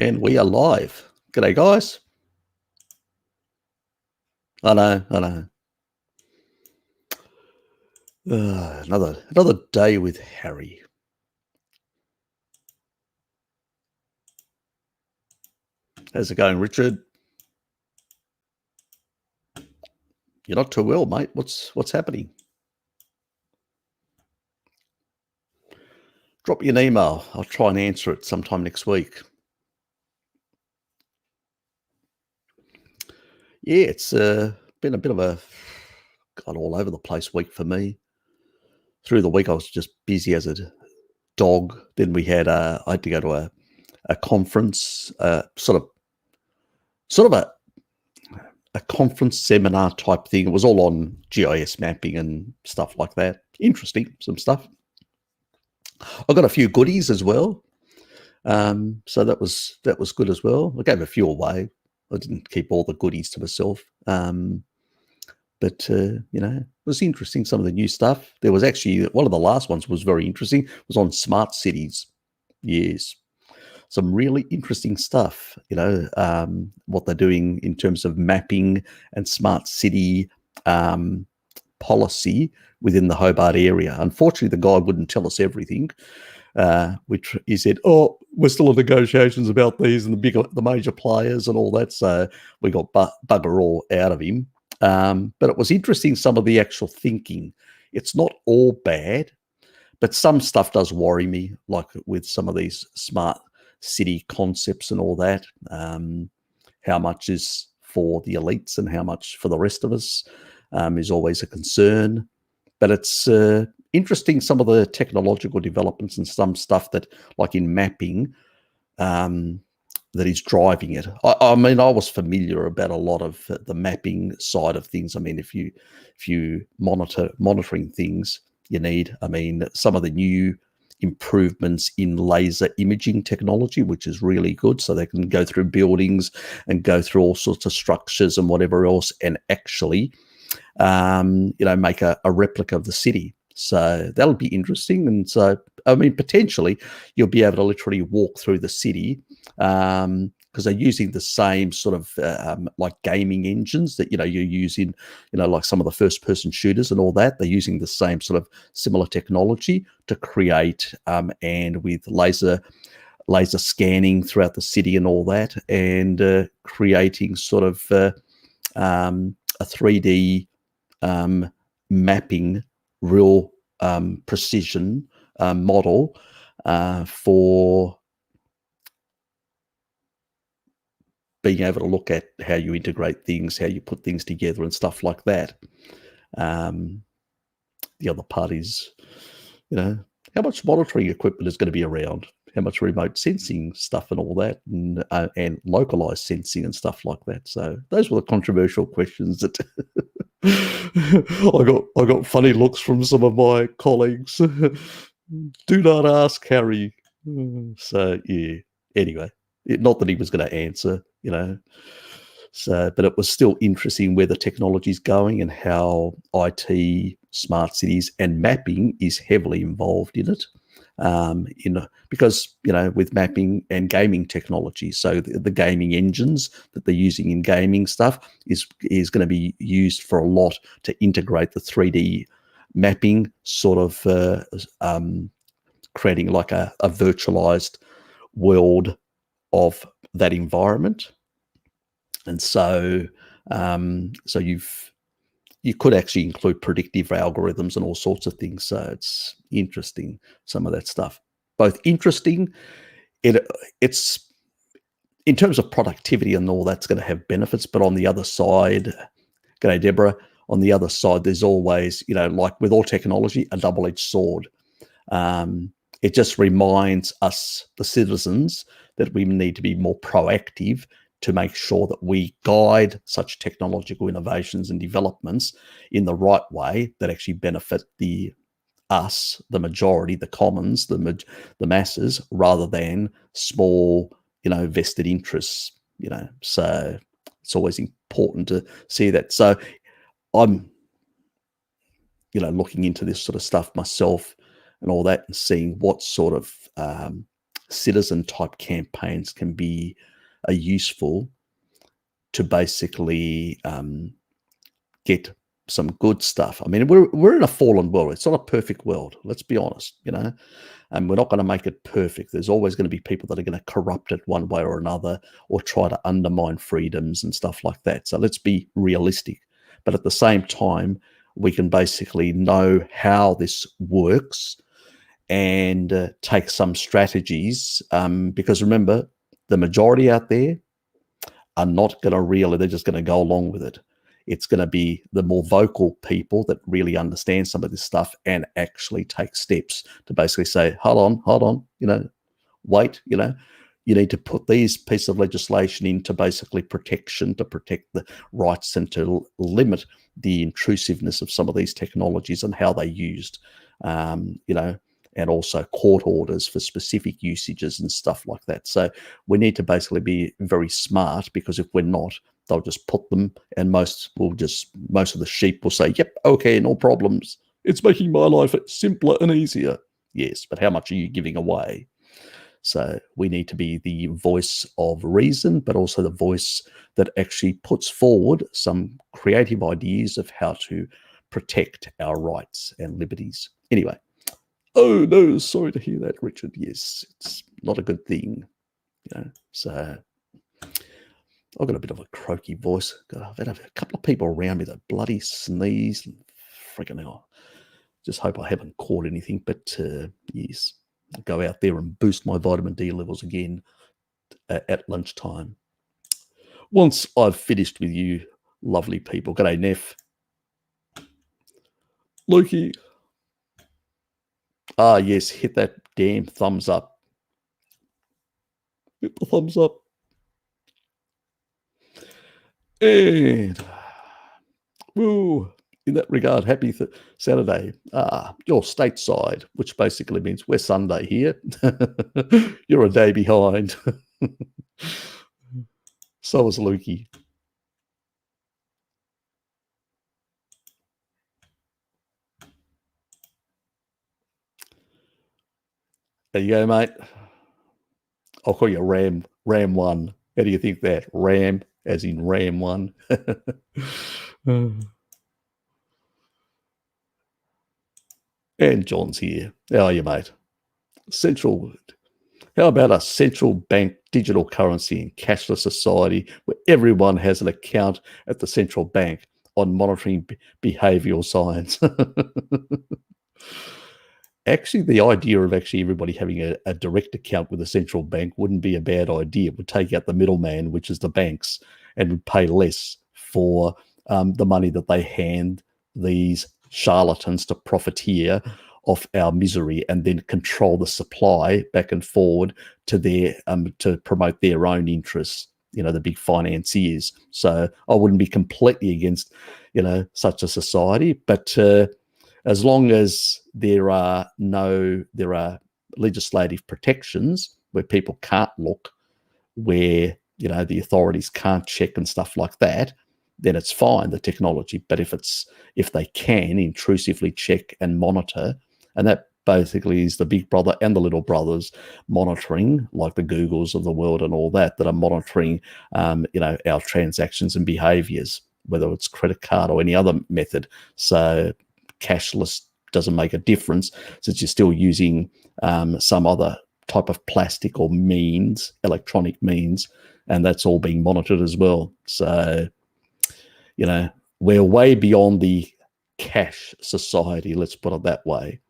And we are live. G'day, guys. I know. Another day with Harry. How's it going, Richard? You're not too well, mate. What's happening? Drop me an email. I'll try and answer it sometime next week. Yeah, it's been a bit of a all over the place week for me. Through the week, I was just busy as a dog. Then we had I had to go to a conference, sort of a conference seminar type thing. It was all on GIS mapping and stuff like that. Interesting, some stuff. I got a few goodies as well. So that was good as well. I gave a few away. I didn't keep all the goodies to myself. But it was interesting, some of the new stuff. There was actually, one of the last ones was very interesting. It was on smart cities. Yes. Some really interesting stuff, what they're doing in terms of mapping and smart city policy within the Hobart area. Unfortunately, the guy wouldn't tell us everything, which he said, we're still in negotiations about these and the major players and all that. So we got bugger all out of him. But it was interesting, some of the actual thinking. It's not all bad, but some stuff does worry me, like with some of these smart city concepts and all that. How much is for the elites and how much for the rest of us is always a concern. But it's interesting, some of the technological developments and some stuff that, like in mapping, that is driving it. I mean, I was familiar about a lot of the mapping side of things. I mean, if you monitoring things, you need, some of the new improvements in laser imaging technology, which is really good. So they can go through buildings and go through all sorts of structures and whatever else, and actually, make a replica of the city. So that'll be interesting. And so, potentially you'll be able to literally walk through the city, because they're using the same sort of like gaming engines that, you're using, like some of the first person shooters and all that. They're using the same sort of similar technology to create, and with laser scanning throughout the city and all that, and creating sort of a 3D mapping, real precision model for being able to look at how you integrate things, how you put things together and stuff like that. The other part is, how much monitoring equipment is going to be around, how much remote sensing stuff and all that, and localized sensing and stuff like that. So those were the controversial questions that I got funny looks from some of my colleagues. Do not ask Harry. So yeah. Anyway, not that he was going to answer, So, but it was still interesting where the technology is going and how IT, smart cities, and mapping is heavily involved in it. Because with mapping and gaming technology, so the gaming engines that they're using in gaming stuff is going to be used for a lot to integrate the 3D mapping, sort of creating like a virtualized world of that environment. And so you could actually include predictive algorithms and all sorts of things. So it's interesting, some of that stuff. Both interesting, it's in terms of productivity and all that's going to have benefits, but on the other side, g'day Deborah, on the other side, there's always, like with all technology, a double-edged sword. It just reminds us, the citizens, that we need to be more proactive to make sure that we guide such technological innovations and developments in the right way that actually benefit the majority, the commons, the masses, rather than small, vested interests, So it's always important to see that. So I'm, looking into this sort of stuff myself and all that, and seeing what sort of citizen type campaigns can be useful to basically get some good stuff. I mean, we're in a fallen world. It's not a perfect world. Let's be honest, and we're not going to make it perfect. There's always going to be people that are going to corrupt it one way or another, or try to undermine freedoms and stuff like that. So let's be realistic. But at the same time, we can basically know how this works and take some strategies. Because remember, the majority out there are not going to really, they're just going to go along with it. It's going to be the more vocal people that really understand some of this stuff and actually take steps to basically say, hold on, wait, you need to put these pieces of legislation into basically protection to protect the rights and to limit the intrusiveness of some of these technologies and how they're used, and also court orders for specific usages and stuff like that. So we need to basically be very smart, because if we're not, they'll just put them, and most of the sheep will say, yep, okay, no problems. It's making my life simpler and easier. Yes, but how much are you giving away? So we need to be the voice of reason, but also the voice that actually puts forward some creative ideas of how to protect our rights and liberties. Anyway, oh no, sorry to hear that, Richard. Yes, it's not a good thing, So I've got a bit of a croaky voice. I've had a couple of people around me that bloody sneeze. Freaking hell. Just hope I haven't caught anything. But yes, I'll go out there and boost my vitamin D levels again at lunchtime. Once I've finished with you lovely people. G'day, Neff. Lukey. Ah, yes, hit that damn thumbs up. Hit the thumbs up. And woo, in that regard, happy Saturday. You're stateside, which basically means we're Sunday here. You're a day behind. So is Lukey. There you go, mate. I'll call you Ram 1. How do you think that? Ram, as in Ram 1. And John's here. How are you, mate? How about a central bank digital currency and cashless society where everyone has an account at the central bank on monitoring behavioral science? Actually, the idea of everybody having a direct account with a central bank wouldn't be a bad idea. It would take out the middleman, which is the banks, and would pay less for the money that they hand these charlatans to profiteer off our misery, and then control the supply back and forward to their to promote their own interests. The big financiers. So I wouldn't be completely against such a society, but as long as there are legislative protections where people can't look, where the authorities can't check and stuff like that, then it's fine, the technology. But if they can intrusively check and monitor, and that basically is the big brother and the little brothers monitoring, like the Googles of the world and all that are monitoring our transactions and behaviors, whether it's credit card or any other method. So cashless doesn't make a difference, since you're still using some other type of plastic or electronic means, and that's all being monitored as well. So, we're way beyond the cash society, let's put it that way.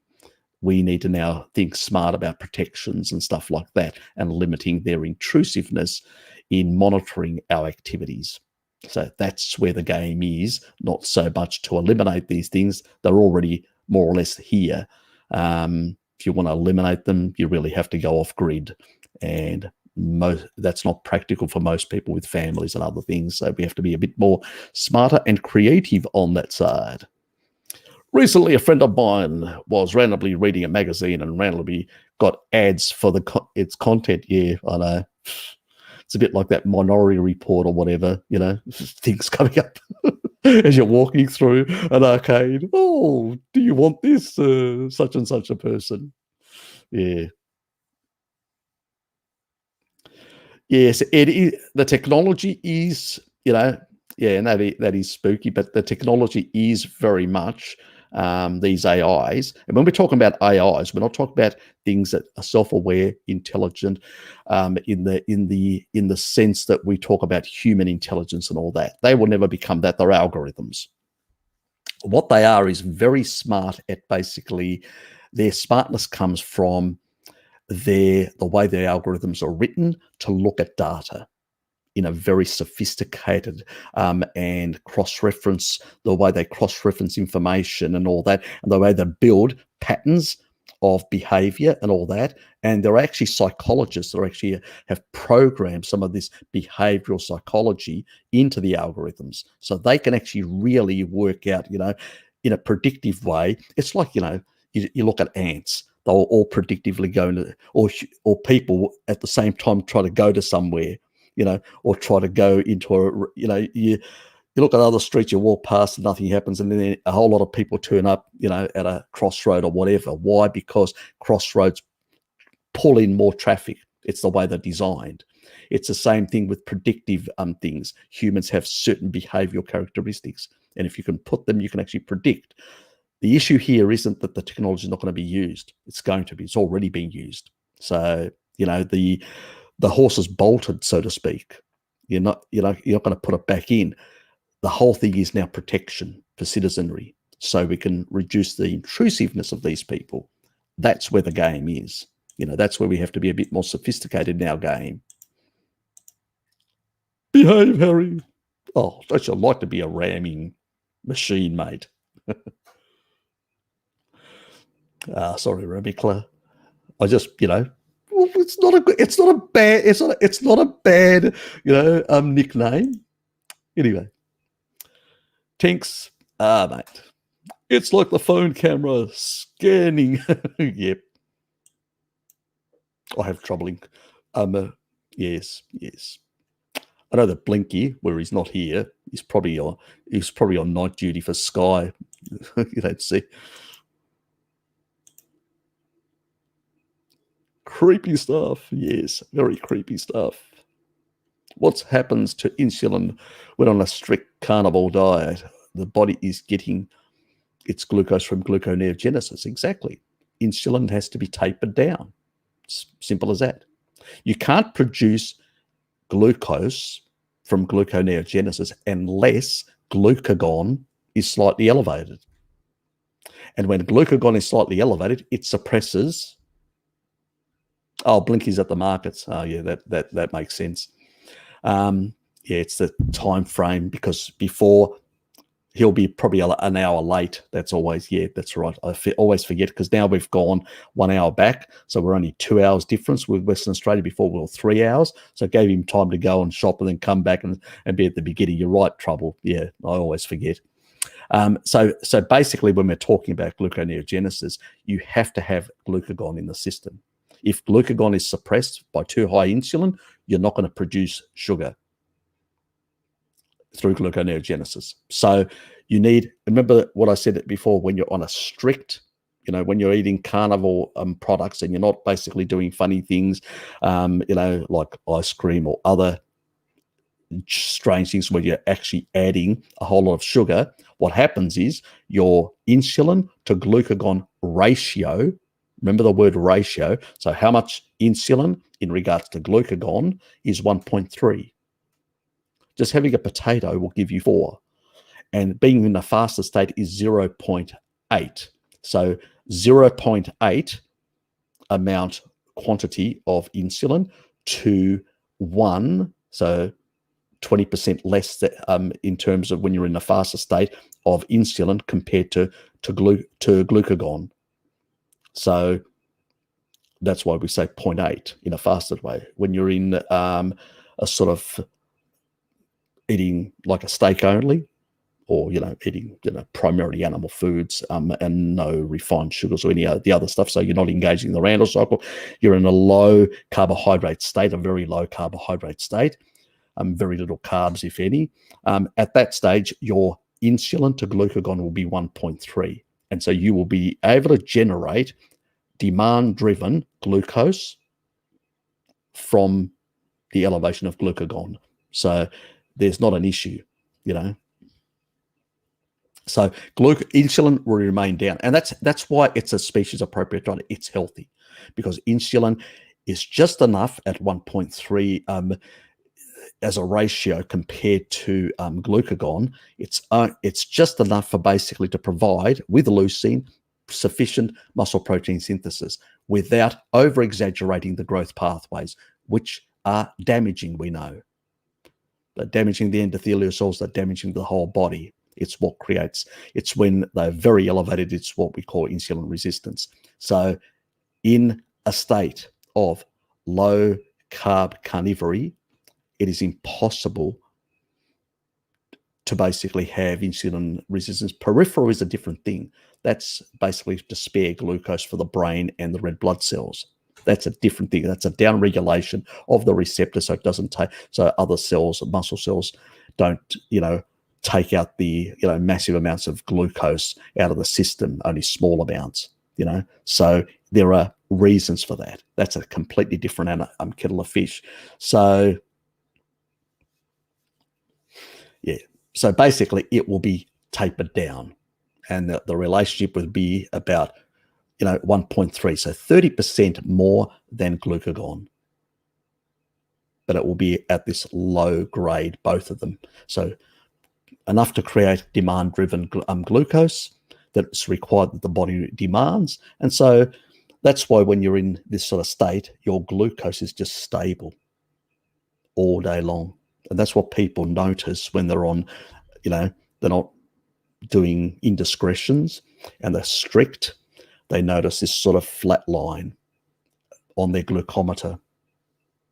We need to now think smart about protections and stuff like that, and limiting their intrusiveness in monitoring our activities. So that's where the game is, not so much to eliminate these things. They're already more or less here. If you want to eliminate them, you really have to go off grid. And that's not practical for most people with families and other things. So we have to be a bit more smarter and creative on that side. Recently, a friend of mine was randomly reading a magazine and randomly got ads for its content. Yeah, I know. It's a bit like that Minority Report or whatever, things coming up as you're walking through an arcade. Oh, do you want this? Such and such a person. Yeah. Yes, it is. The technology is, yeah, and that is spooky, but the technology is very much these AIs. And when we're talking about AIs, we're not talking about things that are self-aware, intelligent, in the sense that we talk about human intelligence and all that. They will never become that. They're algorithms. What they are is very smart at basically their smartness comes from the way their algorithms are written to look at data in a very sophisticated and cross-reference, the way they cross-reference information and all that, and the way they build patterns of behavior and all that. And there are actually psychologists that actually have programmed some of this behavioral psychology into the algorithms. So they can actually really work out, in a predictive way. It's like, you look at ants. They'll all predictively go into, or people at the same time try to go to somewhere, or try to go into you look at other streets, you walk past and nothing happens, and then a whole lot of people turn up, at a crossroad or whatever. Why? Because crossroads pull in more traffic. It's the way they're designed. It's the same thing with predictive things. Humans have certain behavioral characteristics, and if you can put them, you can actually predict. The issue here isn't that the technology is not going to be used. It's going to be. It's already being used. So, the horse is bolted, so to speak. You're not going to put it back in. The whole thing is now protection for citizenry, so we can reduce the intrusiveness of these people. That's where the game is. That's where we have to be a bit more sophisticated in our game. Behave, Harry. Oh, don't you like to be a ramming machine, mate? Sorry, Rebecca. I just, it's not a bad, nickname. Anyway, Tinks, mate. It's like the phone camera scanning. Yep. I have trouble. Yes. I know that Blinky, where he's not here, he's probably on night duty for Sky. You don't see. Creepy stuff. Yes, very creepy stuff. What happens to insulin when on a strict carnivore diet? The body is getting its glucose from gluconeogenesis. Exactly. Insulin has to be tapered down. It's simple as that. You can't produce glucose from gluconeogenesis unless glucagon is slightly elevated. And when glucagon is slightly elevated, it suppresses. Oh, Blinky's at the markets. Oh, yeah, that makes sense. Yeah, it's the time frame, because before he'll be probably an hour late. That's always, yeah, that's right. I always forget, because now we've gone 1 hour back. So we're only 2 hours difference with Western Australia. Before we were 3 hours. So it gave him time to go and shop and then come back and be at the beginning. You're right, Trouble. Yeah, I always forget. So basically, when we're talking about gluconeogenesis, you have to have glucagon in the system. If glucagon is suppressed by too high insulin, you're not going to produce sugar through gluconeogenesis. So you need, remember what I said before, when you're on a strict, when you're eating carnivore products and you're not basically doing funny things, like ice cream or other strange things where you're actually adding a whole lot of sugar, what happens is your insulin to glucagon ratio, remember the word ratio, so how much insulin in regards to glucagon is 1.3. Just having a potato will give you 4. And being in the faster state is 0.8. So 0.8 amount quantity of insulin to 1, so 20% less in terms of when you're in the faster state of insulin compared to glucagon. So that's why we say 0.8 in a fasted way. When you're in a sort of eating like a steak only, or eating primarily animal foods and no refined sugars or any of the other stuff, so you're not engaging in the Randle cycle, you're in a low carbohydrate state, a very low carbohydrate state, very little carbs, if any. At that stage, your insulin to glucagon will be 1.3, and so you will be able to generate demand-driven glucose from the elevation of glucagon. So there's not an issue, you know. So insulin will remain down, and that's why it's a species appropriate diet. It's healthy because insulin is just enough at 1.3 as a ratio compared to glucagon. It's just enough for basically to provide with leucine sufficient muscle protein synthesis without over exaggerating the growth pathways, which are damaging. We know they're damaging the endothelial cells, they're damaging the whole body. It's what creates, it's when they're very elevated, it's what we call insulin resistance. So in a state of low carb carnivory, it is impossible to basically have insulin resistance. Peripheral is a different thing. That's basically to spare glucose for the brain and the red blood cells. That's a different thing. That's a down regulation of the receptor, so it doesn't take, so other cells, muscle cells, don't, take out the, massive amounts of glucose out of the system, only small amounts, So there are reasons for that. That's a completely different kettle of fish. So, yeah. So basically it will be tapered down, and the relationship would be about, 1.3. So 30% more than glucagon. But it will be at this low grade, both of them. So enough to create demand-driven glucose that's required, that the body demands. And so that's why when you're in this sort of state, your glucose is just stable all day long. And that's what people notice when they're on, they're not doing indiscretions and they're strict. They notice this sort of flat line on their glucometer.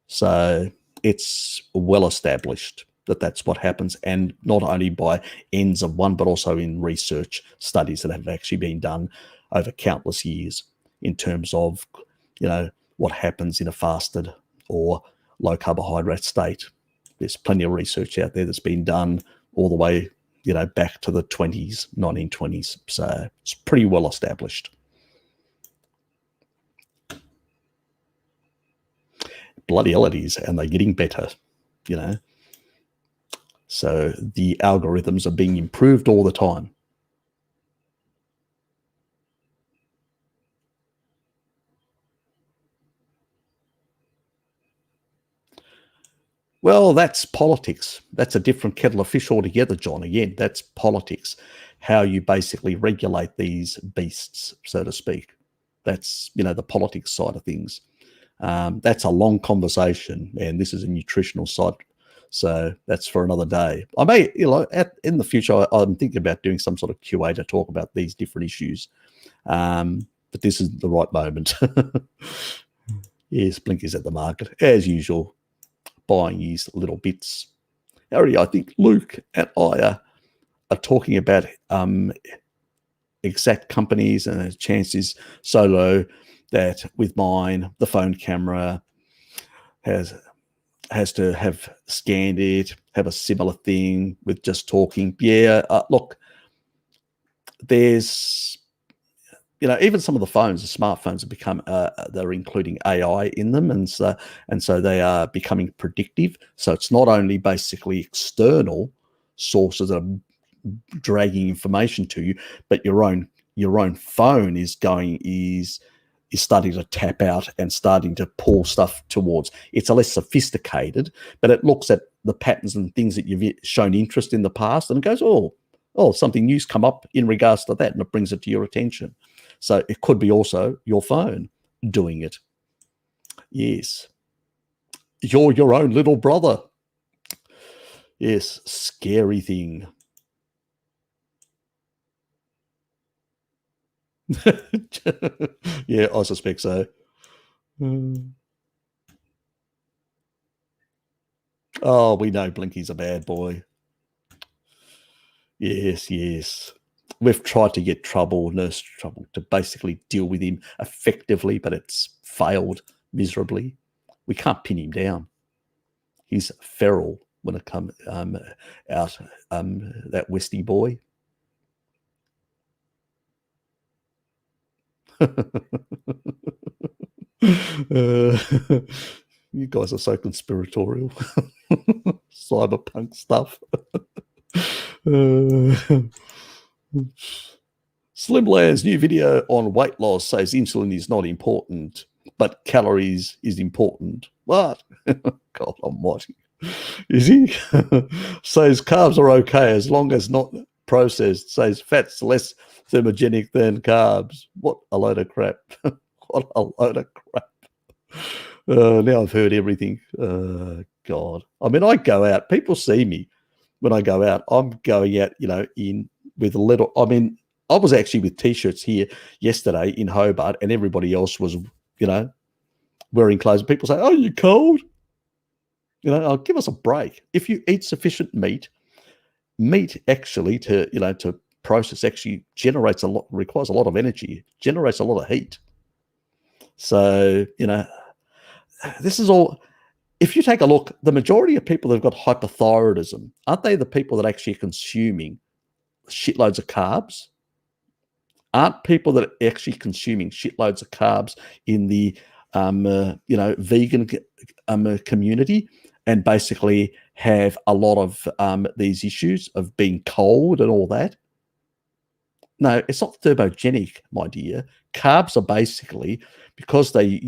So it's well established that that's what happens, and not only by ends of one, but also in research studies that have actually been done over countless years in terms of, what happens in a fasted or low carbohydrate state. There's plenty of research out there that's been done all the way, back to the 1920s. So it's pretty well established. Bloody hell it is, and they're getting better, So the algorithms are being improved all the time. Well, that's politics. That's a different kettle of fish altogether, John. Again, that's politics, how you basically regulate these beasts, so to speak. That's, the politics side of things. That's a long conversation, and this is a nutritional side. So that's for another day. I may, in the future, I'm thinking about doing some sort of QA to talk about these different issues. But this is the right moment. Yes, Blinky's at the market, as usual, buying his little bits. Harry, I think Luke and I are talking about exact companies, and the chance is so low that with mine, the phone camera has to have scanned it, have a similar thing with just talking. Yeah, look, there's, even some of the phones, the smartphones have become, they're including AI in them, and so they are becoming predictive. So it's not only basically external sources that are dragging information to you, but your own phone is starting to tap out and starting to pull stuff towards. It's a less sophisticated, but it looks at the patterns and things that you've shown interest in the past, and it goes, oh, something new's come up in regards to that, and it brings it to your attention. So it could be also your phone doing it. Yes. You're your own little brother. Yes, scary thing. Yeah, I suspect so. Oh, we know Blinky's a bad boy. Yes. We've tried to get nurse trouble, to basically deal with him effectively, but it's failed miserably. We can't pin him down. He's feral when it comes out, that Westy boy. You guys are so conspiratorial. Cyberpunk stuff. Slimland's new video on weight loss says insulin is not important, but calories is important. What? God almighty. Is he? Says carbs are okay as long as not processed. Says fat's less thermogenic than carbs. What a load of crap. What a load of crap. Now I've heard everything. God. I mean, I go out. People see me when I go out. I'm going out, in with a little. I mean, I was actually with T-shirts here yesterday in Hobart, and everybody else was, wearing clothes. People say, "Oh, you cold?" I'll give us a break. If you eat sufficient meat actually to process actually requires a lot of energy, generates a lot of heat. So, this is all. If you take a look, the majority of people that have got hypothyroidism, aren't they the people that are actually consuming shitloads of carbs? Aren't people that are actually consuming shitloads of carbs in the vegan community and basically have a lot of these issues of being cold and all that? No, it's not thermogenic, my dear. Carbs are basically, because they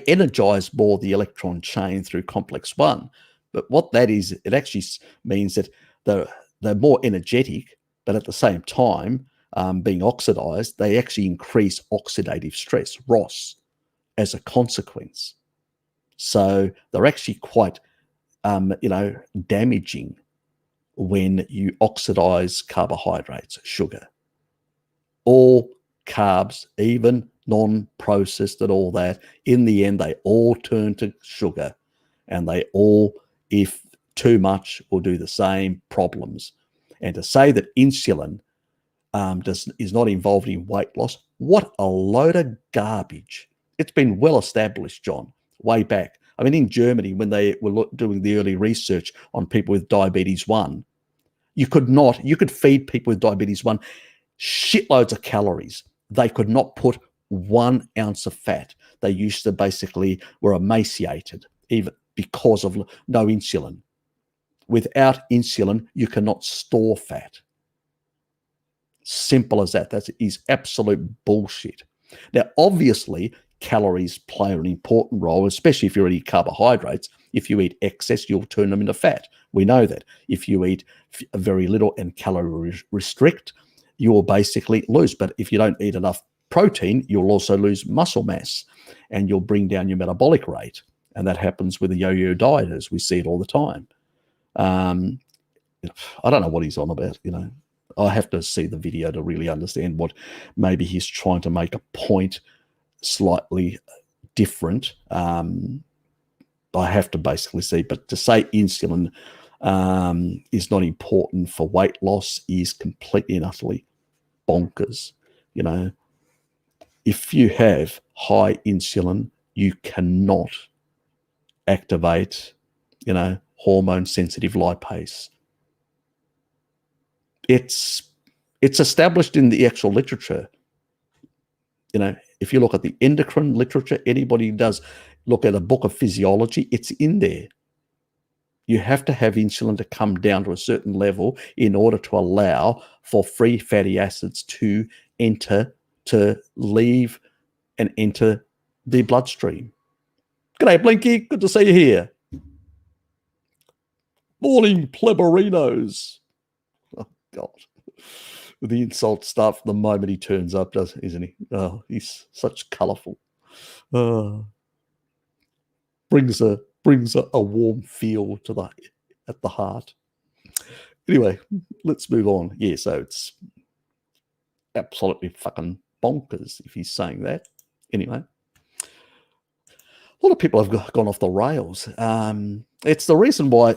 energize more the electron chain through complex 1. But what that is, it actually means that they're more energetic, but at the same time, being oxidized, they actually increase oxidative stress, ROS, as a consequence. So they're actually quite, damaging when you oxidize carbohydrates, sugar. All carbs, even non-processed and all that, in the end, they all turn to sugar, and they all, if too much, will do the same problems. And to say that insulin is not involved in weight loss, what a load of garbage. It's been well established, John, way back. I mean, in Germany, when they were doing the early research on people with diabetes 1, you could feed people with diabetes 1 shitloads of calories. They could not put 1 ounce of fat. They used to basically were emaciated, even because of no insulin. Without insulin, you cannot store fat. Simple as that. That is absolute bullshit. Now, obviously, calories play an important role, especially if you're eating carbohydrates. If you eat excess, you'll turn them into fat. We know that. If you eat very little and calorie restrict, you'll basically lose. But if you don't eat enough protein, you'll also lose muscle mass, and you'll bring down your metabolic rate. And that happens with the yo-yo dieters. We see it all the time. I don't know what he's on about, I have to see the video to really understand what maybe he's trying to make a point slightly different. I have to basically see, but to say insulin is not important for weight loss is completely and utterly bonkers. If you have high insulin, you cannot activate, hormone-sensitive lipase. It's established in the actual literature. If you look at the endocrine literature, anybody does look at a book of physiology, it's in there. You have to have insulin to come down to a certain level in order to allow for free fatty acids to leave and enter the bloodstream. G'day, Blinky. Good to see you here. Morning, pleberinos. Oh, God. The insult stuff the moment he turns up, isn't he? Oh, he's such colourful. Brings a warm feel to at the heart. Anyway, let's move on. Yeah, so it's absolutely fucking bonkers if he's saying that. Anyway, a lot of people have gone off the rails. It's the reason why,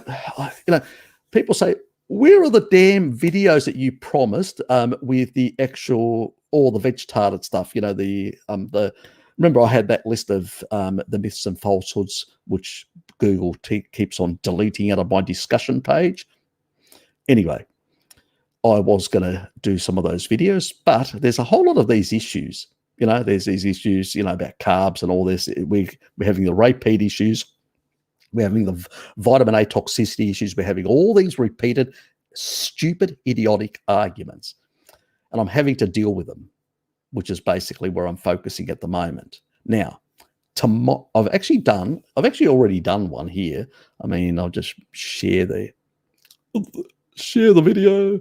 people say, where are the damn videos that you promised with the actual, all the veg-tarded stuff? Remember I had that list of the myths and falsehoods, which Google keeps on deleting out of my discussion page. Anyway, I was going to do some of those videos, but there's a whole lot of these issues There's these issues, about carbs and all this. We're having the repeat issues. We're having the vitamin A toxicity issues. We're having all these repeated, stupid, idiotic arguments. And I'm having to deal with them, which is basically where I'm focusing at the moment. Now, I've actually already done one here. I mean, I'll just share the video.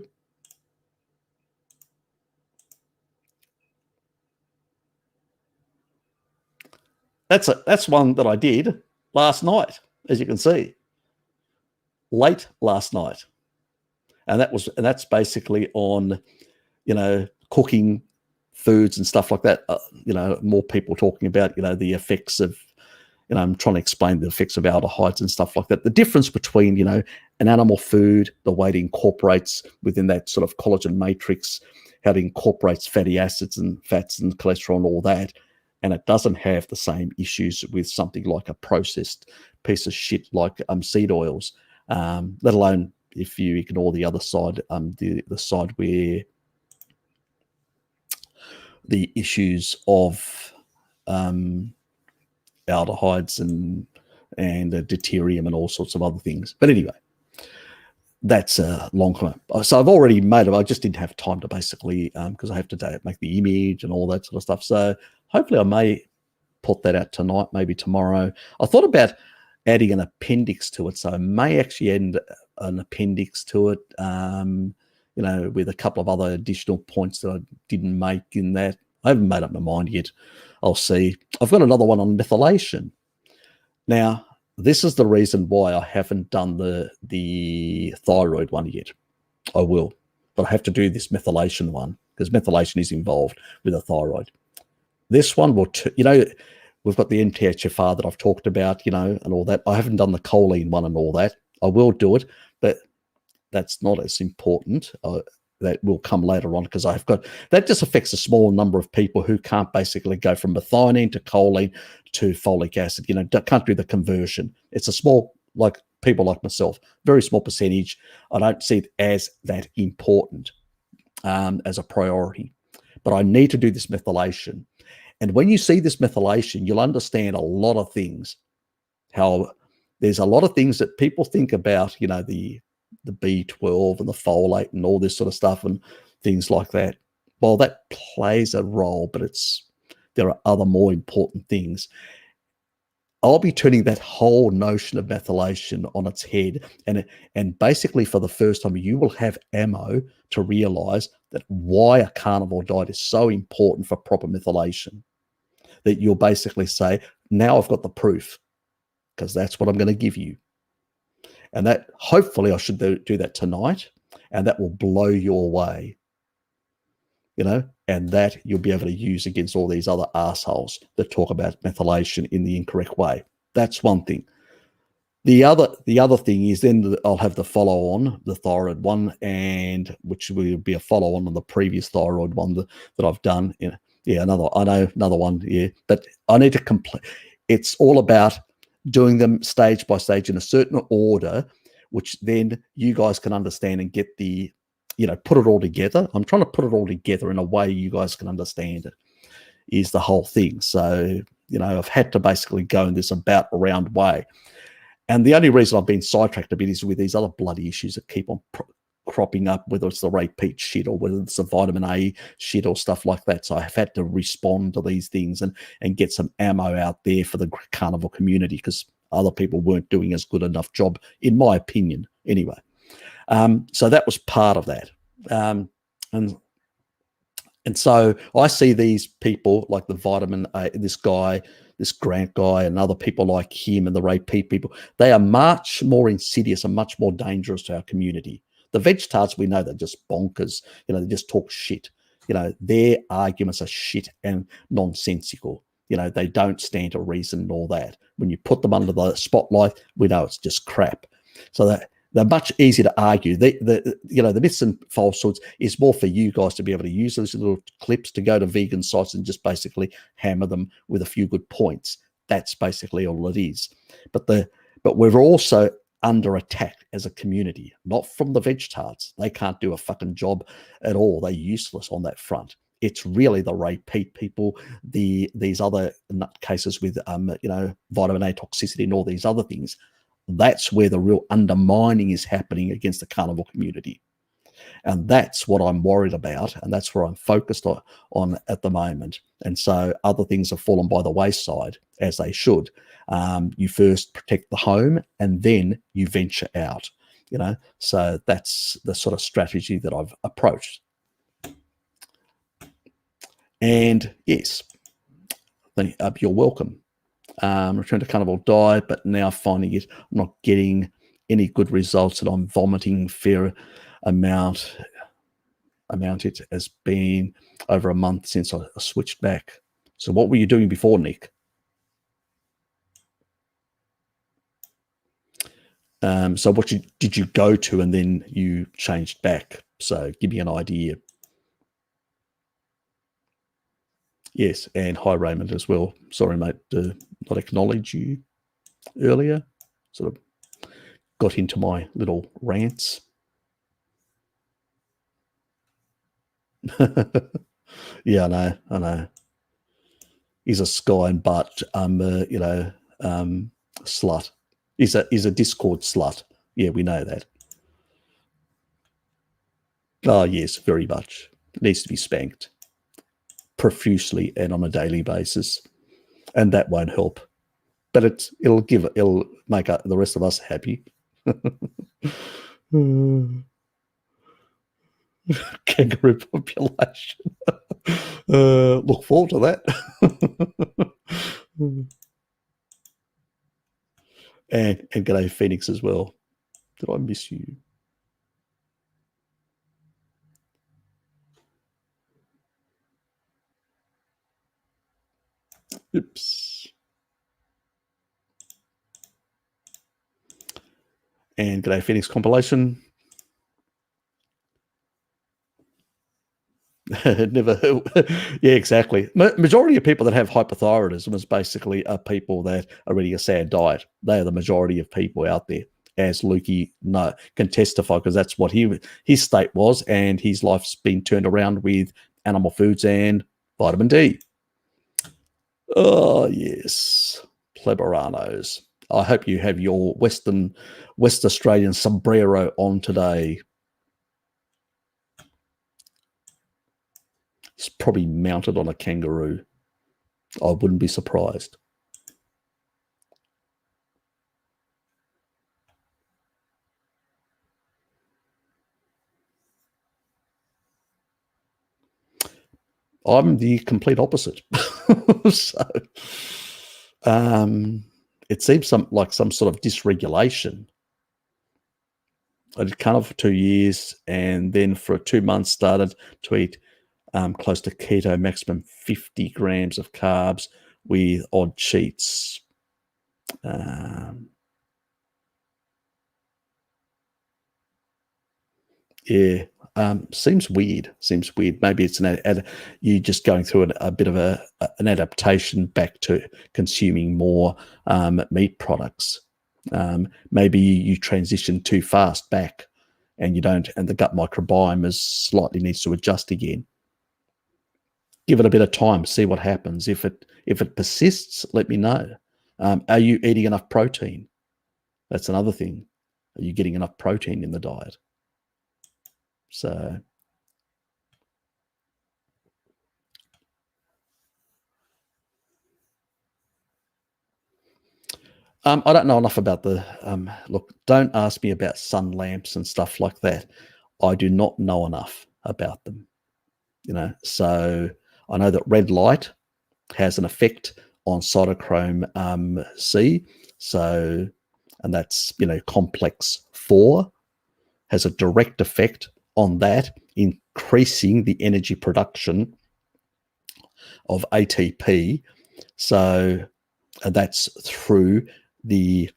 That's one that I did last night, as you can see, late last night, and that's basically on, cooking foods and stuff like that. More people talking about, the effects of, I'm trying to explain the effects of aldehydes and stuff like that. The difference between, an animal food, the way it incorporates within that sort of collagen matrix, how it incorporates fatty acids and fats and cholesterol and all that. And it doesn't have the same issues with something like a processed piece of shit like seed oils, let alone if you ignore the other side, the side where the issues of aldehydes and deuterium and all sorts of other things. But anyway, that's a long time. So I've already made it. I just didn't have time to basically, because I have to make the image and all that sort of stuff. So hopefully I may put that out tonight, maybe tomorrow. I thought about adding an appendix to it. So I may actually add an appendix to it, with a couple of other additional points that I didn't make in that. I haven't made up my mind yet. I'll see. I've got another one on methylation. Now, this is the reason why I haven't done the thyroid one yet. I will, but I have to do this methylation one because methylation is involved with the thyroid. This one will, we've got the MTHFR that I've talked about, and all that. I haven't done the choline one and all that. I will do it, but that's not as important. That will come later on because that just affects a small number of people who can't basically go from methionine to choline to folic acid, can't do the conversion. It's a small, like people like myself, very small percentage. I don't see it as that important as a priority, but I need to do this methylation. And when you see this methylation, you'll understand a lot of things, how there's a lot of things that people think about, the B12 and the folate and all this sort of stuff and things like that. Well, that plays a role, but there are other more important things. I'll be turning that whole notion of methylation on its head. And basically for the first time, you will have ammo to realize that why a carnivore diet is so important for proper methylation. That you'll basically say, now I've got the proof, because that's what I'm going to give you. And that, hopefully I should do that tonight, and that will blow you away, and that you'll be able to use against all these other assholes that talk about methylation in the incorrect way. That's one thing. The other thing is then I'll have the follow-on, the thyroid one, and which will be a follow-on on the previous thyroid one that I've done. Another one. Yeah, but I need to complete. It's all about doing them stage by stage in a certain order, which then you guys can understand and get the, put it all together. I'm trying to put it all together in a way you guys can understand it, is the whole thing. So, I've had to basically go in this around way. And the only reason I've been sidetracked a bit is with these other bloody issues that keep on cropping up, whether it's the repeat shit or whether it's the vitamin A shit or stuff like that. So I've had to respond to these things and get some ammo out there for the carnivore community, because other people weren't doing as good enough job, in my opinion, anyway. So that was part of that. And so I see these people like the vitamin A, this Grant guy, and other people like him and the repeat people. They are much more insidious and much more dangerous to our community. The vegetards, we know they're just bonkers. They just talk shit. Their arguments are shit and nonsensical. They don't stand to reason and all that. When you put them under the spotlight, we know it's just crap. So that they're much easier to argue. The myths and falsehoods is more for you guys to be able to use those little clips to go to vegan sites and just basically hammer them with a few good points. That's basically all it is. But we're also under attack as a community, not from the vegetards. They can't do a fucking job at all. They're useless on that front. it's really the repeat people, these other cases with vitamin A toxicity and all these other things. That's where the real undermining is happening against the carnivore community. And that's what I'm worried about, and that's where I'm focused on at the moment. And so other things have fallen by the wayside, as they should. You first protect the home, and then you venture out. So that's the sort of strategy that I've approached. And yes, you're welcome. Return to carnivore diet, but now finding it, I'm not getting any good results, and I'm vomiting fair amount. It has been over a month since I switched back. So what were you doing before, Nick? So what did you go to and then you changed back? So give me an idea. Yes, and hi Raymond as well. Sorry, mate, to not acknowledge you earlier. Sort of got into my little rants. Yeah, I know. He's a sky and butt, slut. He's a Discord slut. Yeah, we know that. Oh, yes, very much. Needs to be spanked profusely and on a daily basis, and that won't help. But it'll make the rest of us happy. Kangaroo population. Look forward to that. and g'day Phoenix as well. Did I miss you? Oops. And g'day Phoenix compilation. Never. Yeah, exactly. Majority of people that have hypothyroidism is basically people that are eating a sad diet. They are the majority of people out there, as Lukey can testify, because that's what his state was, and his life's been turned around with animal foods and vitamin D. Oh yes, pleberanos. I hope you have your West Australian sombrero on today. It's probably mounted on a kangaroo. I wouldn't be surprised. I'm the complete opposite. So it seems like some sort of dysregulation. I did carnivore for 2 years, and then for 2 months started to eat close to keto, maximum 50 grams of carbs with odd cheats. Yeah, seems weird. Maybe it's you just going through a bit of an adaptation back to consuming more meat products. Maybe you transition too fast back, and the gut microbiome slightly needs to adjust again. Give it a bit of time, see what happens. If it persists, let me know. Are you eating enough protein? That's another thing. Are you getting enough protein in the diet? So I don't know enough about the look, don't ask me about sun lamps and stuff like that. I do not know enough about them. So I know that red light has an effect on cytochrome C. So, and that's complex 4 has a direct effect on that, increasing the energy production of ATP. So that's through the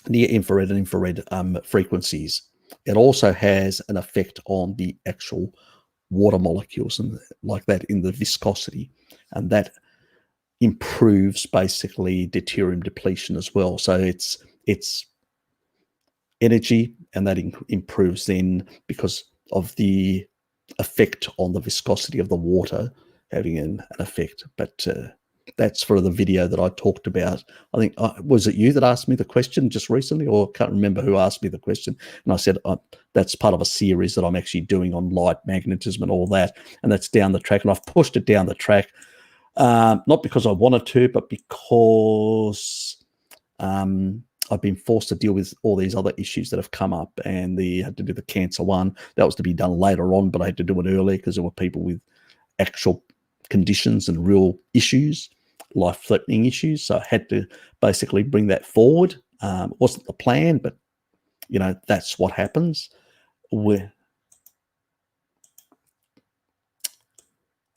near infrared and infrared frequencies. It also has an effect on the actual water molecules and like that in the viscosity, and that improves basically deuterium depletion as well. So it's energy, and that improves then because of the effect on the viscosity of the water having an effect. But that's for the video that I talked about. I think, was it you that asked me the question just recently, or I can't remember who asked me the question. And I said, that's part of a series that I'm actually doing on light magnetism and all that. And that's down the track. And I've pushed it down the track, not because I wanted to, but because I've been forced to deal with all these other issues that have come up, and they had to do the cancer one. That was to be done later on, but I had to do it early because there were people with actual conditions and real issues, life-threatening issues. So I had to basically bring that forward. It wasn't the plan, but that's what happens. And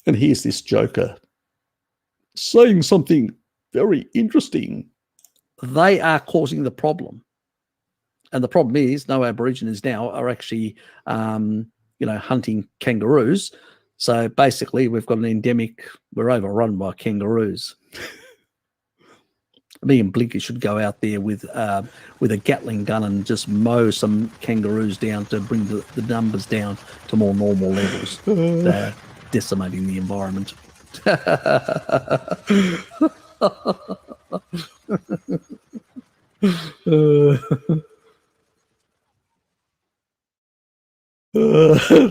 here's this joker saying something very interesting. They are causing the problem. And the problem is no Aborigines now are actually, hunting kangaroos. So basically we've got an endemic, we're overrun by kangaroos. Me and Blinky should go out there with a Gatling gun and just mow some kangaroos down to bring the numbers down to more normal levels. They're decimating the environment.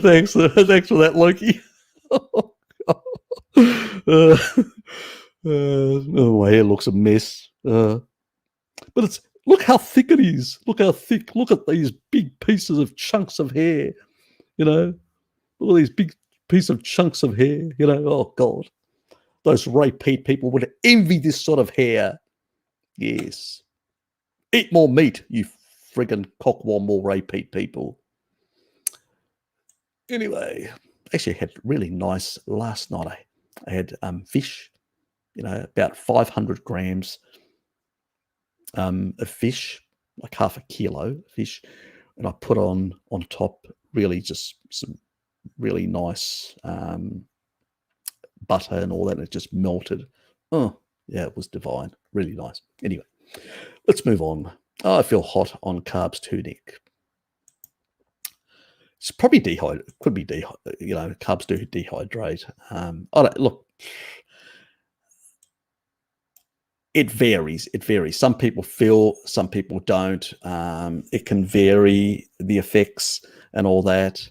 Thanks for that, Loki. My hair looks a mess. But look how thick it is. Look how thick. Look at these big pieces of chunks of hair. Look at these big pieces of chunks of hair. Oh God, those repeat people would envy this sort of hair. Yes, eat more meat, you friggin' cockwomble repeat people. Anyway, actually I had really nice last night. I had fish, about 500 grams of fish, like half a kilo fish, and I put on top really just some really nice butter and all that, and it just melted. Oh yeah, it was divine, really nice. Anyway, let's move on. I feel hot on carbs too, Nick. It's probably dehydrated. Could be carbs do dehydrate. Look, it varies. It varies. Some people feel, some people don't. It can vary, the effects and all that.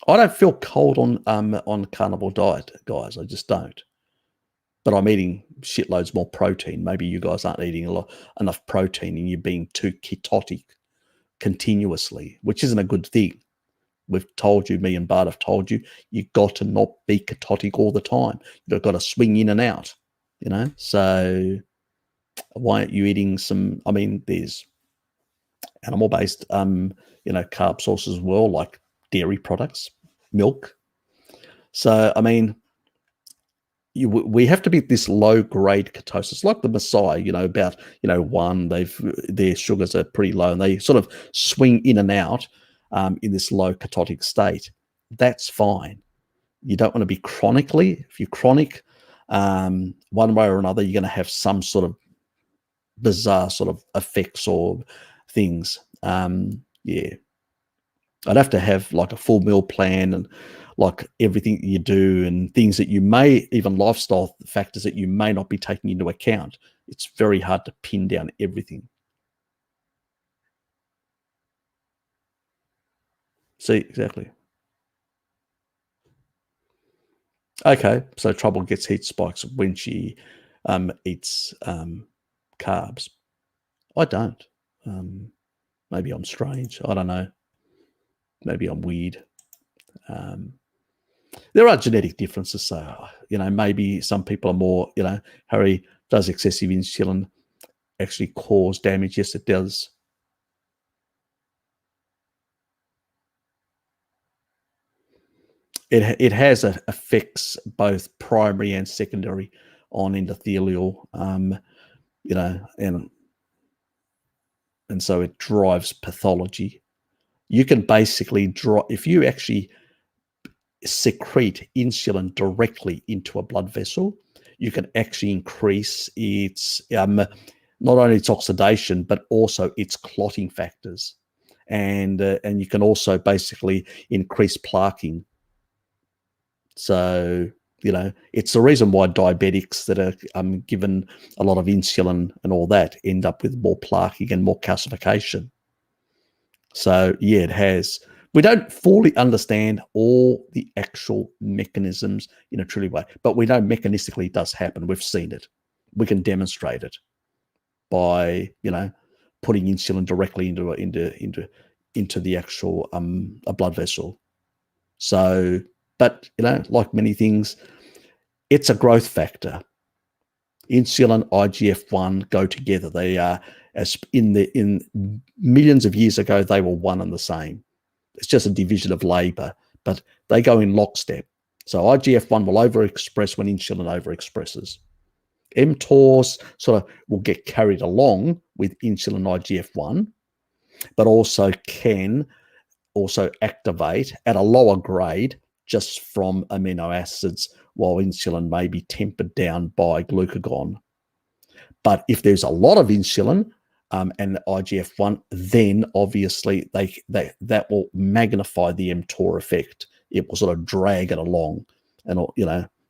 I don't feel cold on carnivore diet, guys. I just don't. But I'm eating shitloads more protein. Maybe you guys aren't eating enough protein, and you're being too ketotic continuously, which isn't a good thing. We've told you, me and Bart have told you, you've got to not be ketotic all the time. You've got to swing in and out, So why aren't you eating some, there's animal-based, carb sources as well, like dairy products, milk. So, we have to be this low-grade ketosis, like the Maasai, about, one, their sugars are pretty low, and they sort of swing in and out in this low ketotic state. That's fine. You don't want to be chronically. If you're chronic, one way or another, you're going to have some sort of bizarre sort of effects or things. Yeah. I'd have to have like a full meal plan and like everything you do, and things that you may, even lifestyle factors that you may not be taking into account. It's very hard to pin down everything. See, exactly. Okay, so Trouble gets heat spikes when she eats carbs. I don't. Maybe I'm strange. I don't know. Maybe I'm weird. There are genetic differences, so maybe some people are more. Harry, does excessive insulin actually cause damage? Yes, it does. It has effects both primary and secondary on endothelial, and so it drives pathology. You can basically if you actually secrete insulin directly into a blood vessel, you can actually increase its not only its oxidation but also its clotting factors, and you can also basically increase plaquing. So, it's the reason why diabetics that are given a lot of insulin and all that end up with more plaquing and more calcification. So, yeah, it has. We don't fully understand all the actual mechanisms in a truly way, but we know mechanistically it does happen. We've seen it. We can demonstrate it by, putting insulin directly into the actual a blood vessel. So, but like many things, it's a growth factor. Insulin, IGF-1 go together. They are, as in millions of years ago, they were one and the same. It's just a division of labor, but they go in lockstep. So IGF-1 will overexpress when insulin overexpresses. mTORs sort of will get carried along with insulin IGF-1, but also can activate at a lower grade just from amino acids, while insulin may be tempered down by glucagon. But if there's a lot of insulin and IGF-1, then obviously that will magnify the mTOR effect. It will sort of drag it along, and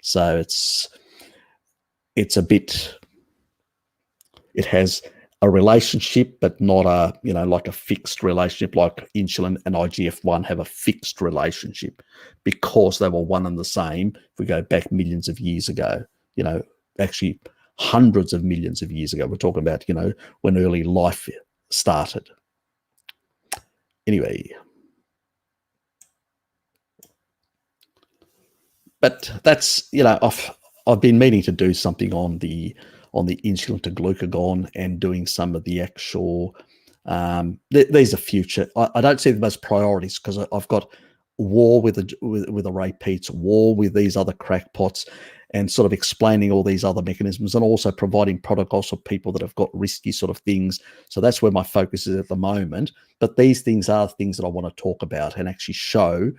so it's a bit. It has a relationship, but not like a fixed relationship, like insulin and IGF-1 have a fixed relationship because they were one and the same. If we go back millions of years ago, actually hundreds of millions of years ago, we're talking about, when early life started. Anyway, but that's, I've been meaning to do something on the insulin to glucagon and doing some of the actual, these are future. I don't see them as priorities because I've got war with the repeats, war with these other crackpots, and sort of explaining all these other mechanisms, and also providing protocols for people that have got risky sort of things. So that's where my focus is at the moment. But these things are things that I want to talk about and actually show,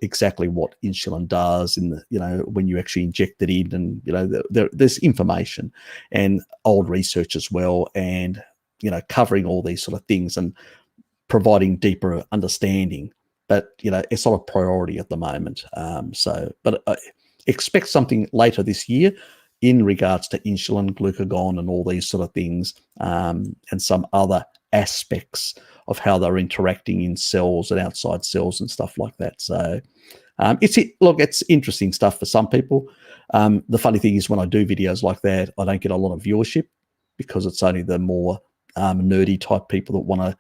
exactly what insulin does in the, when you actually inject it in, and there's information and old research as well, and covering all these sort of things and providing deeper understanding. But it's not a priority at the moment. But expect something later this year in regards to insulin, glucagon, and all these sort of things, and some other aspects of how they're interacting in cells and outside cells and stuff like that. So it's interesting stuff for some people. The funny thing is, when I do videos like that, I don't get a lot of viewership because it's only the more nerdy type people that want to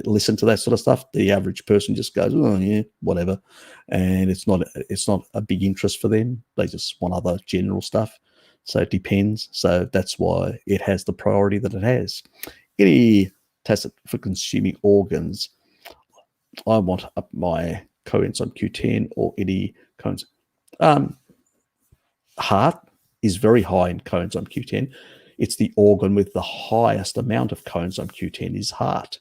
listen to that sort of stuff. The average person just goes, oh yeah, whatever, and it's not a big interest for them. They just want other general stuff. So it depends. So that's why it has the priority that it has. Any test for consuming organs, I want up my coenzyme Q10 or any coenzyme. Heart is very high in coenzyme Q10. It's the organ with the highest amount of coenzyme Q10 is heart.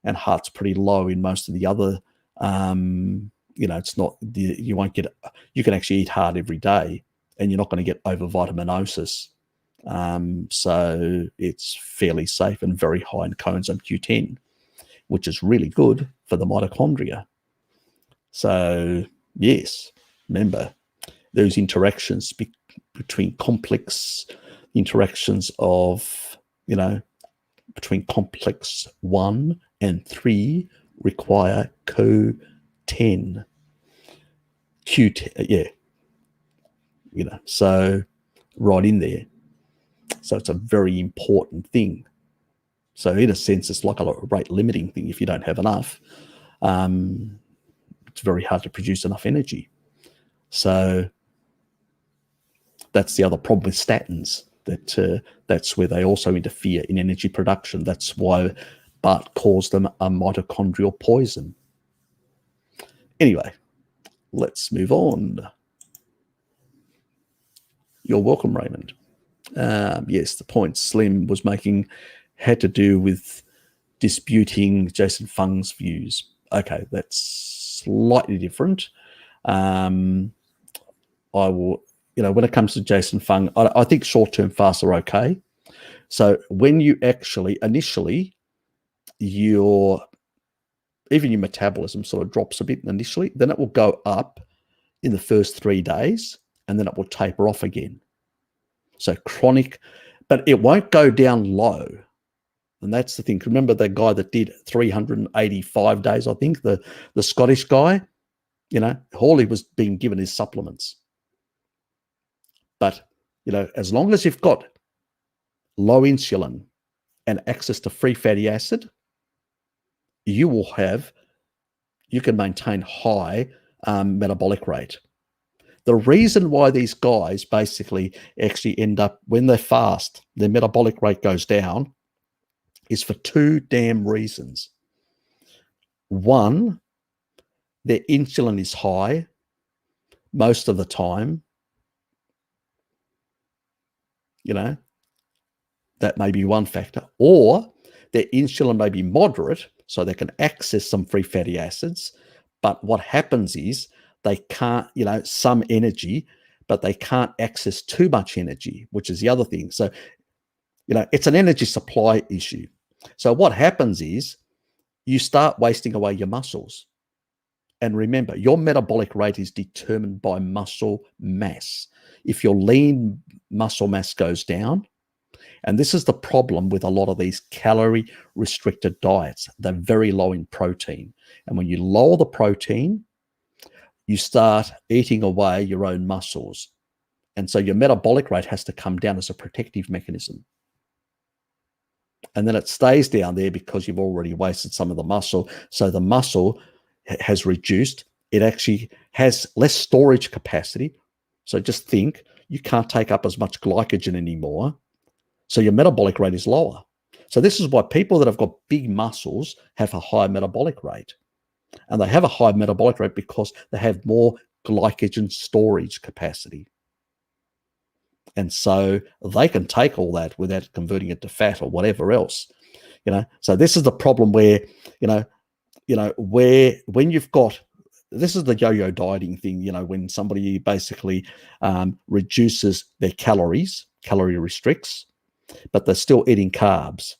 And heart's pretty low in most of the other, it's not, you won't get, you can actually eat heart every day and you're not going to get overvitaminosis. So it's fairly safe and very high in coenzyme Q10, which is really good for the mitochondria. So yes, remember those interactions between complex interactions of, between complex 1 and 3 require Co10. Q10, yeah. So right in there. So it's a very important thing. So in a sense, it's like a rate limiting thing. If you don't have enough, it's very hard to produce enough energy. So that's the other problem with statins, that's where they also interfere in energy production. That's why Bart calls them a mitochondrial poison. Anyway, let's move on. You're welcome, Raymond. Yes, the point Slim was making had to do with disputing Jason Fung's views. Okay, that's slightly different. I will, when it comes to Jason Fung, I think short-term fasts are okay. So when you actually initially, even your metabolism sort of drops a bit initially. Then it will go up in the first 3 days, and then it will taper off again. So chronic, but it won't go down low. And that's the thing. Remember that guy that did 385 days, I think, the Scottish guy, all he was being given is supplements. But, as long as you've got low insulin and access to free fatty acid, you can maintain high metabolic rate. The reason why these guys basically actually end up, when they fast, their metabolic rate goes down is for 2 damn reasons. One, their insulin is high most of the time. That may be one factor. Or their insulin may be moderate, so they can access some free fatty acids. But what happens is they can't, some energy, but they can't access too much energy, which is the other thing. So, it's an energy supply issue. So what happens is you start wasting away your muscles. And remember, your metabolic rate is determined by muscle mass. If your lean muscle mass goes down, and this is the problem with a lot of these calorie-restricted diets, they're very low in protein. And when you lower the protein, you start eating away your own muscles. And so your metabolic rate has to come down as a protective mechanism. And then it stays down there because you've already wasted some of the muscle. So the muscle has reduced. It actually has less storage capacity. So just think, you can't take up as much glycogen anymore. So your metabolic rate is lower. So this is why people that have got big muscles have a high metabolic rate. And they have a high metabolic rate because they have more glycogen storage capacity. And so they can take all that without converting it to fat or whatever else. So this is the problem where, when you've got, this is the yo-yo dieting thing, when somebody basically reduces their calorie restricts, but they're still eating carbs.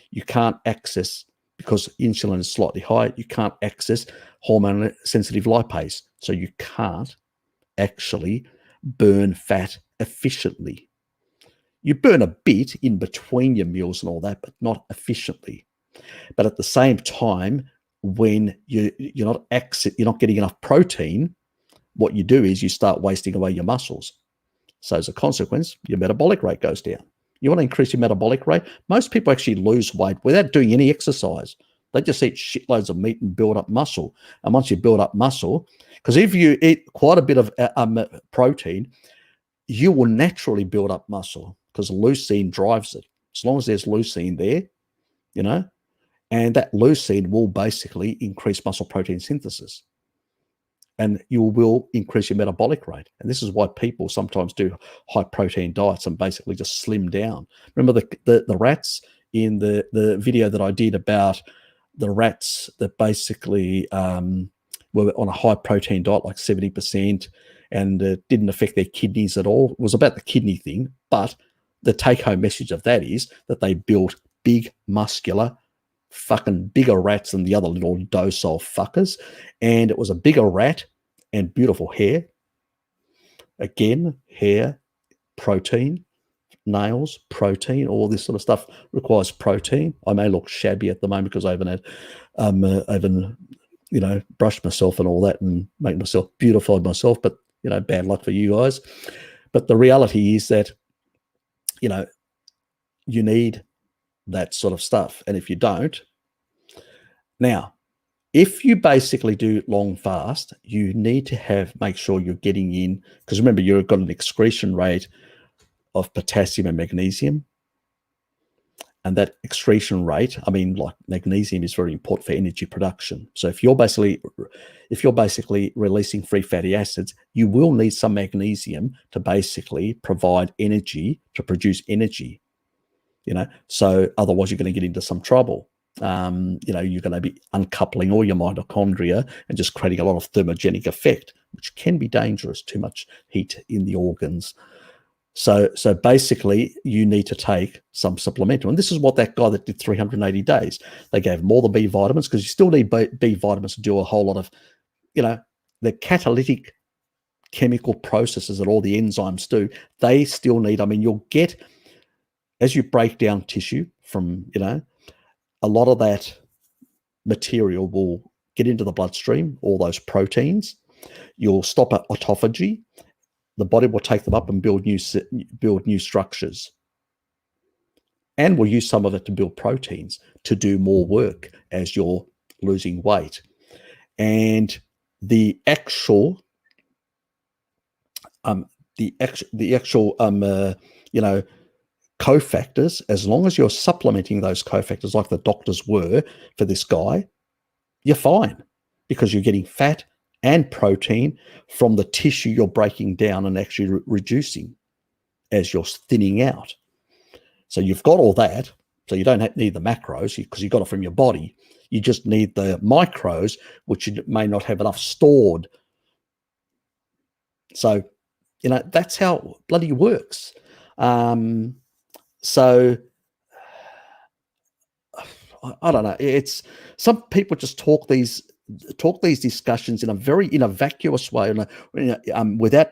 You can't access, because insulin is slightly high, you can't access hormone-sensitive lipase. So you can't actually burn fat efficiently. You burn a bit in between your meals and all that, but not efficiently. But at the same time, when you're not getting enough protein, what you do is you start wasting away your muscles. So as a consequence, your metabolic rate goes down. You want to increase your metabolic rate? Most people actually lose weight without doing any exercise. They just eat shitloads of meat and build up muscle. And once you build up muscle, because if you eat quite a bit of protein, you will naturally build up muscle because leucine drives it. As long as there's leucine there, and that leucine will basically increase muscle protein synthesis. And you will increase your metabolic rate. And this is why people sometimes do high protein diets and basically just slim down. Remember the rats in the video that I did about the rats that basically were on a high protein diet, like 70%, and didn't affect their kidneys at all. It was about the kidney thing. But the take-home message of that is that they built big, muscular, fucking bigger rats than the other little docile fuckers. And it was a bigger rat and beautiful hair. Again, hair, protein, nails, protein, all this sort of stuff requires protein. I may look shabby at the moment because I haven't brushed myself and all that and make myself beautified myself, but bad luck for you guys. But the reality is that you need that sort of stuff. And if you don't, now, if you basically do long fast, you need to make sure you're getting in, because remember, you've got an excretion rate of potassium and magnesium. And that excretion rate, like magnesium is very important for energy production. So if you're basically releasing free fatty acids, you will need some magnesium to basically provide energy, to produce energy. So otherwise you're going to get into some trouble. You're going to be uncoupling all your mitochondria and just creating a lot of thermogenic effect, which can be dangerous, too much heat in the organs. So basically, you need to take some supplemental. And this is what that guy that did 380 days, they gave him all the B vitamins, because you still need B vitamins to do a whole lot of, the catalytic chemical processes that all the enzymes do. They still need, you'll get, as you break down tissue from, a lot of that material will get into the bloodstream, all those proteins. You'll stop autophagy. The body will take them up and build new structures. And we'll use some of it to build proteins to do more work as you're losing weight. And the actual cofactors, as long as you're supplementing those cofactors like the doctors were for this guy, you're fine, because you're getting fat and protein from the tissue you're breaking down and actually reducing as you're thinning out. So you've got all that. So you don't need the macros because you got it from your body. You just need the micros, which you may not have enough stored. So, that's how it bloody works. So I don't know. It's, some people just talk these discussions in a vacuous way, without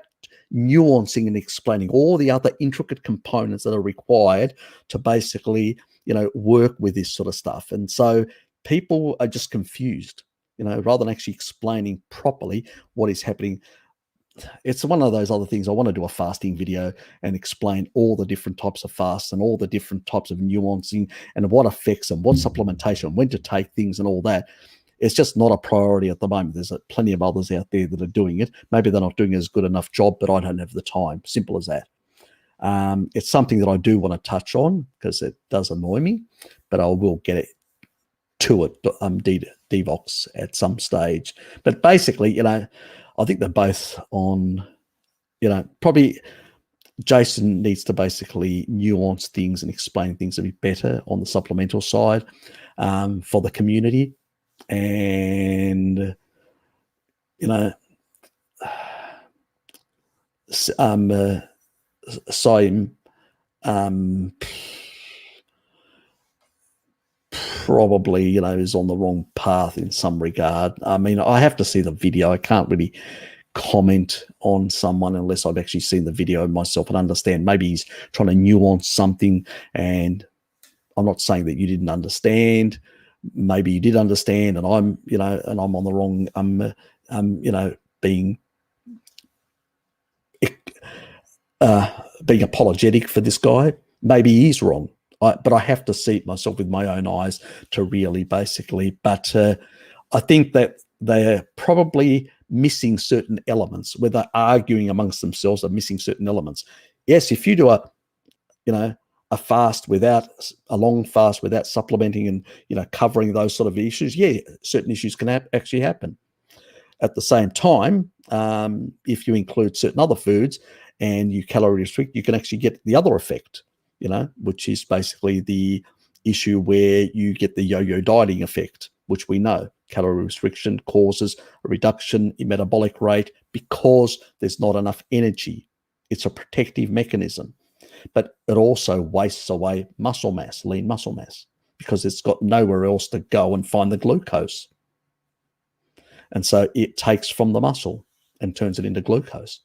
nuancing and explaining all the other intricate components that are required to basically, work with this sort of stuff. And so people are just confused, rather than actually explaining properly what is happening. It's one of those other things. I want to do a fasting video and explain all the different types of fasts and all the different types of nuancing and what affects and what supplementation, when to take things and all that. It's just not a priority at the moment. There's plenty of others out there that are doing it. Maybe they're not doing as good enough job, but I don't have the time. Simple as that. It's something that I do want to touch on because it does annoy me, but I will get it to it, Devox, at some stage. But basically, I think they're both on, probably Jason needs to basically nuance things and explain things a bit better on the supplemental side for the community. And, Saim probably, is on the wrong path in some regard. I have to see the video. I can't really comment on someone unless I've actually seen the video myself and understand. Maybe he's trying to nuance something, and I'm not saying that you didn't understand. Maybe you did understand, and I'm, and I'm on the wrong, being apologetic for this guy. Maybe he's wrong. But I have to see it myself with my own eyes to really basically. But I think that they're probably missing certain elements, where they're arguing amongst themselves, are missing certain elements. Yes, if you do a long fast without supplementing and, covering those sort of issues, yeah, certain issues can actually happen. At the same time, if you include certain other foods and you calorie restrict, you can actually get the other effect, which is basically the issue where you get the yo-yo dieting effect, which we know calorie restriction causes a reduction in metabolic rate because there's not enough energy. It's a protective mechanism, but it also wastes away muscle mass, lean muscle mass, because it's got nowhere else to go and find the glucose. And so it takes from the muscle and turns it into glucose.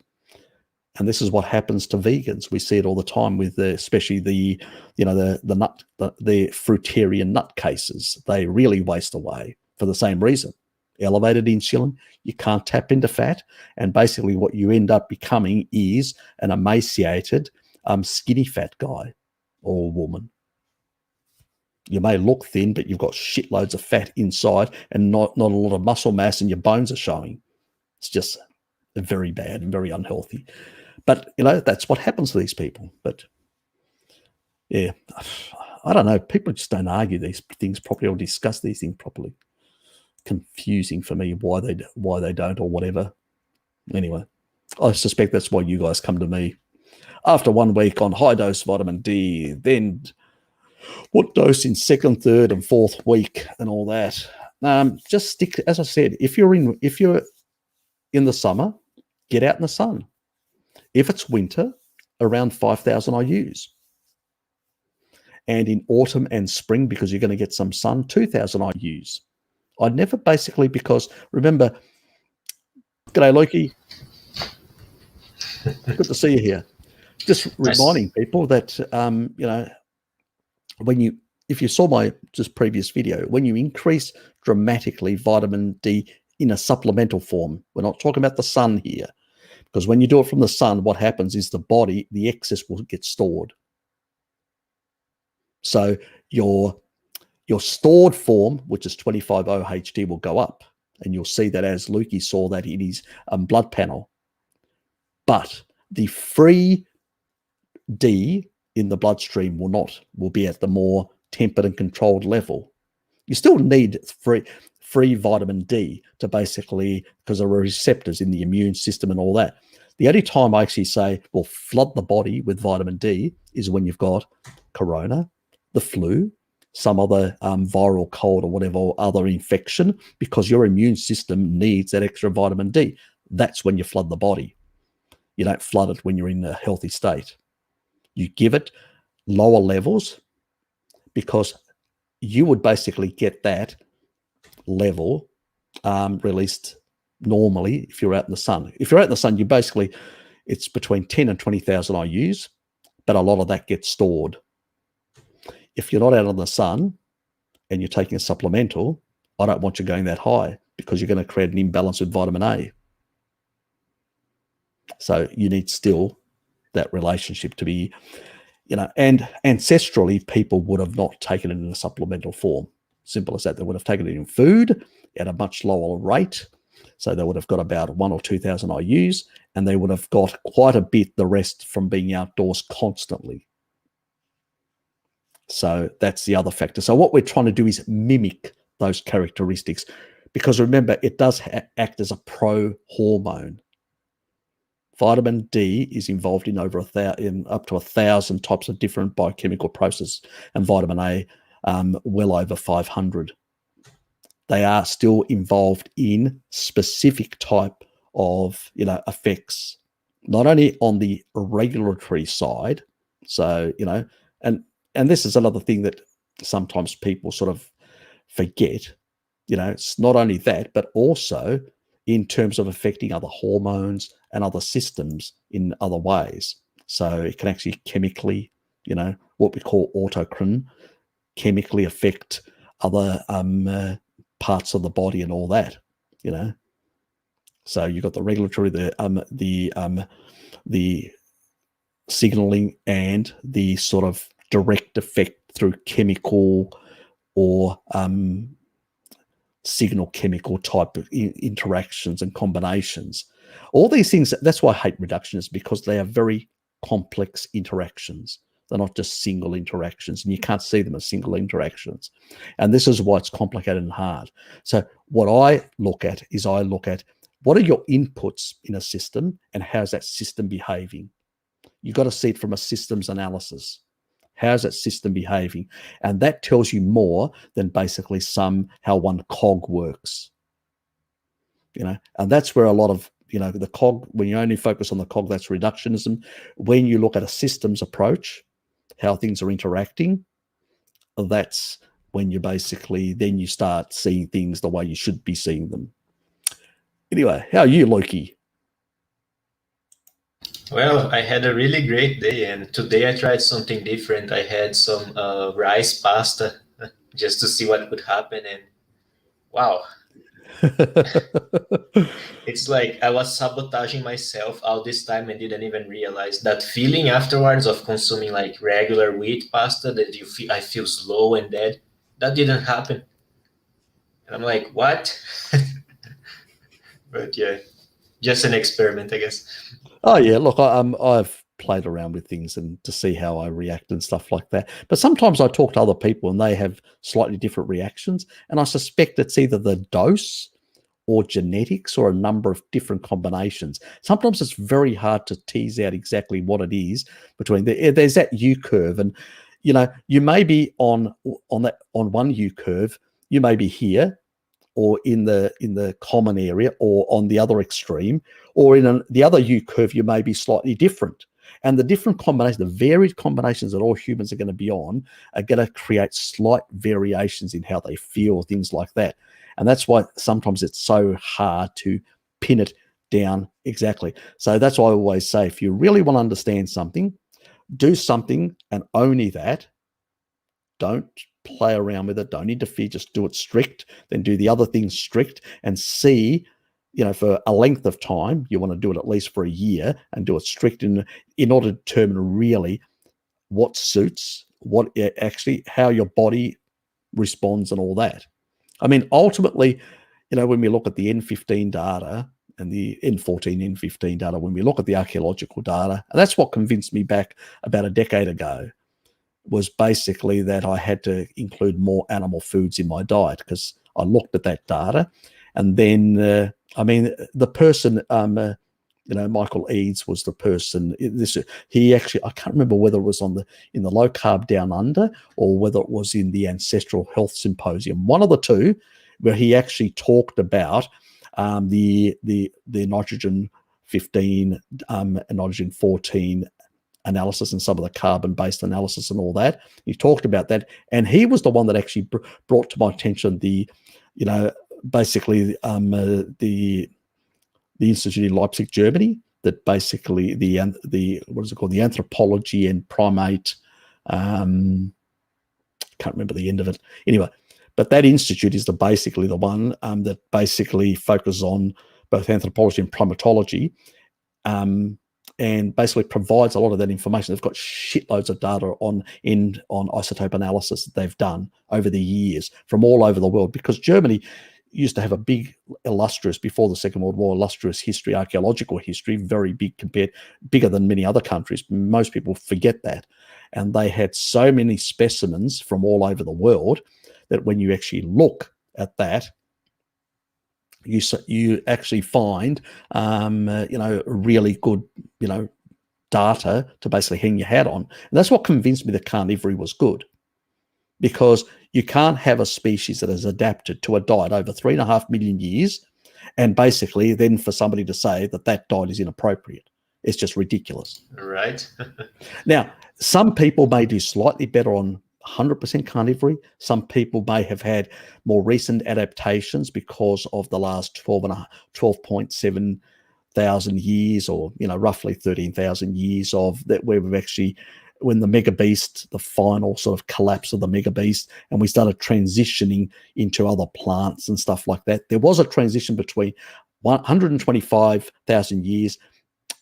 And this is what happens to vegans. We see it all the time with especially the fruitarian nut cases. They really waste away for the same reason. Elevated insulin, you can't tap into fat. And basically what you end up becoming is an emaciated, skinny fat guy or woman. You may look thin, but you've got shitloads of fat inside and not a lot of muscle mass, and your bones are showing. It's just very bad and very unhealthy. But, that's what happens to these people. But, yeah, I don't know. People just don't argue these things properly or discuss these things properly. Confusing for me why they don't or whatever. Anyway, I suspect that's why you guys come to me. After 1 week on high-dose vitamin D, then what dose in second, third, and fourth week and all that. Just stick, as I said, if you're in the summer, get out in the sun. If it's winter, around 5,000 IUs. And in autumn and spring, because you're going to get some sun, 2,000 IUs. I'd never basically, because remember, g'day Loki, good to see you here. Just reminding people that, you know, if you saw my just previous video, when you increase dramatically vitamin D in a supplemental form, we're not talking about the sun here, because when you do it from the sun, what happens is the body, the excess will get stored. So your stored form, which is 25-OHD, will go up. And you'll see that as Lukey saw that in his blood panel. But the free D in the bloodstream will be at the more tempered and controlled level. You still need free vitamin D to basically, because there are receptors in the immune system and all that. The only time I actually say, well, flood the body with vitamin D is when you've got corona, the flu, some other viral cold or whatever other infection, because your immune system needs that extra vitamin D. That's when you flood the body. You don't flood it when you're in a healthy state. You give it lower levels, because you would basically get that level released normally if you're out in the sun. If you're out in the sun, you basically, it's between 10 and 20,000 IUs, but a lot of that gets stored. If you're not out in the sun and you're taking a supplemental, I don't want you going that high, because you're going to create an imbalance with vitamin A. So you need still that relationship to be, you know, and ancestrally people would have not taken it in a supplemental form. Simple as that. They would have taken it in food at a much lower rate. So they would have got about 1,000 or 2,000 IUs, and they would have got quite a bit the rest from being outdoors constantly. So that's the other factor. So what we're trying to do is mimic those characteristics, because remember, it does act as a pro-hormone. Vitamin D is involved in up to 1,000 types of different biochemical processes, and vitamin A well over 500. They are still involved in specific type of, you know, effects, not only on the regulatory side. So, you know, and this is another thing that sometimes people sort of forget. You know, it's not only that, but also in terms of affecting other hormones and other systems in other ways. So it can actually chemically, you know, what we call autocrine, chemically affect other parts of the body and all that, you know. So you've got the regulatory, the signaling, and the sort of direct effect through chemical or signal chemical type of interactions and combinations. All these things, that's why I hate reductionists, because they are very complex interactions. They're not just single interactions, and you can't see them as single interactions. And this is why it's complicated and hard. So what I look at is what are your inputs in a system, and how's that system behaving? You've got to see it from a systems analysis. How's that system behaving? And that tells you more than basically how one cog works. You know, and that's where a lot of, you know, the cog, when you only focus on the cog, that's reductionism. When you look at a systems approach, how things are interacting, that's when you basically, then you start seeing things the way you should be seeing them. Anyway, how are you, Loki? Well, I had a really great day, and today I tried something different. I had some rice pasta just to see what would happen, and wow. It's like I was sabotaging myself all this time and didn't even realize that feeling afterwards of consuming like regular wheat pasta, that I feel slow and dead. That didn't happen. And I'm like, what? But yeah, just an experiment, I guess. Oh yeah, look, I've played around with things and to see how I react and stuff like that. But sometimes I talk to other people and they have slightly different reactions, and I suspect it's either the dose or genetics or a number of different combinations. Sometimes it's very hard to tease out exactly what it is between there's that U curve, and you know, you may be on one U curve, you may be here, or in the common area, or on the other extreme, or in the other U curve, you may be slightly different. And the different combinations, the varied combinations that all humans are going to be on are going to create slight variations in how they feel, things like that. And that's why sometimes it's so hard to pin it down exactly. So that's why I always say, if you really want to understand something, do something and only that. Don't play around with it. Don't interfere. Just do it strict. Then do the other things strict and see, for a length of time. You want to do it at least for a year and do it strict in order to determine really what suits, what actually, how your body responds and all that. I mean, ultimately, when we look at the N15 data and the N14, N15 data, when we look at the archaeological data, and that's what convinced me back about a decade ago, was basically that I had to include more animal foods in my diet, because I looked at that data. And then, the person, Michael Eads was the person. He actually, I can't remember whether it was in the Low Carb Down Under or whether it was in the Ancestral Health Symposium, one of the two, where he actually talked about the nitrogen 15, nitrogen 14 analysis and some of the carbon-based analysis and all that. He talked about that, and he was the one that actually brought to my attention the institute in Leipzig, Germany, that basically the what is it called, the anthropology and primate. Can't remember the end of it anyway. But that institute is basically the one that basically focuses on both anthropology and primatology. And basically provides a lot of that information. They've got shitloads of data on isotope analysis that they've done over the years from all over the world, because Germany used to have a big, illustrious, before the Second World War, illustrious history, archaeological history, very big, bigger than many other countries. Most people forget that. And they had so many specimens from all over the world that when you actually look at that, you actually find really good data to basically hang your hat on. And that's what convinced me that carnivory was good, because you can't have a species that has adapted to a diet over 3.5 million years and basically then for somebody to say that diet is inappropriate. It's just ridiculous. Right. Now, some people may do slightly better on 100% carnivory. Some people may have had more recent adaptations because of the last 12.7 thousand years, or roughly 13,000 years of that, where we've actually, when the mega beast, the final sort of collapse of the mega beast, and we started transitioning into other plants and stuff like that. There was a transition between 125,000 years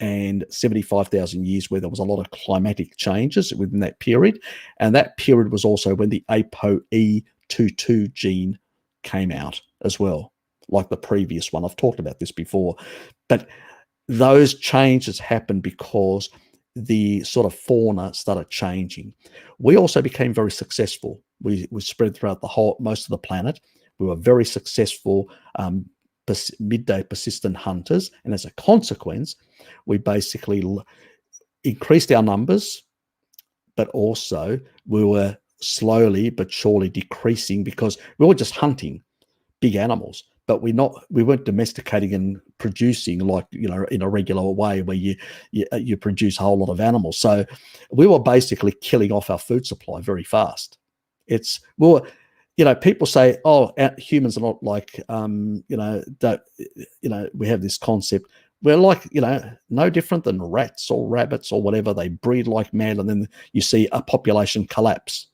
and 75,000 years where there was a lot of climatic changes within that period. And that period was also when the ApoE22 gene came out as well, like the previous one. I've talked about this before. But those changes happened because the sort of fauna started changing. We also became very successful. We spread throughout most of the planet. We were very successful midday persistent hunters, and as a consequence, we basically increased our numbers, but also we were slowly but surely decreasing because we were just hunting big animals, but we weren't domesticating and producing like in a regular way where you produce a whole lot of animals. So we were basically killing off our food supply very fast. People say, oh, humans are not like, we have this concept. We're like, no different than rats or rabbits or whatever. They breed like mad, and then you see a population collapse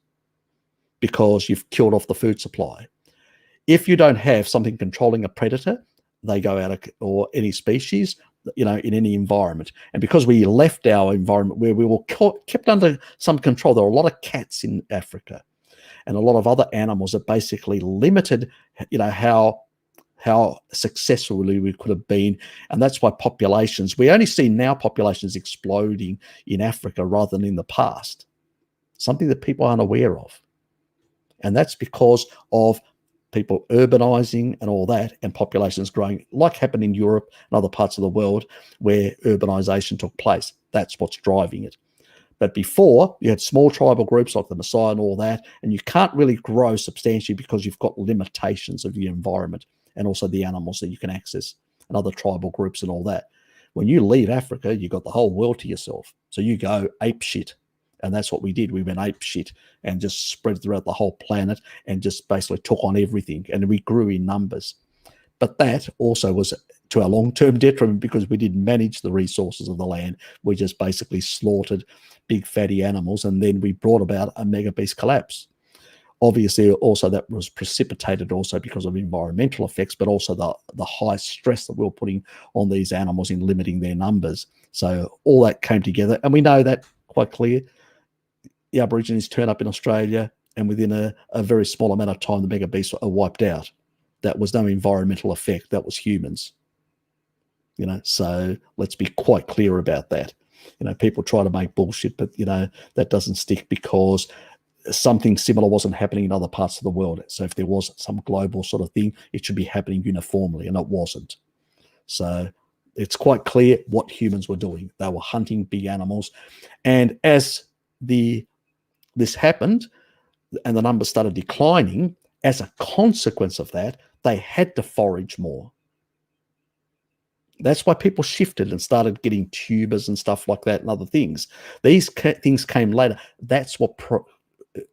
because you've killed off the food supply. If you don't have something controlling a predator, they go out or any species, in any environment. And because we left our environment where we were kept under some control, there were a lot of cats in Africa and a lot of other animals that basically limited, how successfully we could have been. And that's why we only see now populations exploding in Africa rather than in the past, something that people aren't aware of. And that's because of people urbanizing and all that, and populations growing, like happened in Europe and other parts of the world where urbanization took place. That's what's driving it. But before, you had small tribal groups like the Maasai and all that, and you can't really grow substantially because you've got limitations of the environment and also the animals that you can access and other tribal groups and all that. When you leave Africa, you got the whole world to yourself. So you go ape shit. And that's what we did. We went ape shit and just spread throughout the whole planet and just basically took on everything. And we grew in numbers. But that also was to our long-term detriment because we didn't manage the resources of the land. We just basically slaughtered big fatty animals, and then we brought about a mega beast collapse. Obviously, also that was precipitated also because of environmental effects, but also the high stress that we were putting on these animals in limiting their numbers. So all that came together, and we know that quite clear. The Aborigines turn up in Australia, and within a very small amount of time, the mega beasts are wiped out. That was no environmental effect. That was humans. So let's be quite clear about that. People try to make bullshit, but, that doesn't stick because something similar wasn't happening in other parts of the world. So if there was some global sort of thing, it should be happening uniformly, and it wasn't. So it's quite clear what humans were doing. They were hunting big animals. And as this happened and the numbers started declining, as a consequence of that, they had to forage more. That's why people shifted and started getting tubers and stuff like that and other things. These things came later. That's what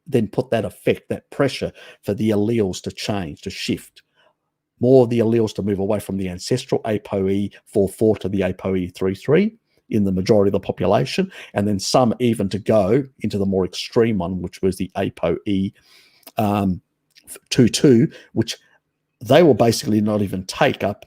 then put that effect, that pressure for the alleles to change, to shift. More of the alleles to move away from the ancestral ApoE44 to the ApoE33 in the majority of the population, and then some even to go into the more extreme one, which was the ApoE22, which they will basically not even take up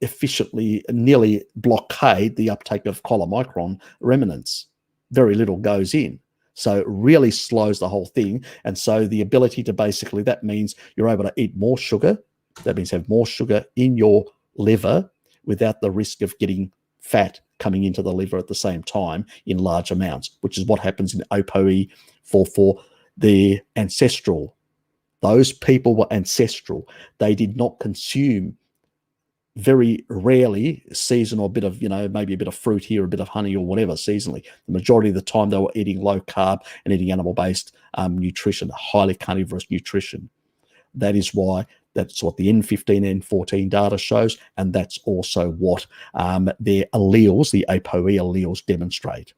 efficiently, nearly blockade the uptake of chylomicron remnants. Very little goes in. So it really slows the whole thing. And so the ability to basically, that means you're able to eat more sugar. That means have more sugar in your liver without the risk of getting fat coming into the liver at the same time in large amounts, which is what happens in ApoE44, the ancestral. Those people were ancestral. They did not consume, very rarely, seasonal bit of, maybe a bit of fruit here, a bit of honey or whatever seasonally. The majority of the time they were eating low carb and eating animal-based nutrition, highly carnivorous nutrition. That's what the N15, N14 data shows, and that's also what their alleles, the ApoE alleles, demonstrate.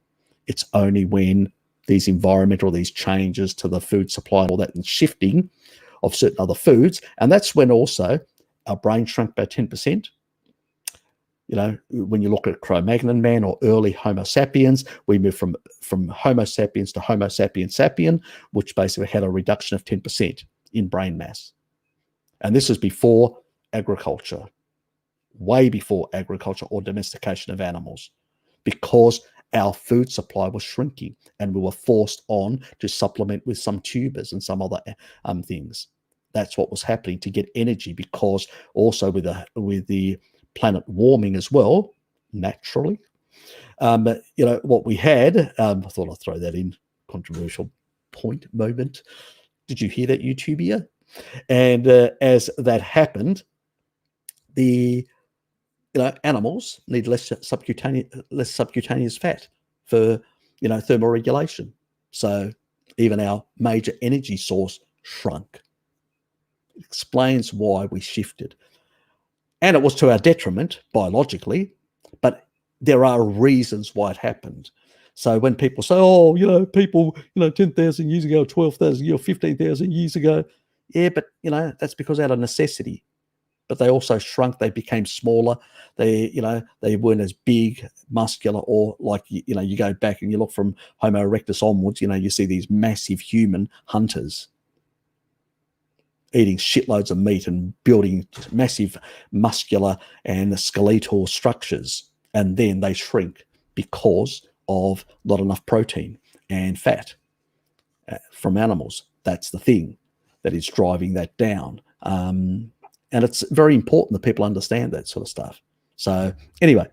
It's only when these environmental, these changes to the food supply and all that, and shifting of certain other foods, and that's when also our brain shrunk by 10%. When you look at Cro-Magnon man or early Homo sapiens, we moved from Homo sapiens to Homo sapiens sapien, which basically had a reduction of 10% in brain mass. And this is before agriculture, way before agriculture or domestication of animals, because our food supply was shrinking and we were forced on to supplement with some tubers and some other things. That's what was happening to get energy, because also with the planet warming as well, naturally. What we had, I thought I'd throw that in, controversial point moment. Did you hear that, YouTubia? And as that happened, the animals need less subcutaneous fat for thermoregulation. So even our major energy source shrunk. It explains why we shifted, and it was to our detriment biologically, but there are reasons why it happened. So when people say, people 10,000 years ago, 12,000 years, 15,000 years ago, yeah, but that's because out of necessity. But they also shrunk. They became smaller. They weren't as big, muscular, or like you go back and you look from Homo erectus onwards. You see these massive human hunters eating shitloads of meat and building massive muscular and skeletal structures, and then they shrink because of not enough protein and fat from animals. That's the thing that is driving that down. And it's very important that people understand that sort of stuff. So anyway,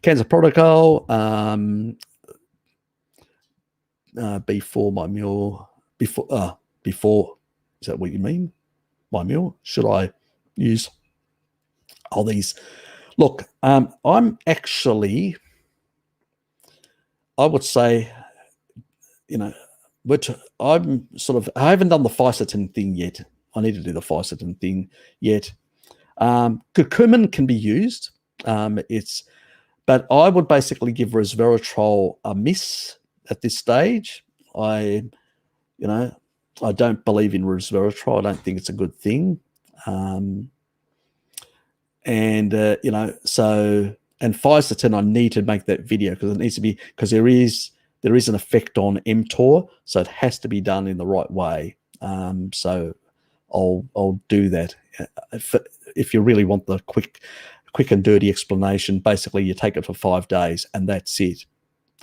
cancer protocol, before my meal, before, is that what you mean? My meal? Should I use all these? Look, I'm actually, I would say, I'm I haven't done the fisetin thing yet. I need to do the fisetin thing yet. Curcumin can be used. It's But I would basically give resveratrol a miss at this stage. I don't believe in resveratrol. I don't think it's a good thing. And 5 to 10, I need to make that video because it needs to be, because there is an effect on mTOR, so it has to be done in the right way. So I'll do that. If you really want the quick and dirty explanation, basically you take it for 5 days and that's it,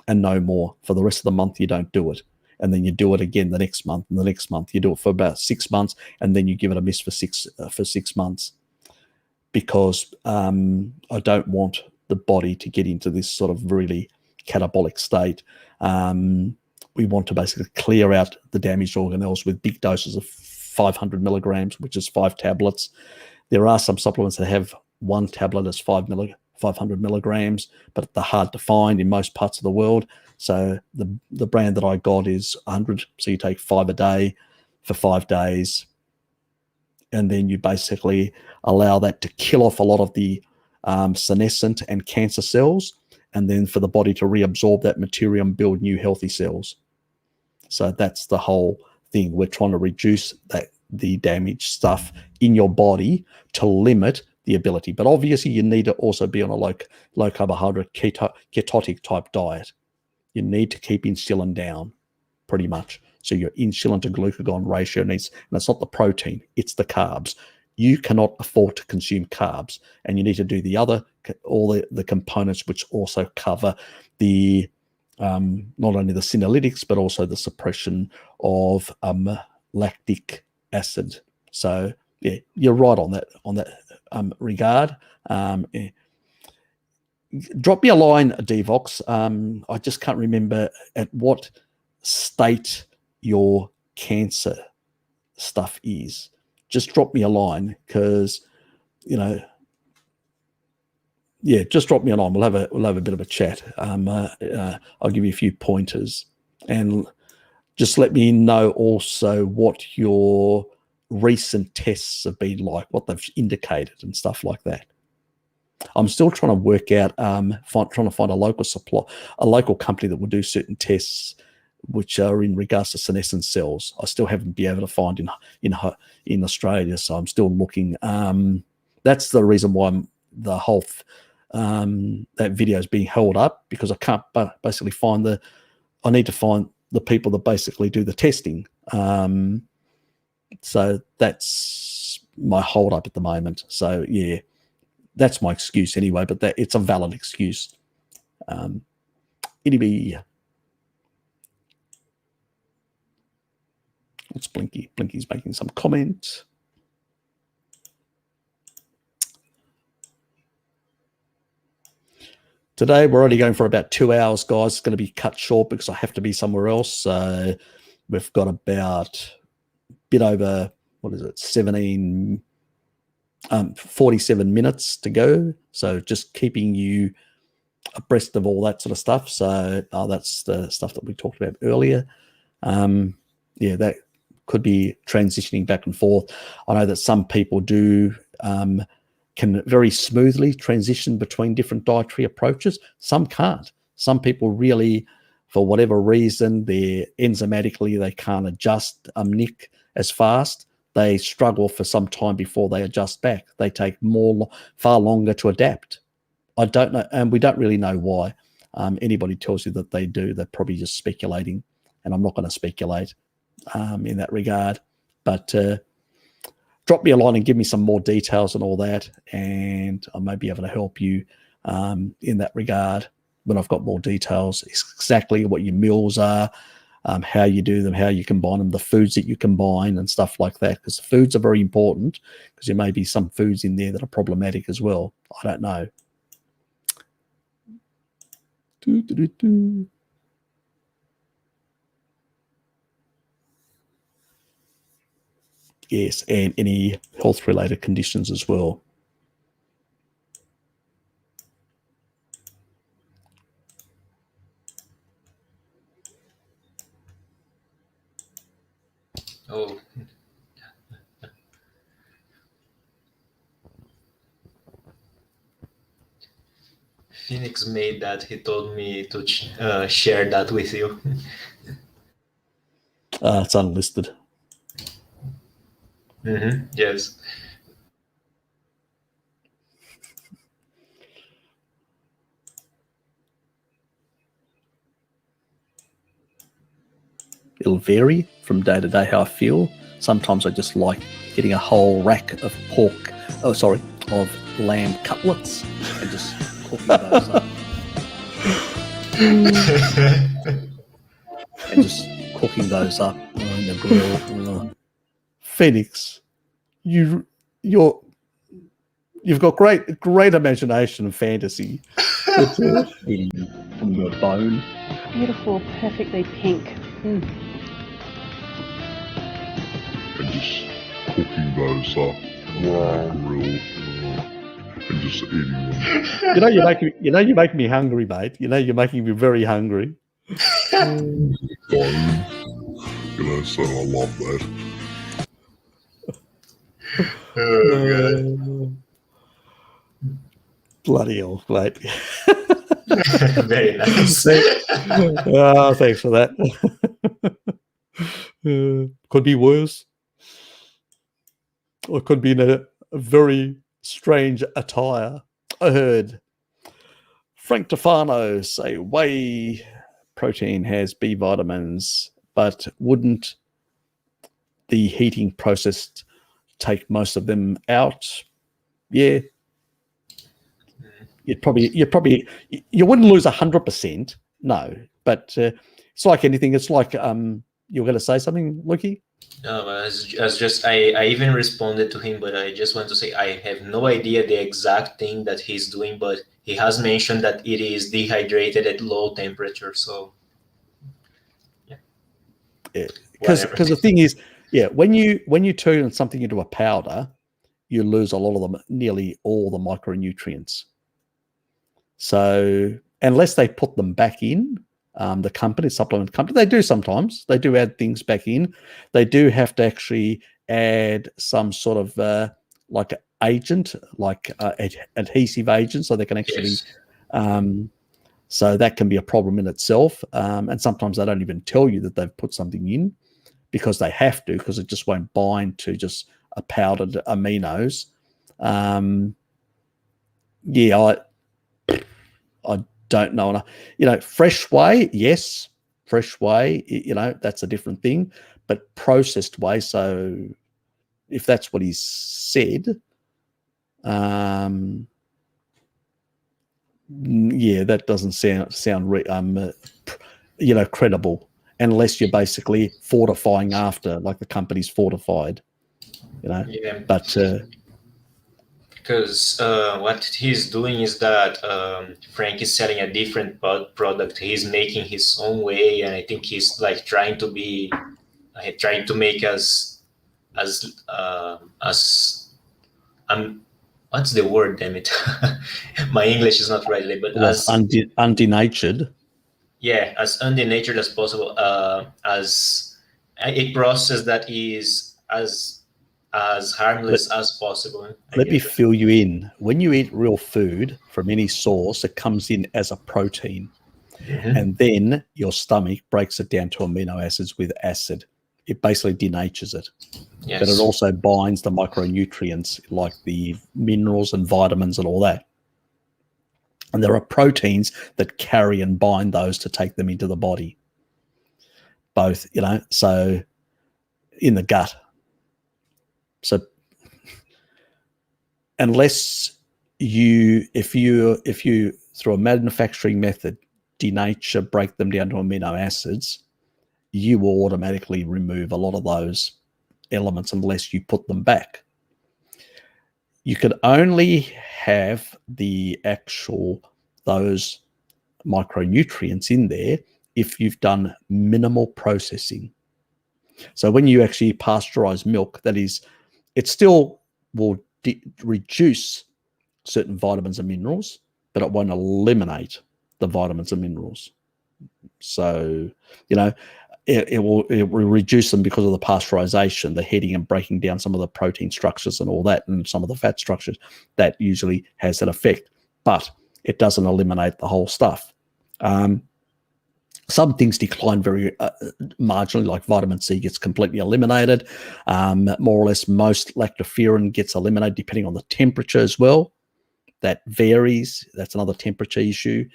and no more. For the rest of the month, you don't do it. And then you do it again the next month, and the next month. You do it for about 6 months, and then you give it a miss for 6 months. Because I don't want the body to get into this sort of really catabolic state. We want to basically clear out the damaged organelles with big doses of 500 milligrams, which is 5 tablets. There are some supplements that have 1 tablet as 500 milligrams, but they're hard to find in most parts of the world. So the brand that I got is 100. So you take 5 a day for 5 days. And then you basically allow that to kill off a lot of the senescent and cancer cells, and then for the body to reabsorb that material and build new healthy cells. So that's the whole thing. We're trying to reduce the damaged stuff in your body to limit the ability. But obviously you need to also be on a low carbohydrate ketotic type diet. You need to keep insulin down pretty much. So your insulin to glucagon ratio needs, and it's not the protein, it's the carbs. You cannot afford to consume carbs, and you need to do all the components which also cover the not only the senolytics but also the suppression of lactic acid. So yeah, you're right on that regard. Drop me a line, Devox. I just can't remember at what state your cancer stuff is. Just drop me a line, because just drop me a line. We'll have a bit of a chat. I'll give you a few pointers, and just let me know also what your recent tests have been like, what they've indicated, and stuff like that. I'm still trying to work out, trying to find a local company that will do certain tests which are in regards to senescent cells. I still haven't been able to find in Australia, so I'm still looking. That's the reason why the whole that video is being held up, because I can't basically I need to find the people that basically do the testing. So that's my hold up at the moment. So yeah, that's my excuse anyway, but it's a valid excuse. Anyway, it's Blinky. Blinky's making some comment. Today, we're only going for about 2 hours, guys. It's going to be cut short because I have to be somewhere else. So we've got about a bit over, 47 minutes to go. So just keeping you abreast of all that sort of stuff. So that's the stuff that we talked about earlier. That could be transitioning back and forth. I know that some people do can very smoothly transition between different dietary approaches. Some can't. Some people really, for whatever reason, they're enzymatically, they can't adjust NIC as fast. They struggle for some time before they adjust back. They take far longer to adapt. I don't know, and we don't really know why. Anybody tells you that they do, they're probably just speculating, and I'm not going to speculate in that regard. But drop me a line and give me some more details and all that, and I may be able to help you in that regard when I've got more details, exactly what your meals are, how you do them, how you combine them, the foods that you combine and stuff like that, because the foods are very important, because there may be some foods in there that are problematic as well. I don't know. Yes, and any health-related conditions as well. Oh. Phoenix made that. He told me to share that with you. It's unlisted. Yes. It'll vary from day to day how I feel. Sometimes I just like getting a whole rack of of lamb cutlets and just cooking those up. And just cooking those up in the grill. Phoenix, you've got great imagination and fantasy. Eating from your bone. Beautiful, perfectly pink. And just cooking those up on the grill and just eating them. You're making me hungry, mate. You're making me very hungry. Bone. So I love that. Oh, Bloody hell, mate. very nice. Thanks for that. Could be worse. Or could be in a very strange attire. I heard Frank Tofano say whey protein has B vitamins, but wouldn't the heating process take most of them out? Yeah. You wouldn't lose 100%, no. But it's like anything. It's like you're going to say something, Luki? No, I even responded to him, but I just want to say I have no idea the exact thing that he's doing, but he has mentioned that it is dehydrated at low temperature. So, yeah. Because the thing is, when you turn something into a powder, you lose a lot of them, nearly all the micronutrients. So unless they put them back in, the supplement company, they do sometimes. They do add things back in. They do have to actually add some sort of like agent, like adhesive agent, so they can actually. Yes. So that can be a problem in itself. And sometimes they don't even tell you that they've put something in because they have to, because it just won't bind to just a powdered aminos. I don't know. Fresh whey, yes. Fresh whey, that's a different thing. But processed whey, so if that's what he said, that doesn't sound credible, unless you're basically fortifying after, like the company's fortified, Yeah. But because what he's doing is that Frank is selling a different product. He's making his own way, and I think he's like trying to make us as what's the word? Damn it, my English is not right, but as undenatured. Yeah, as undenatured as possible. As a process that is as harmless as possible. Let me fill you in. When you eat real food from any source, it comes in as a protein. Mm-hmm. And then your stomach breaks it down to amino acids with acid. It basically denatures it. Yes. But it also binds the micronutrients like the minerals and vitamins and all that. And there are proteins that carry and bind those to take them into the body. Both, so in the gut. So unless if you through a manufacturing method denature, break them down to amino acids, you will automatically remove a lot of those elements unless you put them back. You can only have those micronutrients in there if you've done minimal processing. So when you actually pasteurize milk, that is, it still will reduce certain vitamins and minerals, but it won't eliminate the vitamins and minerals. So, it will reduce them because of the pasteurization, the heating and breaking down some of the protein structures and all that, and some of the fat structures. That usually has that effect. But it doesn't eliminate the whole stuff. Some things decline very marginally, like vitamin C gets completely eliminated. More or less, most lactoferrin gets eliminated depending on the temperature as well. That varies. That's another temperature issue.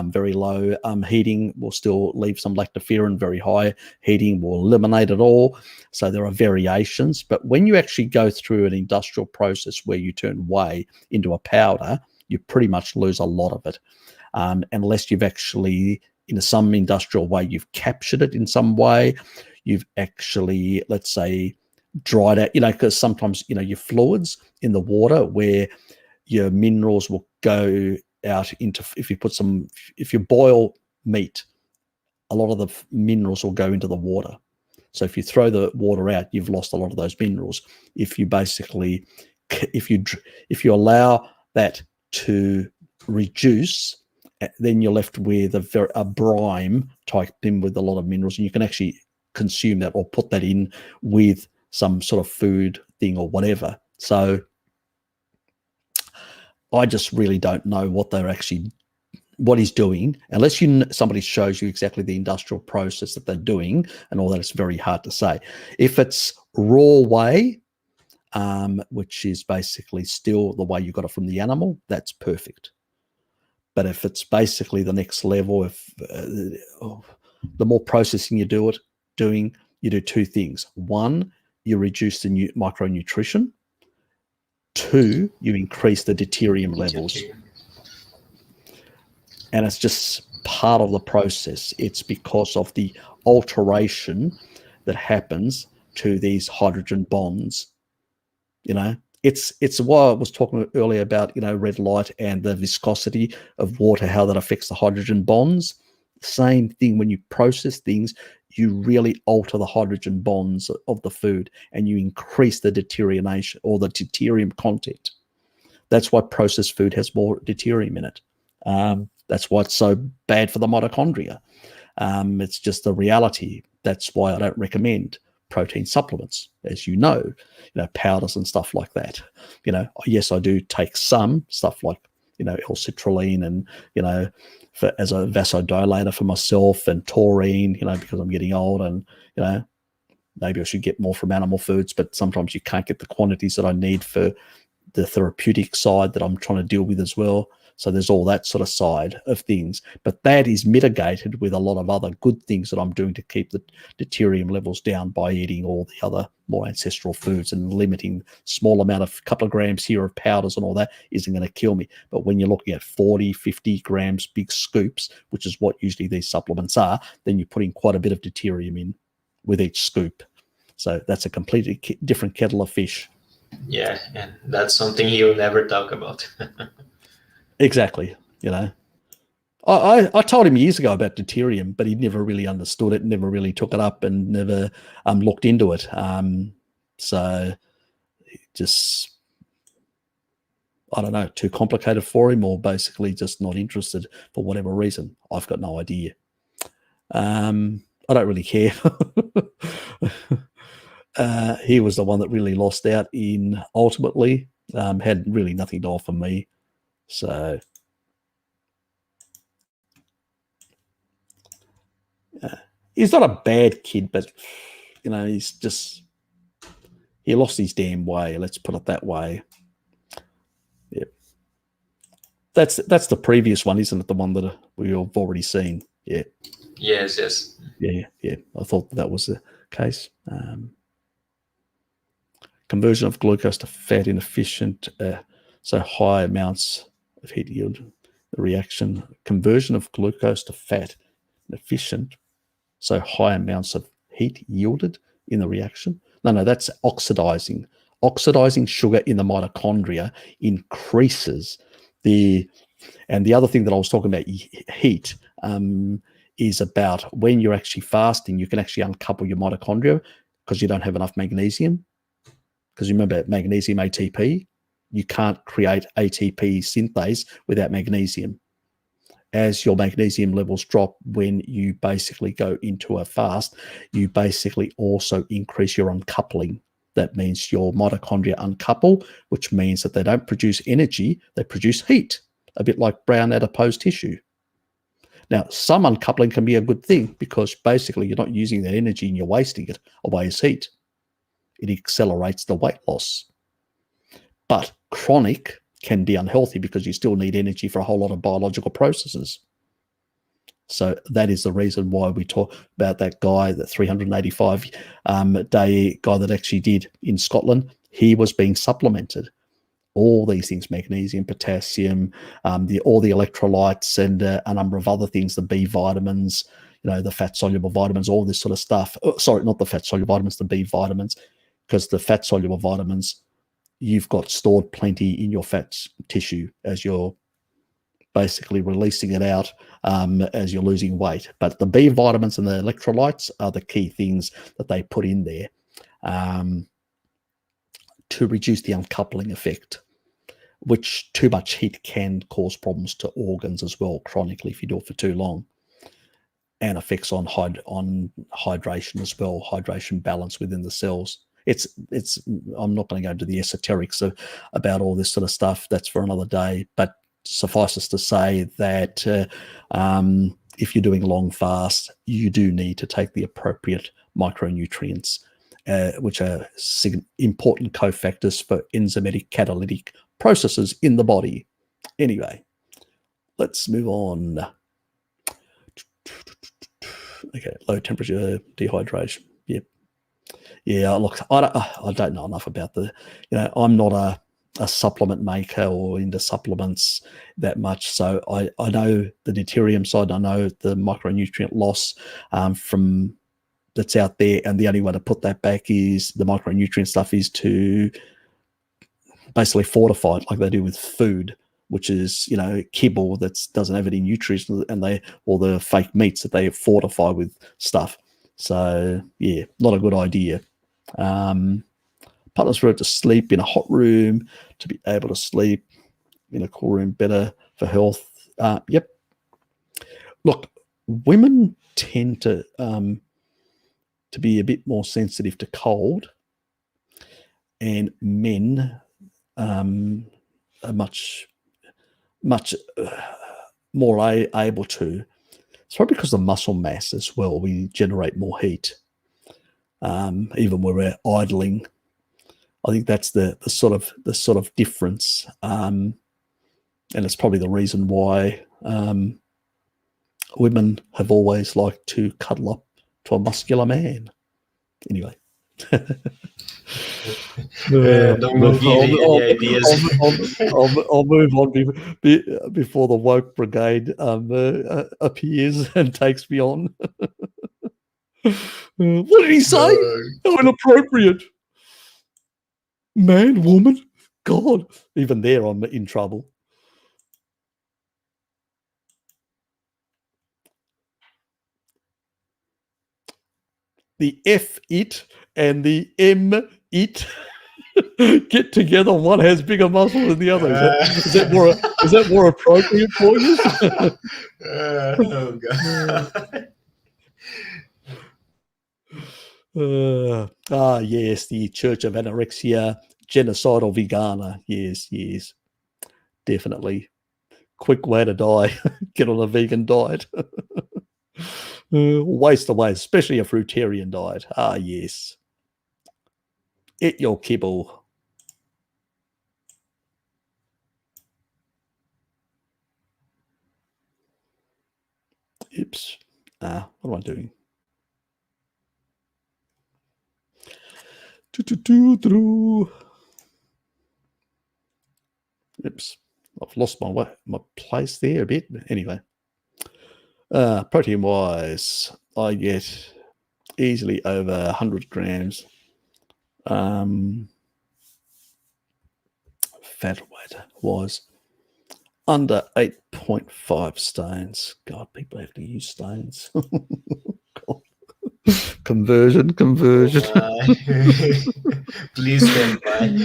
Very low heating will still leave some lactoferrin. Very high heating will eliminate it all. So there are variations. But when you actually go through an industrial process where you turn whey into a powder, you pretty much lose a lot of it, unless you've actually, in some industrial way, you've captured it in some way. You've actually, let's say, dried out, because sometimes, your fluids in the water where your minerals will go out into, if you boil meat, a lot of the minerals will go into the water. So if you throw the water out, you've lost a lot of those minerals. If you allow that to reduce, then you're left with a brine type thing with a lot of minerals, and you can actually consume that or put that in with some sort of food thing or whatever. So I just really don't know what he's doing, unless somebody shows you exactly the industrial process that they're doing and all that. It's very hard to say. If it's raw whey, which is basically still the way you got it from the animal, that's perfect. But if it's basically the next level, if the more processing you do you do two things. One, you reduce the micronutrition. Two, you increase the deuterium levels. And it's just part of the process. It's because of the alteration that happens to these hydrogen bonds. It's why I was talking earlier about, red light and the viscosity of water, how that affects the hydrogen bonds. Same thing, when you process things, you really alter the hydrogen bonds of the food and you increase the deuteriumation or the deuterium content. That's why processed food has more deuterium in it. That's why it's so bad for the mitochondria. It's just the reality. That's why I don't recommend protein supplements, as powders and stuff like that. Yes, I do take some stuff like, L-citrulline and, as a vasodilator for myself, and taurine, because I'm getting old, and, maybe I should get more from animal foods, but sometimes you can't get the quantities that I need for the therapeutic side that I'm trying to deal with as well. So there's all that sort of side of things, but that is mitigated with a lot of other good things that I'm doing to keep the deuterium levels down by eating all the other more ancestral foods, and limiting small amount of couple of grams here of powders and all that isn't going to kill me. But when you're looking at 40, 50 grams, big scoops, which is what usually these supplements are, then you're putting quite a bit of deuterium in with each scoop. So that's a completely different kettle of fish. Yeah, and that's something he'll never talk about. Exactly. I told him years ago about deuterium, but he never really understood it, never really took it up, and never looked into it. So just, I don't know, too complicated for him, or basically just not interested for whatever reason. I've got no idea. I don't really care. He was the one that really lost out in ultimately, had really nothing to offer me. So he's not a bad kid, but he lost his damn way. Let's put it that way. Yeah, that's the previous one, isn't it? The one that we've already seen. Yeah. Yes. Yeah. I thought that was the case. Conversion of glucose to fat inefficient, so high amounts of heat yield. The reaction, conversion of glucose to fat inefficient, so high amounts of heat yielded in the reaction. No, that's oxidizing. Oxidizing sugar in the mitochondria increases and the other thing that I was talking about, heat, is about when you're actually fasting, you can actually uncouple your mitochondria because you don't have enough magnesium. Because remember, magnesium ATP, you can't create ATP synthase without magnesium. As your magnesium levels drop when you basically go into a fast, you basically also increase your uncoupling. That means your mitochondria uncouple, which means that they don't produce energy, they produce heat. a bit like brown adipose tissue. Now, some uncoupling can be a good thing because basically you're not using that energy and you're wasting it away as heat. It accelerates the weight loss. But chronic can be unhealthy because you still need energy for a whole lot of biological processes. So that is the reason why we talk about that guy, the 385-day guy that actually did in Scotland. He was being supplemented. All these things, magnesium, potassium, all the electrolytes and a number of other things, the B vitamins, the fat-soluble vitamins, all this sort of stuff. Oh, sorry, not the fat-soluble vitamins, the B vitamins, because the fat-soluble vitamins, you've got stored plenty in your fat tissue as you're basically releasing it out as you're losing weight. But the B vitamins and the electrolytes are the key things that they put in there to reduce the uncoupling effect, which too much heat can cause problems to organs as well chronically if you do it for too long, and effects on hydration as well, hydration balance within the cells. I'm not going to go into the esoterics about all this sort of stuff. That's for another day. But suffices to say that if you're doing a long fast, you do need to take the appropriate micronutrients, which are important cofactors for enzymatic catalytic processes in the body. Anyway, let's move on. Okay, low temperature dehydration. Yep. Yeah, look, I don't know enough about I'm not a supplement maker or into supplements that much. So I know the deuterium side, I know the micronutrient loss from that's out there, and the only way to put that back is the micronutrient stuff is to basically fortify it like they do with food, which is kibble that doesn't have any nutrients, and or the fake meats that they fortify with stuff. So yeah, not a good idea. Partners for it to sleep in a hot room, to be able to sleep in a cool room, better for health. Yep. Look, women tend to be a bit more sensitive to cold, and men are much more able to. It's probably because of muscle mass as well. We generate more heat, even when we're idling. I think that's the sort of difference, and it's probably the reason why women have always liked to cuddle up to a muscular man. Anyway. Don't give you any ideas. I'll move on before the woke brigade appears and takes me on. What did he say? How inappropriate. Man, woman, God. Even there, I'm in trouble. The F it and the M it get together. One has bigger muscle than the other. Is that more appropriate for you? Oh God. Yes, the Church of Anorexia Genocidal Vegana. Yes, definitely. Quick way to die. Get on a vegan diet. Waste away, especially a fruitarian diet. Yes. Eat your kibble. Oops. What am I doing? Oops. I've lost my place there a bit. Anyway. Protein wise, I get easily over 100 grams. Fat weight was under 8.5 stones. God, people have to use stones. Conversion. Please stand by.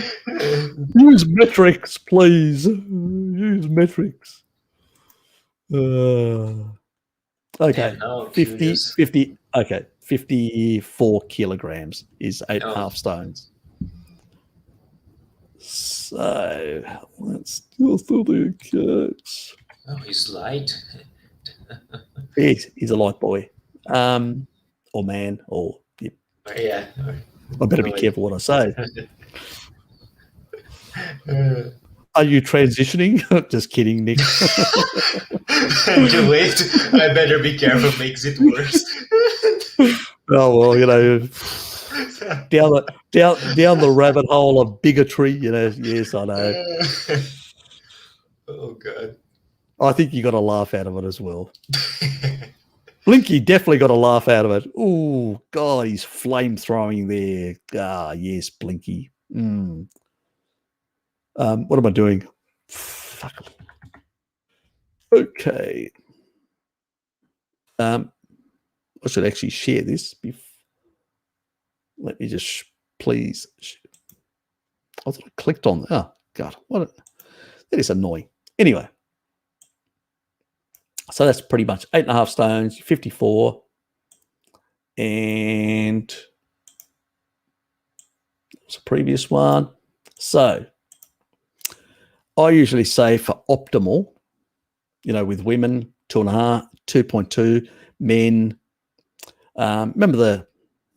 Use metrics, please. Use metrics. Okay, Yeah, 50. Okay, 54 kilograms is 8.5 stones. So let's just do the cakes. Oh, he's light. He's a light boy, or man, or Yeah. I better No be idea. careful what I say. Uh, Are you transitioning? Just kidding, Nick. wait, I better be careful, makes it worse. Oh well, down the rabbit hole of bigotry. Yes, I know. Oh god. I think you got a laugh out of it as well. Blinky definitely got a laugh out of it. Oh God, he's flame throwing there. Ah, yes, Blinky. What am I doing? Fuck. Okay. I should actually share this. Let me just please. I thought I clicked on. Oh God, that is annoying. Anyway, so that's pretty much 8.5 stones, 54, and it's a previous one. So I usually say for optimal, with women 2.5, 2.2, men. Remember the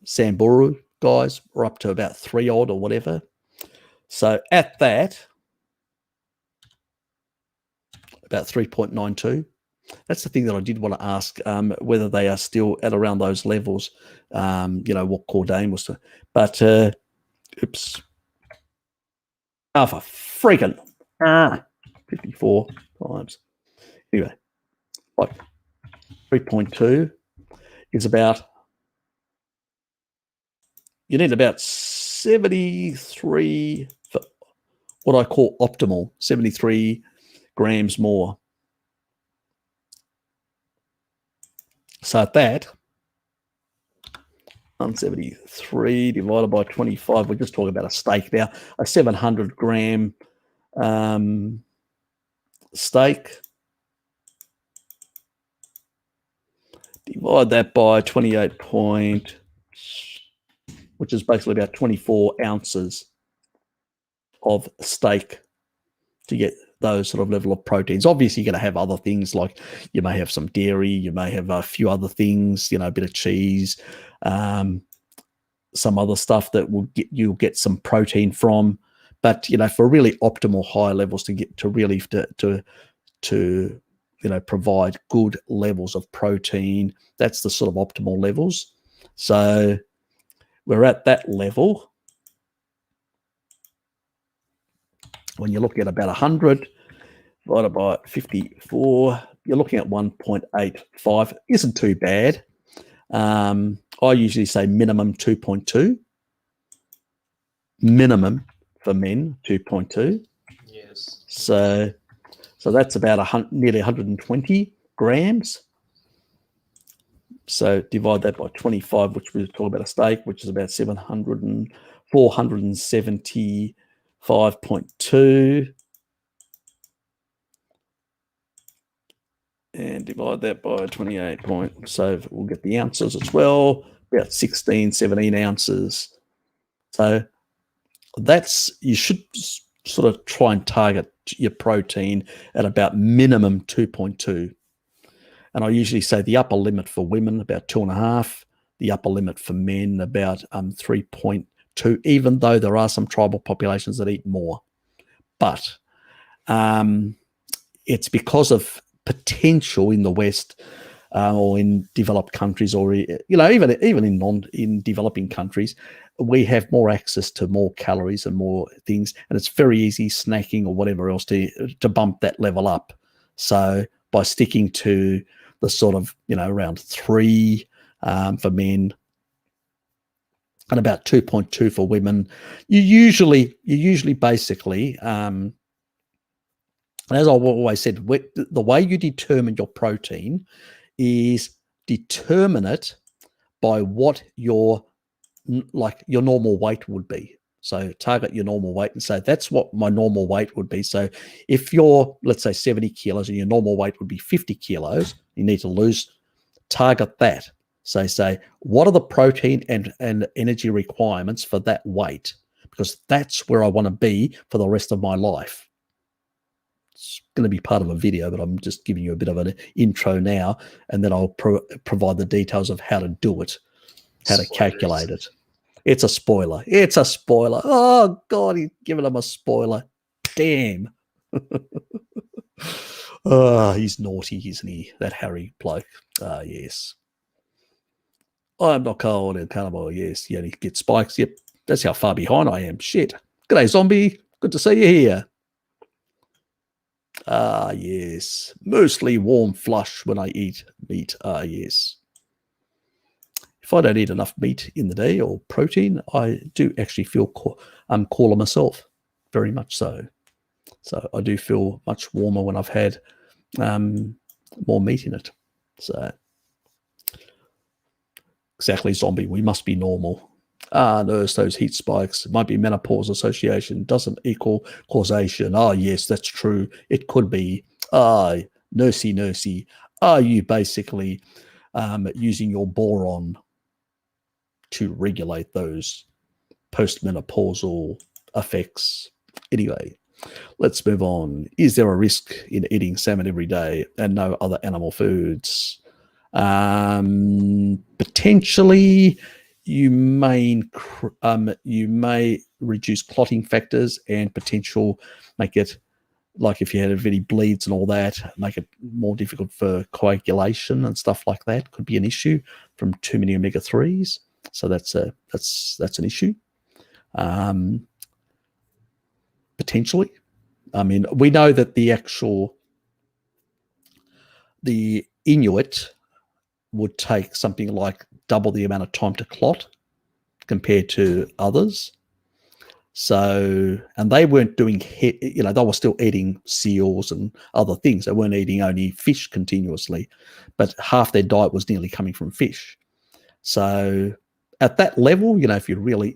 Samburu guys were up to about 3 odd or whatever. So at that, about 3.92. That's the thing that I did want to ask, whether they are still at around those levels, what Cordain was to. But, oops. Oh, for freaking 54 times. Anyway, like 3.2 is about, you need about 73 for what I call optimal, 73 grams more. So at that, 173 divided by 25, we're just talking about a steak now, a 700 gram steak. Divide that by 28 which is basically about 24 ounces of steak to get those sort of level of proteins. Obviously, you're going to have other things, like you may have some dairy, you may have a few other things, a bit of cheese, some other stuff that you'll get some protein from. But for really optimal high levels to really provide good levels of protein, that's the sort of optimal levels. So we're at that level. When you look at about 100 divided by 54, you're looking at 1.85. Isn't too bad. I usually say minimum 2.2. Minimum for men, 2.2. Yes. So that's about nearly 120 grams. So divide that by 25, which we talk about a steak, which is about 475.2. And divide that by 28 so we'll get the ounces as well, about 16, 17 ounces. So you should sort of try and target your protein at about minimum 2.2. And I usually say the upper limit for women, about 2.5, the upper limit for men, about 3.2, even though there are some tribal populations that eat more. But it's because of potential in the West or in developed countries, or even in developing countries, we have more access to more calories and more things, and it's very easy snacking or whatever else to bump that level up. So by sticking to the sort of around 3 for men and about 2.2 for women, you usually basically and as I've always said, the way you determine your protein is determine it by what your normal weight would be. So target your normal weight and say, that's what my normal weight would be. So if you're, let's say, 70 kilos and your normal weight would be 50 kilos, you need to target that. So say, what are the protein and energy requirements for that weight? because that's where I want to be for the rest of my life. It's going to be part of a video, but I'm just giving you a bit of an intro now, and then I'll provide the details of how to do it, how to calculate it. It's a spoiler. It's a spoiler. Oh, God, he's giving them a spoiler. Damn. Oh, he's naughty, isn't he? That Harry bloke. Ah, yes. I'm not cold and Carnivore. Yes, you only get spikes. Yep, that's how far behind I am. Shit. G'day, zombie. Good to see you here. Ah, yes. Mostly warm flush when I eat meat. Ah, yes. If I don't eat enough meat in the day or protein, I do actually feel cooler myself. Very much so. So I do feel much warmer when I've had more meat in it. So exactly, zombie. We must be normal. Ah, nurse, those heat spikes. It might be menopause association. Doesn't equal causation. Ah, yes, that's true. It could be. Ah, nursey. Are you basically using your boron to regulate those postmenopausal effects? Anyway, let's move on. Is there a risk in eating salmon every day and no other animal foods? Potentially, you may reduce clotting factors and potential make it, like if you had any bleeds and all that, make it more difficult for coagulation and stuff like that. Could be an issue from too many omega-3s. So that's an issue. Potentially. I mean, we know that the Inuit would take something like double the amount of time to clot compared to others. So, and they weren't doing, they were still eating seals and other things. They weren't eating only fish continuously, but half their diet was nearly coming from fish. So at that level, if you really,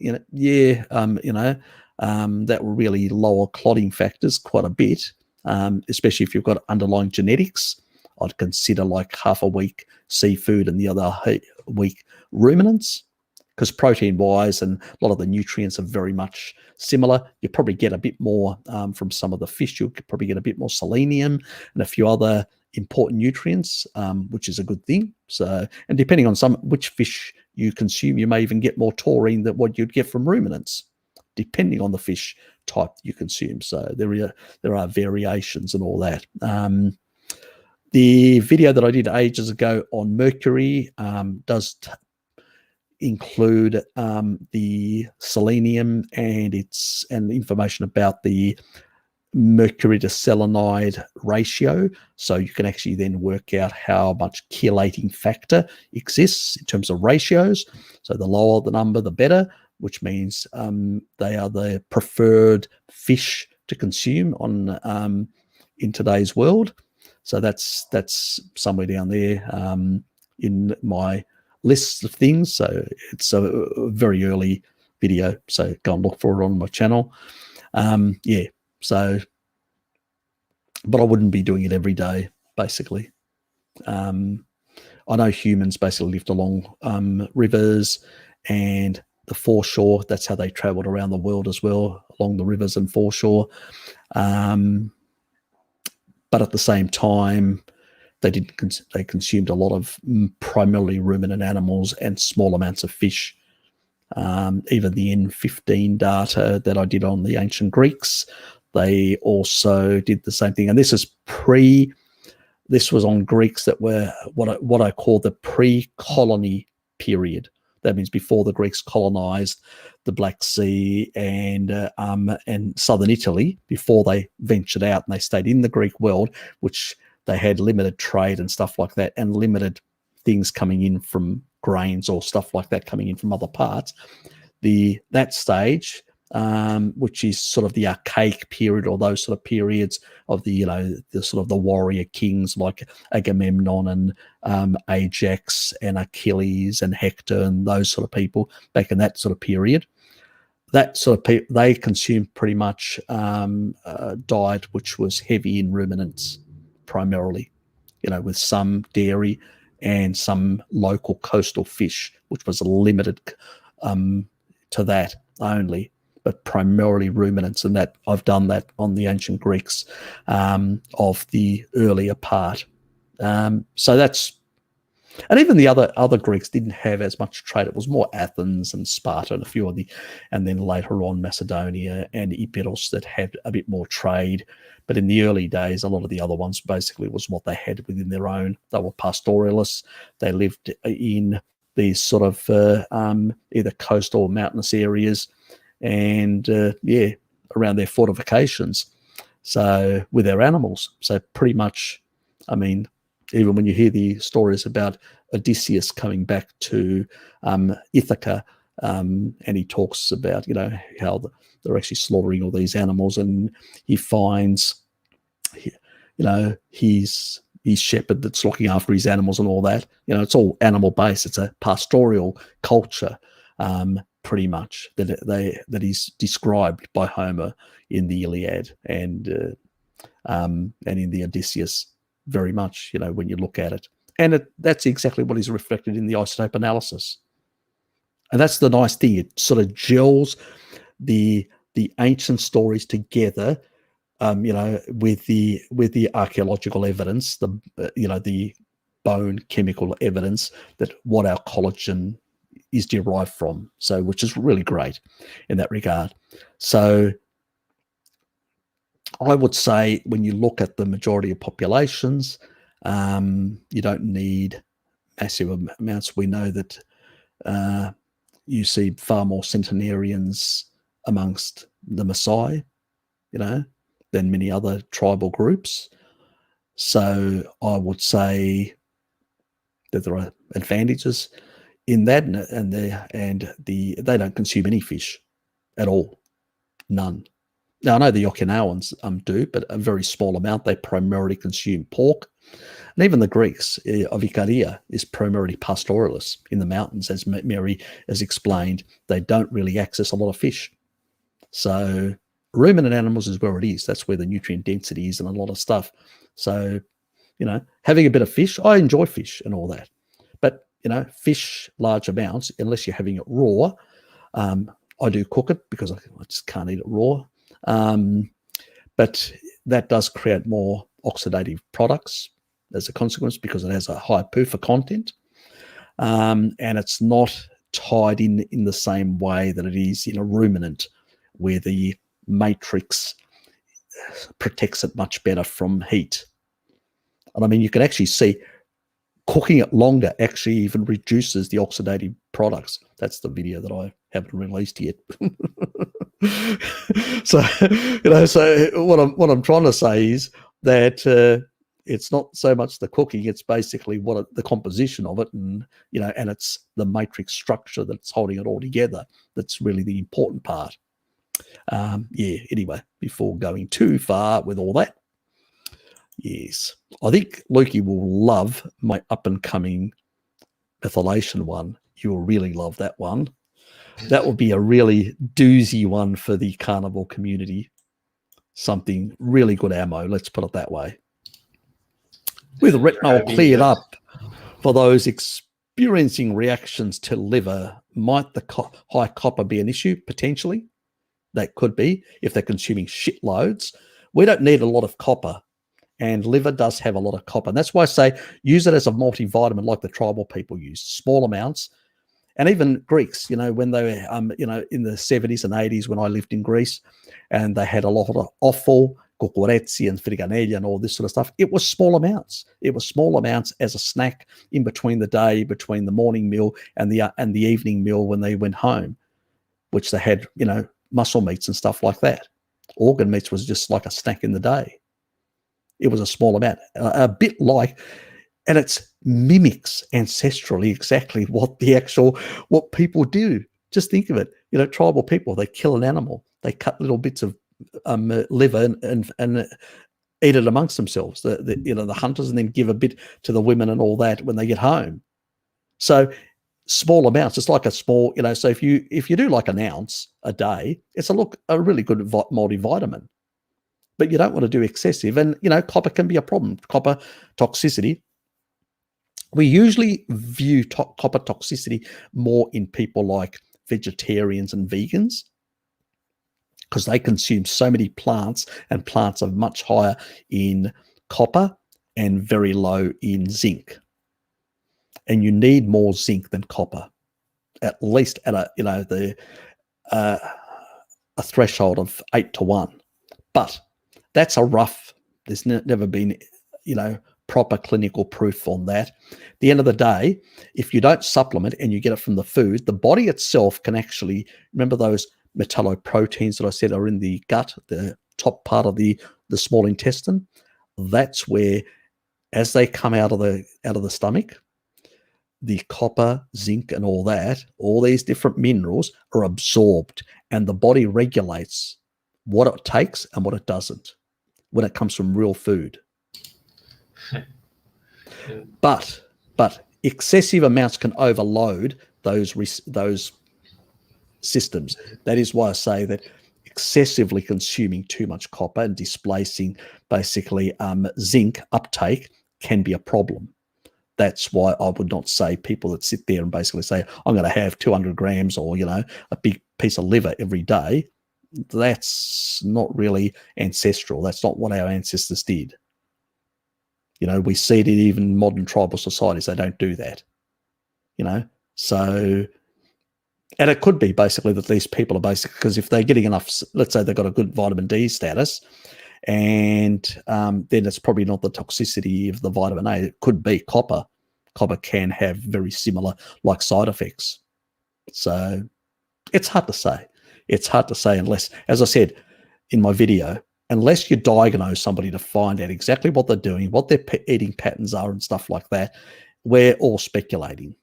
that will really lower clotting factors quite a bit, especially if you've got underlying genetics. I'd consider like half a week seafood and the other week ruminants, because protein-wise and a lot of the nutrients are very much similar. You probably get a bit more from some of the fish. You'll probably get a bit more selenium and a few other important nutrients, which is a good thing. So, and depending on which fish you consume, you may even get more taurine than what you'd get from ruminants, depending on the fish type you consume. So there are variations and all that. The video that I did ages ago on mercury does include the selenium and information about the mercury to selenide ratio. So you can actually then work out how much chelating factor exists in terms of ratios. So the lower the number, the better, which means they are the preferred fish to consume in today's world. So that's somewhere down there in my list of things. So it's a very early video. So go and look for it on my channel. So, but I wouldn't be doing it every day, basically. I know humans basically lived along rivers and the foreshore. That's how they traveled around the world as well, along the rivers and foreshore. But at the same time, they consumed a lot of primarily ruminant animals and small amounts of fish. Even the N15 data that I did on the ancient Greeks, they also did the same thing. And this was on Greeks that were what I call the pre-colony period. That means before the Greeks colonized the Black Sea and southern Italy, before they ventured out and they stayed in the Greek world, which they had limited trade and stuff like that, and limited things coming in from grains or stuff like that coming in from other parts. That stage, which is sort of the archaic period, or those sort of periods of the sort of the warrior kings like Agamemnon and Ajax and Achilles and Hector and those sort of people back in that sort of period. That sort of people, they consumed pretty much diet which was heavy in ruminants primarily, with some dairy and some local coastal fish, which was limited to that only. but primarily ruminants, and that I've done that on the ancient Greeks of the earlier part. So that's, and even the other Greeks didn't have as much trade. It was more Athens and Sparta and a few of the, and then later on Macedonia and Epirus that had a bit more trade. But in the early days, a lot of the other ones basically was what they had within their own. They were pastoralists. They lived in these sort of either coastal or mountainous areas, and around their fortifications. So with their animals. So pretty much, I mean, even when you hear the stories about Odysseus coming back to Ithaca, and he talks about, you know, how they're actually slaughtering all these animals, and he finds, you know, his shepherd that's looking after his animals and all that. You know, it's all animal based. It's a pastoral culture, pretty much, that is described by Homer in the Iliad and in the Odysseus, very much, you know, when you look at it. And that's exactly what is reflected in the isotope analysis. And that's the nice thing. It sort of gels the ancient stories together, you know, with the archaeological evidence, the bone chemical evidence that what our collagen is derived from. So, which is really great in that regard. So I would say when you look at the majority of populations, you don't need massive amounts. We know that you see far more centenarians amongst the Maasai, you know, than many other tribal groups. So I would say that there are advantages in that, and they don't consume any fish at all, none. Now I know the Okinawans do, but a very small amount. They primarily consume pork, and even the Greeks of Ikaria is primarily pastoralists in the mountains, as Mary has explained. They don't really access a lot of fish. So ruminant animals is where it is. That's where the nutrient density is and a lot of stuff. So, you know, having a bit of fish, I enjoy fish and all that. But, you know, fish, large amounts, unless you're having it raw. I do cook it because I just can't eat it raw. But that does create more oxidative products as a consequence because it has a high PUFA content. And it's not tied in the same way that it is in a ruminant, where the matrix protects it much better from heat. And I mean, you can actually see cooking it longer actually even reduces the oxidative products. That's the video that I haven't released yet. So, you know, so what I'm trying to say is that it's not so much the cooking; it's basically the composition of it, and you know, and it's the matrix structure that's holding it all together. That's really the important part. Anyway, before going too far with all that, yes, I think Lukey will love my up and coming methylation one. You'll really love that one. That would be a really doozy one for the carnivore community. Something really good ammo, let's put it that way. With retinol cleared up for those experiencing reactions to liver, might the high copper be an issue? Potentially. That could be if they're consuming shitloads. We don't need a lot of copper, and liver does have a lot of copper. And that's why I say use it as a multivitamin like the tribal people use, small amounts. And even Greeks, you know, when they were, you know, in the 70s and 80s when I lived in Greece, and they had a lot of offal, kokoretsi and friganella and all this sort of stuff, it was small amounts. It was small amounts as a snack in between the day, between the morning meal and the evening meal when they went home, which they had, you know, muscle meats and stuff like that. Organ meats was just like a snack in the day. It was a small amount, a bit like, and it mimics ancestrally exactly what people do. Just think of it. You know, tribal people, they kill an animal, they cut little bits of liver and eat it amongst themselves, the hunters, and then give a bit to the women and all that when they get home. So small amounts, it's like a small, you know, so if you do like an ounce a day, it's a really good multivitamin. But you don't want to do excessive. And, you know, copper can be a problem. Copper toxicity. We usually view copper toxicity more in people like vegetarians and vegans. because they consume so many plants, and plants are much higher in copper and very low in zinc. And you need more zinc than copper, at least at a threshold of 8-to-1. But that's a rough. There's never been, proper clinical proof on that. At the end of the day, if you don't supplement and you get it from the food, the body itself can actually, remember those metalloproteins that I said are in the gut, the top part of the small intestine? That's where, as they come out of the stomach, the copper, zinc, and all that, all these different minerals are absorbed, and the body regulates what it takes and what it doesn't when it comes from real food. But excessive amounts can overload those systems. That is why I say that excessively consuming too much copper and displacing basically zinc uptake can be a problem. That's why I would not say people that sit there and basically say, I'm going to have 200 grams or, a big piece of liver every day. That's not really ancestral. That's not what our ancestors did. We see it in even modern tribal societies. They don't do that, So, and it could be basically that these people are basically, because if they're getting enough, let's say they've got a good vitamin D status, and then it's probably not the toxicity of the vitamin A. It could be copper. Copper can have very similar side effects. So it's hard to say. It's hard to say unless, as I said in my video, unless you diagnose somebody to find out exactly what they're doing, what their eating patterns are and stuff like that, we're all speculating,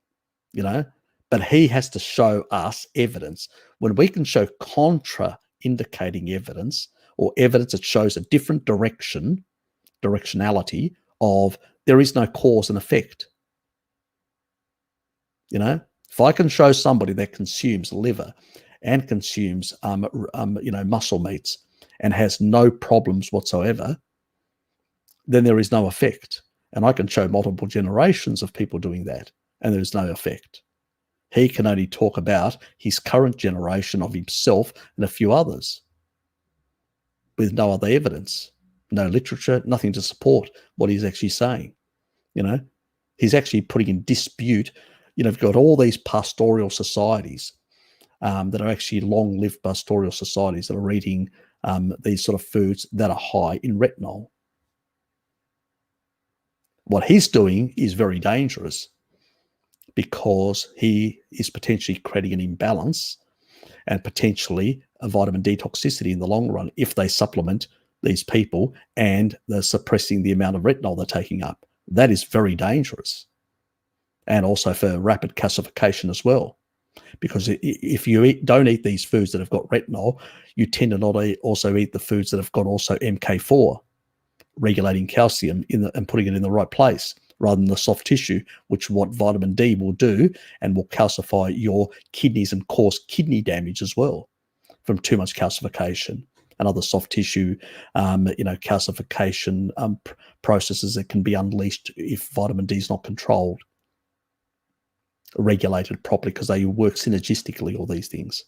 But he has to show us evidence. When we can show contra-indicating evidence, or evidence that shows a different directionality of there is no cause and effect. If I can show somebody that consumes liver and consumes, muscle meats and has no problems whatsoever, then there is no effect. And I can show multiple generations of people doing that, and there is no effect. He can only talk about his current generation of himself and a few others with no other evidence, no literature, nothing to support what he's actually saying. He's actually putting in dispute. You've got all these pastoral societies that are actually long-lived pastoral societies that are eating these sort of foods that are high in retinol. What he's doing is very dangerous because he is potentially creating an imbalance and potentially a vitamin D toxicity in the long run if they supplement these people and they're suppressing the amount of retinol they're taking up. That is very dangerous. And also for rapid calcification as well. Because if you don't eat these foods that have got retinol, you tend to not also eat the foods that have got also MK4, regulating calcium and putting it in the right place, rather than the soft tissue, which what vitamin D will do and will calcify your kidneys and cause kidney damage as well from too much calcification and other soft tissue, calcification processes that can be unleashed if vitamin D is not controlled, regulated properly, because they work synergistically, all these things.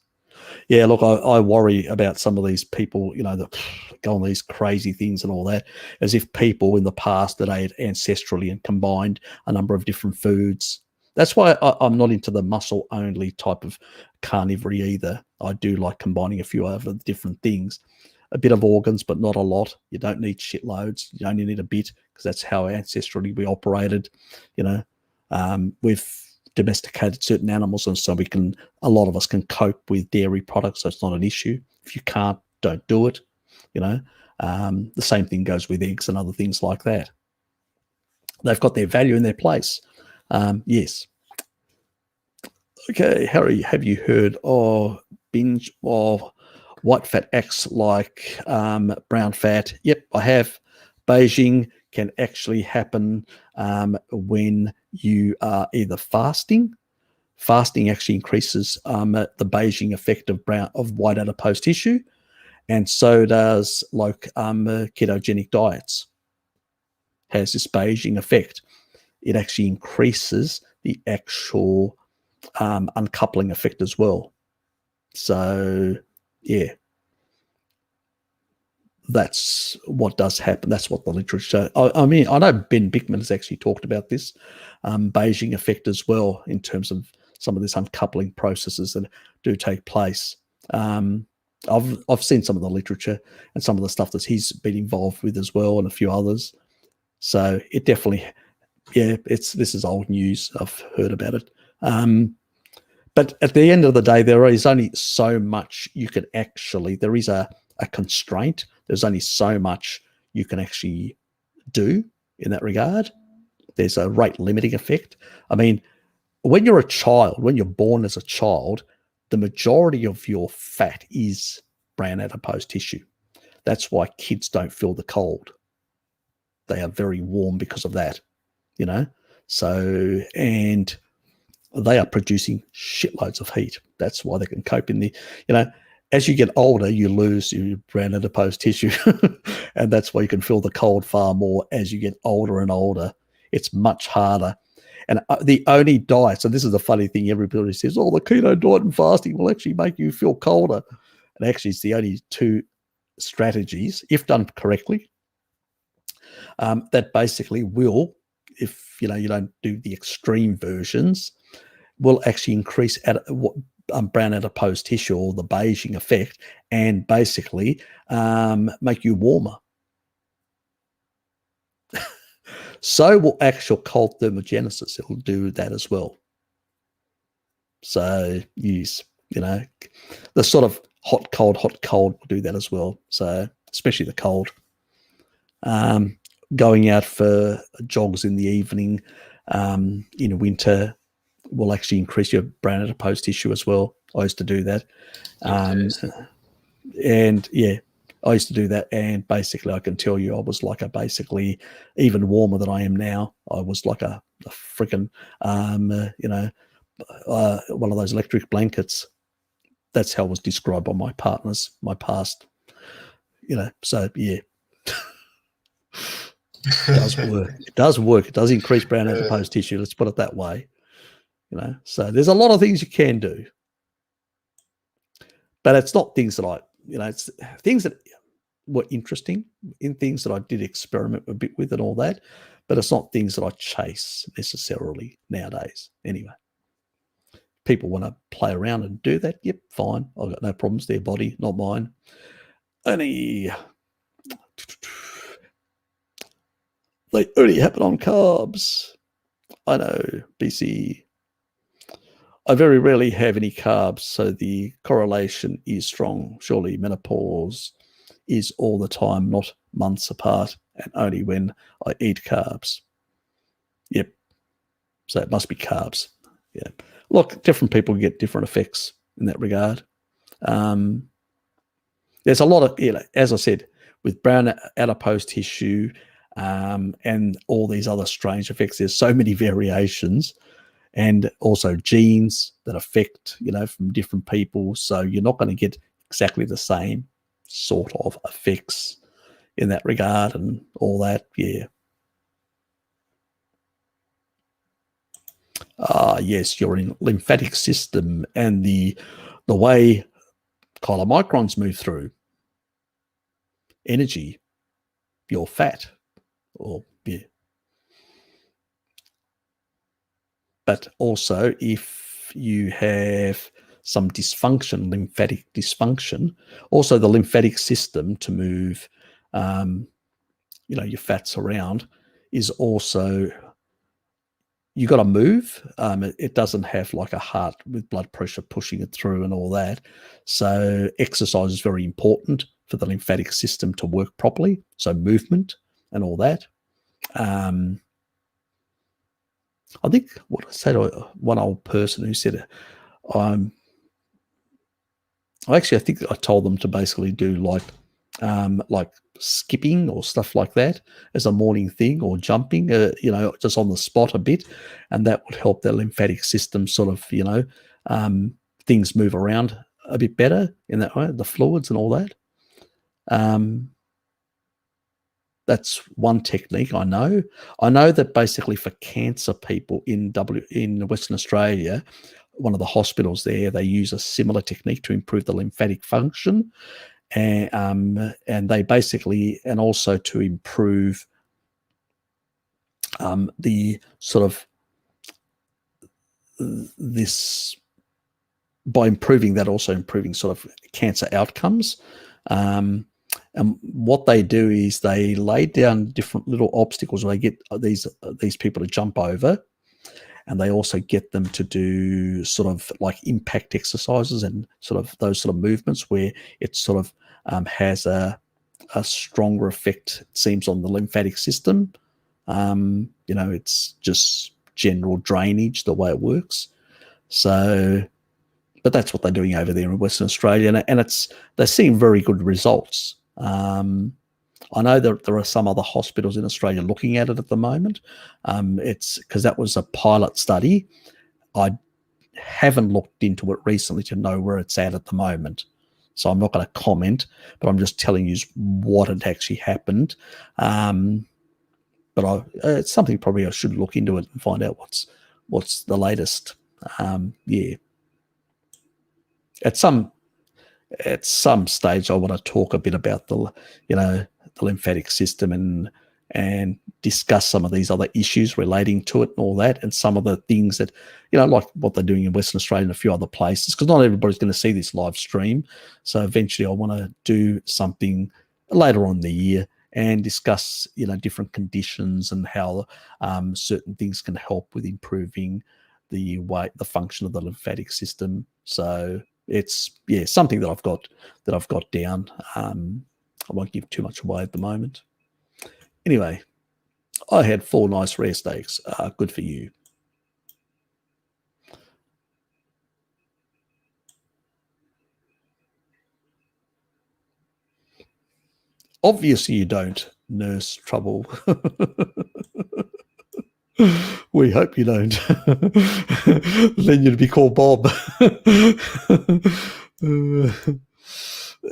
Yeah, look, I worry about some of these people, that go on these crazy things and all that, as if people in the past that ate ancestrally and combined a number of different foods. That's why I'm not into the muscle-only type of carnivore either. I do like combining a few other different things. A bit of organs, but not a lot. You don't need shitloads. You only need a bit, because that's how ancestrally we operated. We've domesticated certain animals, and so a lot of us can cope with dairy products, so it's not an issue. If you can't, don't do it. The same thing goes with eggs and other things like that. They've got their value in their place. Yes. Okay, Harry, have you heard of binge or white fat acts like brown fat? Yep, I have. Beiging can actually happen when you are either fasting. Fasting actually increases the beiging effect of white adipose tissue, and so does ketogenic diets. Has this beiging effect. It actually increases the actual uncoupling effect as well. So, yeah. that's what does happen. That's what the literature. I mean, I know Ben Bickman has actually talked about this Beijing effect as well in terms of some of these uncoupling processes that do take place. I've seen some of the literature and some of the stuff that he's been involved with as well, and a few others. So it definitely, this is old news. I've heard about it. But at the end of the day, there is only so much you can actually. There is a constraint. There's only so much you can actually do in that regard. There's a rate limiting effect. I mean, when you're a child, when you're born as a child, the majority of your fat is brown adipose tissue. That's why kids don't feel the cold. They are very warm because of that, you know. So, and they are producing shitloads of heat. That's why they can cope in the, you know, as you get older, you lose your brown adipose tissue. And that's why you can feel the cold far more as you get older and older. It's much harder. And the only diet, so this is the funny thing, everybody says, oh, the keto diet and fasting will actually make you feel colder. And actually, it's the only two strategies, if done correctly, that basically will, if you don't do the extreme versions, will actually increase brown adipose tissue, or the Beijing effect, and basically make you warmer. So will actual cold thermogenesis. It'll do that as well. So use, the sort of hot, cold will do that as well. So especially the cold. Going out for jogs in the evening in winter will actually increase your brown adipose tissue as well. I used to do that. I used to do that, and basically I can tell you I was like basically even warmer than I am now. I was like a freaking, one of those electric blankets. That's how it was described by my partners, my past, so yeah. It does work. It does work. It does increase brown adipose tissue. Let's put it that way. So there's a lot of things you can do, but it's not things that it's things that were interesting, in things that I did experiment a bit with and all that, but it's not things that I chase necessarily nowadays. Anyway, people want to play around and do that. Yep, fine. I've got no problems. Their body, not mine. They only happen on carbs. I know, BC. I very rarely have any carbs, so the correlation is strong. Surely menopause is all the time, not months apart, and only when I eat carbs. Yep. So it must be carbs. Yeah. Look, different people get different effects in that regard. There's a lot of, as I said, with brown adipose tissue and all these other strange effects, there's so many variations. And also genes that affect, from different people. So you're not going to get exactly the same sort of effects in that regard and all that. Yeah. Yes, your lymphatic system and the way chylomicrons move through energy, your fat, or But also, if you have some dysfunction, lymphatic dysfunction, also the lymphatic system to move, your fats around is also, you got to move. It doesn't have like a heart with blood pressure pushing it through and all that. So exercise is very important for the lymphatic system to work properly. So movement and all that. I think what I said to one old person who said, I think I told them to basically do like skipping or stuff like that as a morning thing, or jumping, just on the spot a bit, and that would help their lymphatic system sort of, things move around a bit better in that way, the fluids and all that. That's one technique I know. I know that basically for cancer people in Western Australia, one of the hospitals there, they use a similar technique to improve the lymphatic function. and they basically, and also to improve the sort of this, by improving that, also improving sort of cancer outcomes. And what they do is they lay down different little obstacles where they get these people to jump over, and they also get them to do sort of like impact exercises and sort of those sort of movements where it sort of has a stronger effect, it seems, on the lymphatic system. It's just general drainage, the way it works. So, but that's what they're doing over there in Western Australia, and they're seeing very good results. I know that there are some other hospitals in Australia looking at it at the moment. It's because that was a pilot study. I haven't looked into it recently to know where it's at the moment, so I'm not going to comment, but I'm just telling you what had actually happened. But it's something probably I should look into it and find out what's the latest. At some stage, I want to talk a bit about the lymphatic system and discuss some of these other issues relating to it and all that, and some of the things that, like what they're doing in Western Australia and a few other places, because not everybody's going to see this live stream. So eventually I want to do something later on in the year and discuss, different conditions and how certain things can help with improving the function of the lymphatic system. So it's something that I've got down. I won't give too much away at the moment. Anyway, I had 4 nice rare steaks. Good for you. Obviously, you don't, Nurse Trouble. We hope you don't. Then you'd be called Bob.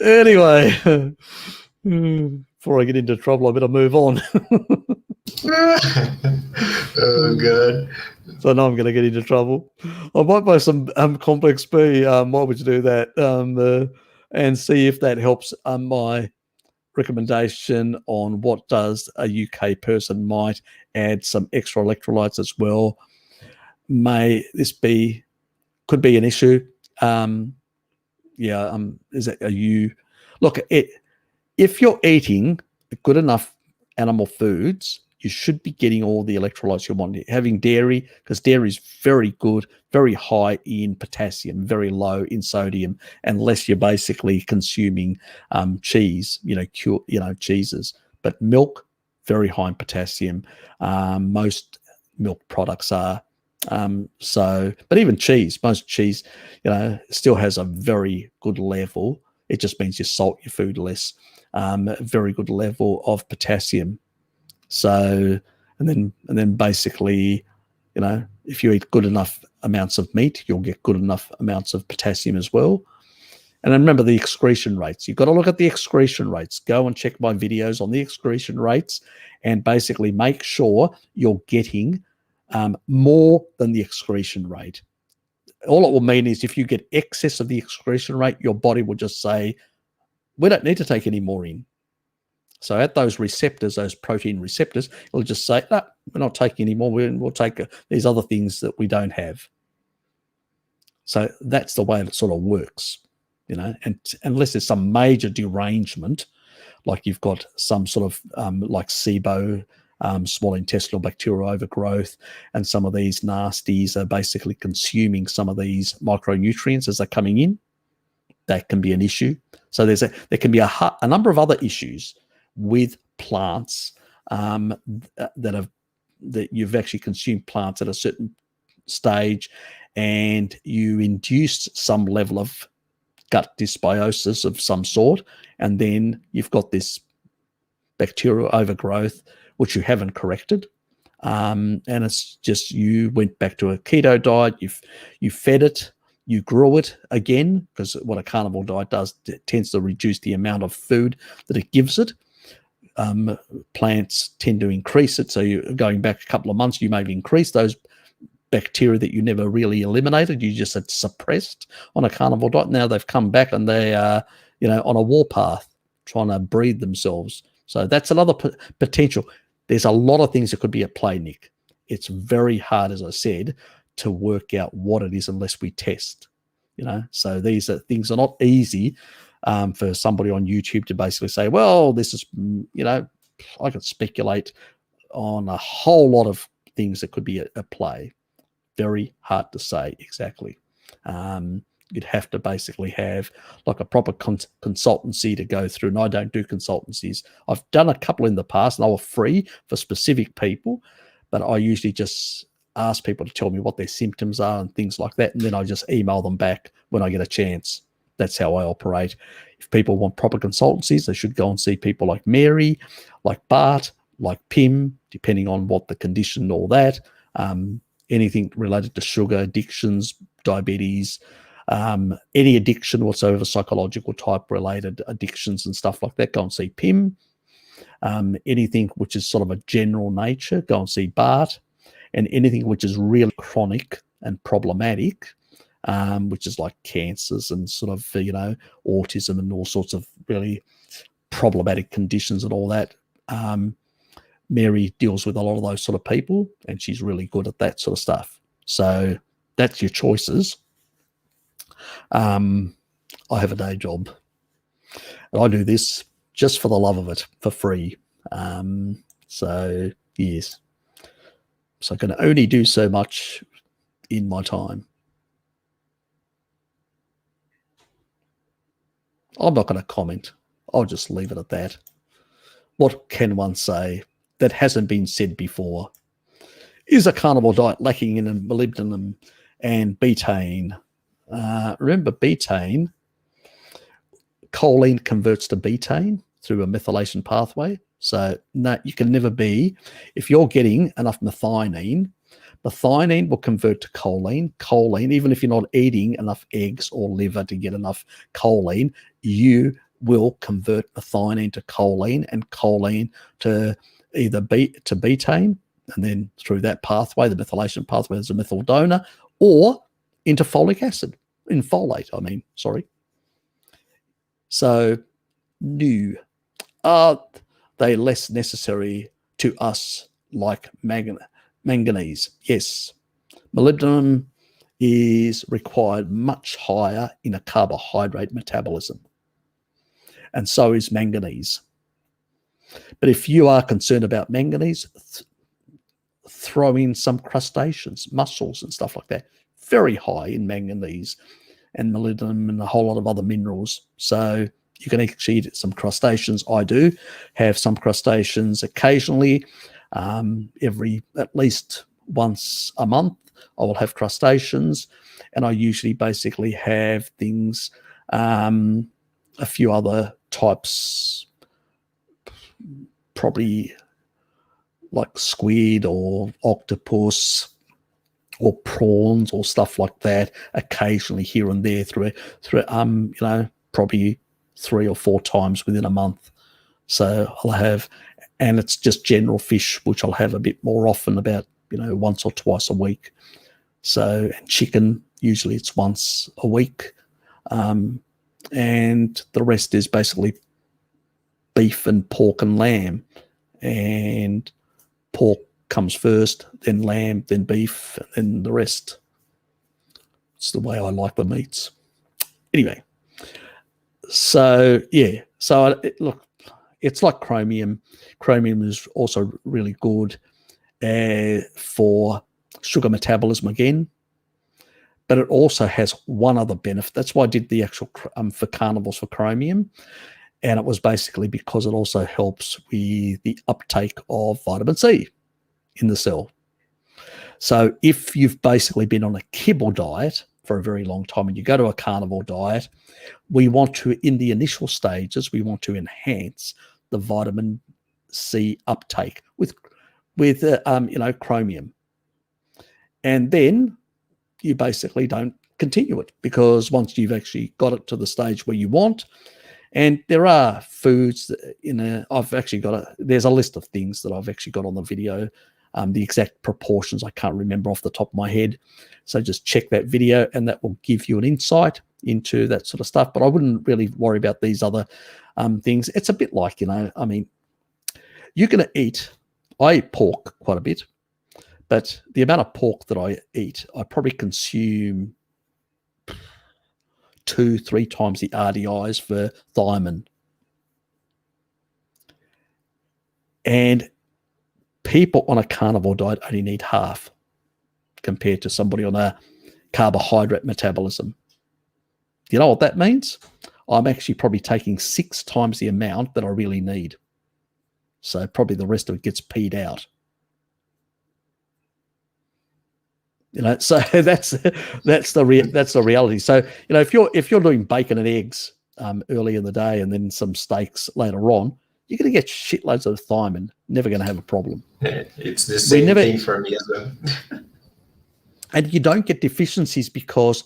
Anyway, before I get into trouble, I better move on. Oh, God. So now I'm going to get into trouble. I might buy some Complex B. Why would you do that? And see if that helps my recommendation on what does a UK person might add some extra electrolytes as well. Could be an issue. If you're eating good enough animal foods, you should be getting all the electrolytes you want. Having dairy, because dairy is very good, very high in potassium, very low in sodium, unless you're basically consuming cheese, cheeses. But milk, very high in potassium. Most milk products are. But even cheese, most cheese, still has a very good level. It just means you salt your food less. Very good level of potassium. So, and then basically, if you eat good enough amounts of meat, you'll get good enough amounts of potassium as well. And then remember the excretion rates. You've got to look at the excretion rates. Go and check my videos on the excretion rates and basically make sure you're getting more than the excretion rate. All it will mean is if you get excess of the excretion rate, your body will just say, we don't need to take any more in. So at those receptors, those protein receptors, it'll just say, no, we're not taking any more. We'll take these other things that we don't have. So that's the way it sort of works, and unless there's some major derangement, like you've got some sort of like SIBO, small intestinal bacterial overgrowth, and some of these nasties are basically consuming some of these micronutrients as they're coming in, that can be an issue. So there can be a number of other issues with plants that you've actually consumed plants at a certain stage, and you induced some level of gut dysbiosis of some sort, and then you've got this bacterial overgrowth which you haven't corrected, and it's just you went back to a keto diet, you fed it, you grew it again, because what a carnivore diet does, it tends to reduce the amount of food that it gives it. Plants tend to increase it, so you're going back a couple of months, you may have increased those bacteria that you never really eliminated, you just had suppressed on a carnivore diet. Now they've come back and they are, on a warpath trying to breed themselves. So that's another potential. There's a lot of things that could be at play, Nick. It's very hard, as I said, to work out what it is unless we test. So these are things are not easy for somebody on YouTube to basically say, well, this is, I could speculate on a whole lot of things that could be at play. Very hard to say exactly. You'd have to basically have like a proper consultancy to go through. And I don't do consultancies. I've done a couple in the past and they were free for specific people, but I usually just ask people to tell me what their symptoms are and things like that. And then I just email them back when I get a chance. That's how I operate. If people want proper consultancies, they should go and see people like Mary, like Bart, like Pim, depending on what the condition and all that. Anything related to sugar, addictions, diabetes, any addiction whatsoever, psychological type related addictions and stuff like that, go and see Pim. Anything which is sort of a general nature, go and see Bart. And anything which is really chronic and problematic, which is like cancers and sort of, autism and all sorts of really problematic conditions and all that. Mary deals with a lot of those sort of people, and she's really good at that sort of stuff. So that's your choices. I have a day job, and I do this just for the love of it, for free. So yes. So I can only do so much in my time. I'm not going to comment. I'll just leave it at that. What can one say that hasn't been said before? Is a carnivore diet lacking in molybdenum and betaine? Remember betaine, choline converts to betaine through a methylation pathway. So no, you can never be, if you're getting enough methionine will convert to choline. Choline, even if you're not eating enough eggs or liver to get enough choline, you will convert methionine to choline and choline to either to betaine, and then through that pathway, the methylation pathway, there's a methyl donor, or into folic acid, in folate, sorry. So, are they less necessary to us like manganese? Yes. Molybdenum is required much higher in a carbohydrate metabolism, and so is manganese. But if you are concerned about manganese, throw in some crustaceans, mussels and stuff like that. Very high in manganese and molybdenum and a whole lot of other minerals. So you can actually eat some crustaceans. I do have some crustaceans occasionally. At least once a month, I will have crustaceans. And I usually basically have things, a few other types, probably like squid or octopus or prawns or stuff like that, occasionally here and there through probably 3 or 4 times within a month. So I'll have, and it's just general fish, which I'll have a bit more often, about once or twice a week. So, and chicken, usually it's once a week, and the rest is basically beef and pork and lamb, and pork comes first, then lamb, then beef, and then the rest. It's the way I like the meats. Anyway, so yeah, so look, it's like chromium. Chromium is also really good for sugar metabolism again, but it also has one other benefit. That's why I did the actual for carnivores for chromium, and it was basically because it also helps with the uptake of vitamin C in the cell. So if you've basically been on a kibble diet for a very long time and you go to a carnivore diet, we want to, in the initial stages, we want to enhance the vitamin C uptake with chromium. And then you basically don't continue it, because once you've actually got it to the stage where you want, and there are foods that I've actually got there's a list of things that I've actually got on the video, the exact proportions I can't remember off the top of my head. So just check that video and that will give you an insight. into that sort of stuff. But I wouldn't really worry about these other things. It's a bit like, I mean, you're going to eat. I eat pork quite a bit, but the amount of pork that I eat, I probably consume 2-3 times the RDIs for thiamine. And people on a carnivore diet only need half compared to somebody on a carbohydrate metabolism. You know what that means? I'm actually probably taking 6 times the amount that I really need. So probably the rest of it gets peed out. So that's the reality. So if you're doing bacon and eggs early in the day and then some steaks later on, you're going to get shitloads of thiamine. Never going to have a problem. It's the same thing for me as well. And you don't get deficiencies because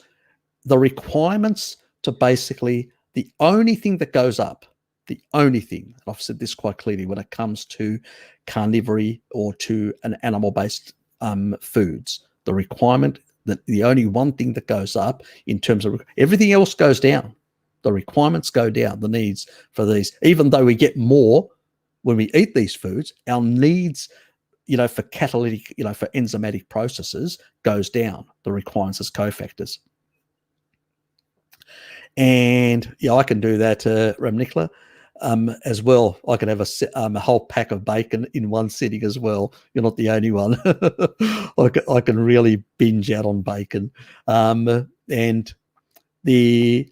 the requirements to basically the only thing that goes up, the only thing, and I've said this quite clearly when it comes to carnivore or to an animal-based foods, the requirement that the only one thing that goes up in terms of everything else goes down. The requirements go down, the needs for these, even though we get more when we eat these foods, our needs, for catalytic, for enzymatic processes goes down, the requirements as cofactors. And I can do that, Ramnikla, as well. I can have a whole pack of bacon in one sitting as well. You're not the only one. I can really binge out on bacon. And the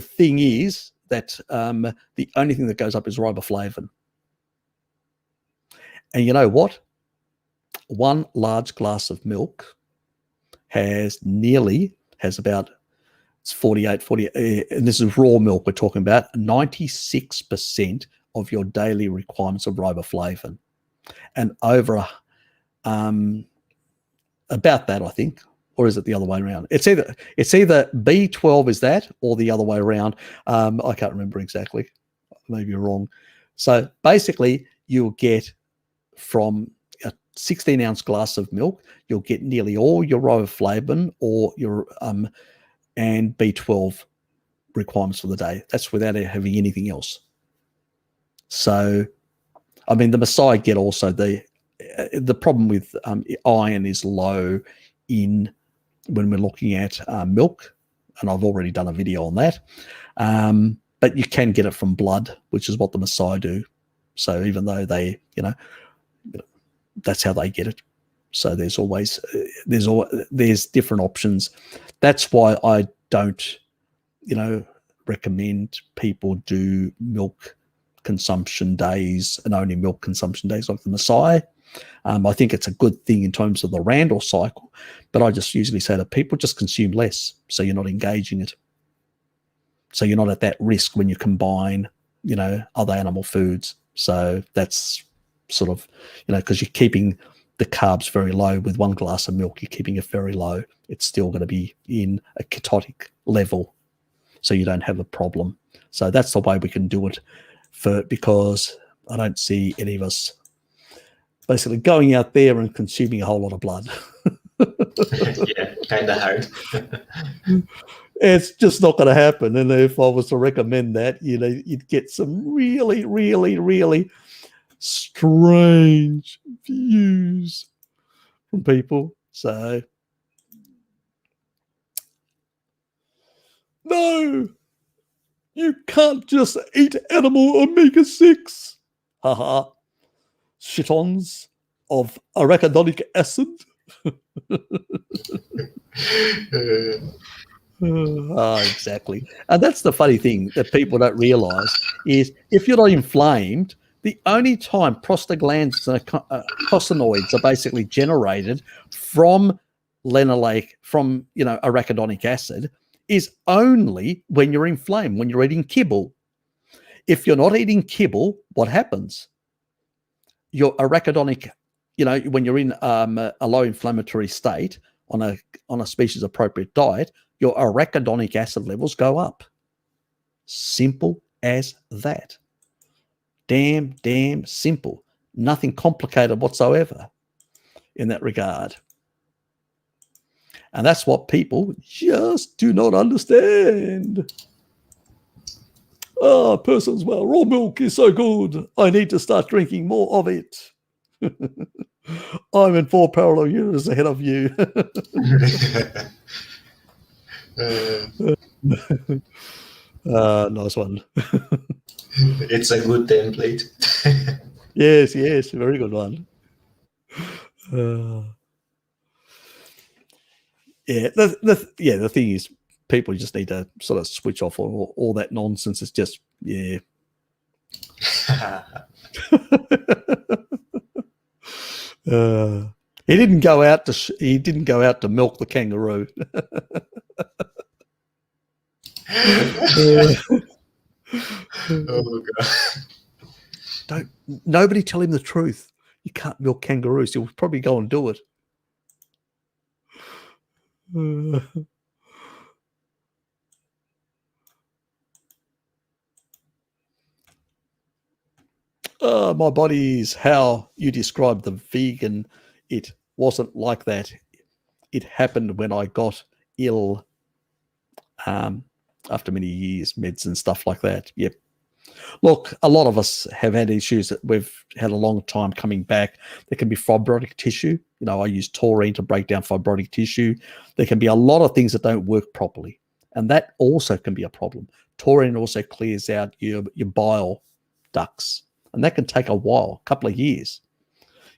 thing is that the only thing that goes up is riboflavin. And you know what? One large glass of milk has about, it's 48, and this is raw milk we're talking about, 96% of your daily requirements of riboflavin. And over about that, I think, or is it the other way around? It's either B12 is that or the other way around. I can't remember exactly. Maybe you're wrong. So basically, you'll get from a 16-ounce glass of milk, you'll get nearly all your riboflavin or your and B12 requirements for the day. That's without having anything else. So, I mean, the Maasai get also the problem with iron is low in when we're looking at milk, and I've already done a video on that. But you can get it from blood, which is what the Maasai do. So even though they, that's how they get it. So there's always there's different options. That's why I don't, recommend people do milk consumption days and only milk consumption days like the Maasai. I think it's a good thing in terms of the Randall cycle, but I just usually say to people, just consume less so you're not engaging it. So you're not at that risk when you combine, other animal foods. So that's sort of, because you're keeping the carbs very low. With one glass of milk, you're keeping it very low. It's still going to be in a ketotic level, so you don't have a problem. So that's the way we can do it because I don't see any of us basically going out there and consuming a whole lot of blood. Yeah, kind of hard. It's just not going to happen. And if I was to recommend that, you'd get some really, really, really strange views from people. So, no, you can't just eat animal omega-6. Haha. Shitons of arachidonic acid. Exactly. And that's the funny thing that people don't realize is if you're not inflamed, the only time prostaglandins and coursinoids are basically generated from linoleic, from arachidonic acid, is only when you're inflamed, when you're eating kibble. If you're not eating kibble, what happens? Your arachidonic, when you're in a low inflammatory state on a species appropriate diet, your arachidonic acid levels go up. Simple as that. Damn simple. Nothing complicated whatsoever in that regard. And that's what people just do not understand. Oh, persons, well, raw milk is so good. I need to start drinking more of it. I'm in 4 parallel universes ahead of you. Nice one. It's a good template. Yes, very good one. The thing is, people just need to sort of switch off all that nonsense. It's just, yeah. He didn't go out to milk the kangaroo. Oh God! Nobody tell him the truth. You can't milk kangaroos. He'll probably go and do it. My body's how you described the vegan. It wasn't like that. It happened when I got ill after many years, meds and stuff like that. Yep. Look, a lot of us have had issues that we've had a long time coming back. There can be fibrotic tissue. I use taurine to break down fibrotic tissue. There can be a lot of things that don't work properly, and that also can be a problem. Taurine also clears out your bile ducts, and that can take a while, a couple of years.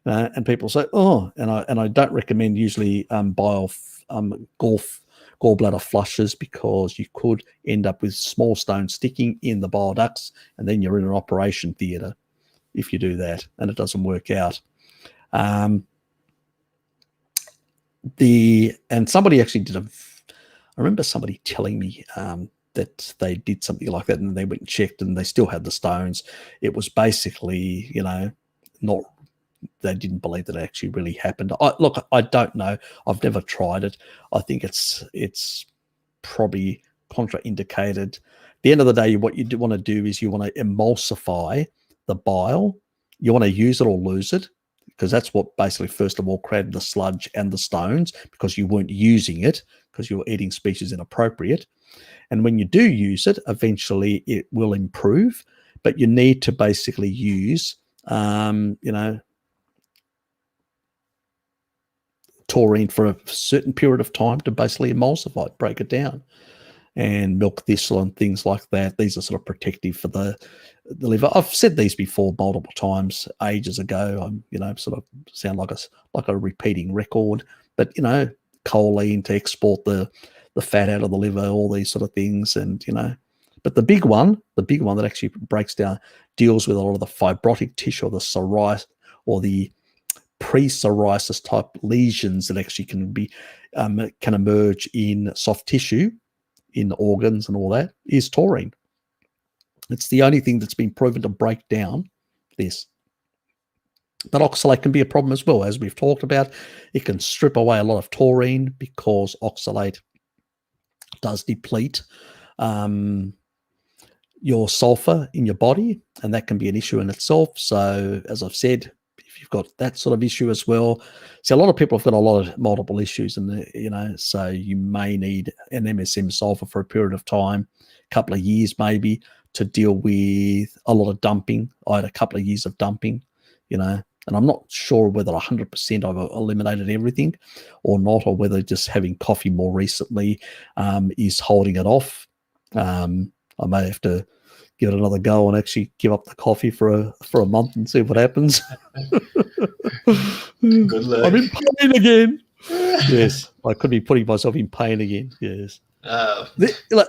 And people say, and I don't recommend usually gallbladder flushes, because you could end up with small stones sticking in the bile ducts, and then you're in an operation theatre if you do that, and it doesn't work out. And somebody actually did I remember somebody telling me that they did something like that, and they went and checked, and they still had the stones. It was basically, not. They didn't believe that it actually really happened. I don't know. I've never tried it. I think it's probably contraindicated. At the end of the day, what you do want to do is you want to emulsify the bile. You want to use it or lose it, because that's what basically, first of all, created the sludge and the stones, because you weren't using it, because you were eating species inappropriate. And when you do use it, eventually it will improve, but you need to basically use, taurine for a certain period of time to basically emulsify it, break it down, and milk thistle and things like that. These are sort of protective for the liver. I've said these before multiple times ages ago. I'm, sort of sound like a repeating record, but choline to export the fat out of the liver, all these sort of things, and but the big one that actually deals with a lot of the fibrotic tissue, or the psoriasis, or the pre-psoriasis type lesions that actually can emerge in soft tissue, in organs and all that, is taurine. It's the only thing that's been proven to break down this. But oxalate can be a problem as well, as we've talked about. It can strip away a lot of taurine, because oxalate does deplete your sulfur in your body, and that can be an issue in itself. So, as I've said, if you've got that sort of issue as well, a lot of people have got a lot of multiple issues, and so you may need an MSM sulfur for a period of time, a couple of years maybe, to deal with a lot of dumping. I had a couple of years of dumping, and I'm not sure whether 100% I've eliminated everything or not, or whether just having coffee more recently is holding it off. I may have to give it another go and actually give up the coffee for a month and see what happens. Good luck. I'm in pain again. Yes, I could be putting myself in pain again. Yes.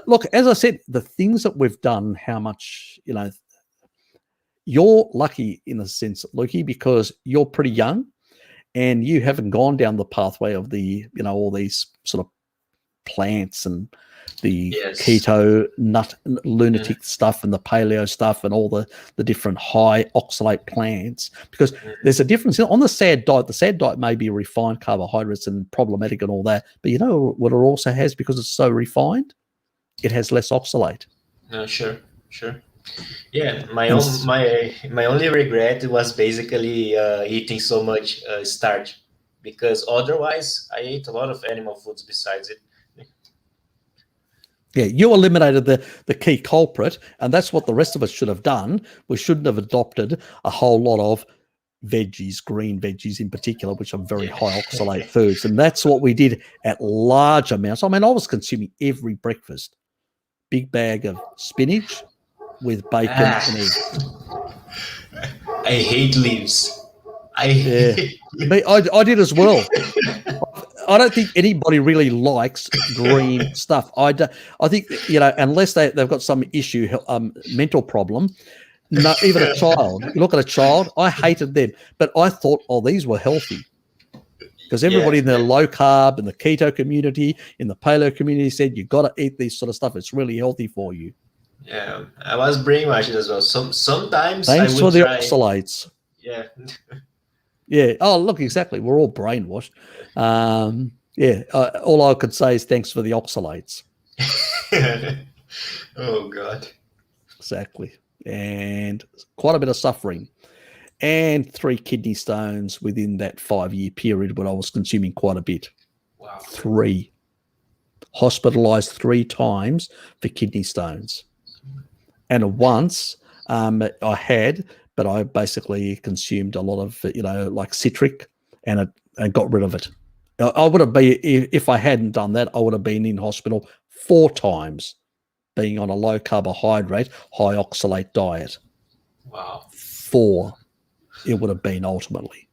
Look, as I said, the things that we've done, how much, you're lucky in a sense, Lukey, because you're pretty young and you haven't gone down the pathway of the, all these sort of plants and the keto nut lunatic stuff and the paleo stuff and all the different high oxalate plants, because there's a difference on the SAD diet. The SAD diet may be refined carbohydrates and problematic and all that, but what it also has, because it's so refined, it has less oxalate. Sure. Yeah, my only regret was basically eating so much starch. because otherwise I ate a lot of animal foods besides it. Yeah, you eliminated the key culprit, and that's what the rest of us should have done. We shouldn't have adopted a whole lot of veggies, green veggies in particular, which are very high oxalate foods. And that's what we did at large amounts. I mean, I was consuming every breakfast, big bag of spinach with bacon and eggs. I hate leaves. Yeah, I did as well. I don't think anybody really likes green stuff. I think, unless they've got some issue, mental problem. No, even a child. You look at a child. I hated them, but I thought, these were healthy, because everybody in the low carb and the keto community, in the paleo community, said you got to eat this sort of stuff. It's really healthy for you. Yeah, I was brainwashed as well. Sometimes thanks I would for the try... oxalates. Yeah. Yeah. Oh, look, exactly. We're all brainwashed. All I could say is thanks for the oxalates. Oh, God. Exactly. And quite a bit of suffering. And 3 kidney stones within that 5-year period when I was consuming quite a bit. Wow. 3. Hospitalized 3 times for kidney stones. And once I had, but I basically consumed a lot of, like citric, and got rid of it. I would have been, if I hadn't done that, I would have been in hospital 4 times, being on a low carbohydrate, high oxalate diet. Wow. 4 it would have been ultimately.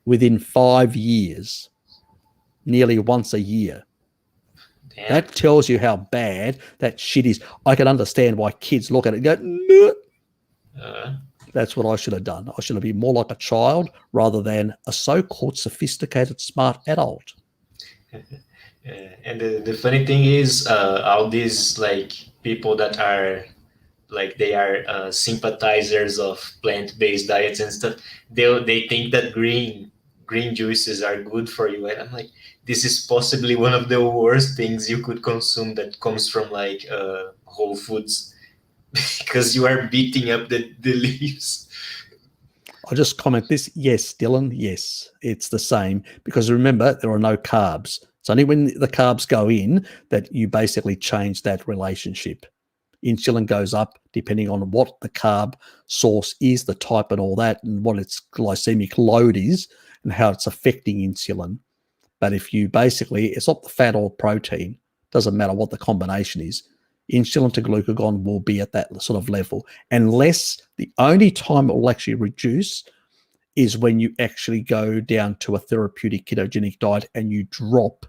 Within 5 years, nearly once a year. Damn. That tells you how bad that shit is. I can understand why kids look at it and go, no. That's what I should have done. I should have been more like a child rather than a so-called sophisticated, smart adult. And the funny thing is, all these people that are they are sympathizers of plant-based diets and stuff, they think that green juices are good for you, and I'm like, this is possibly one of the worst things you could consume that comes from whole foods, because you are beating up the leaves. I'll just comment this. Yes, Dylan, yes, it's the same, because remember, there are no carbs. It's only when the carbs go in that you basically change that relationship. Insulin goes up depending on what the carb source is, the type and all that, and what its glycemic load is and how it's affecting insulin. But if you basically, it's not the fat or protein, doesn't matter what the combination is, insulin to glucagon will be at that sort of level, unless the only time it will actually reduce is when you actually go down to a therapeutic ketogenic diet and you drop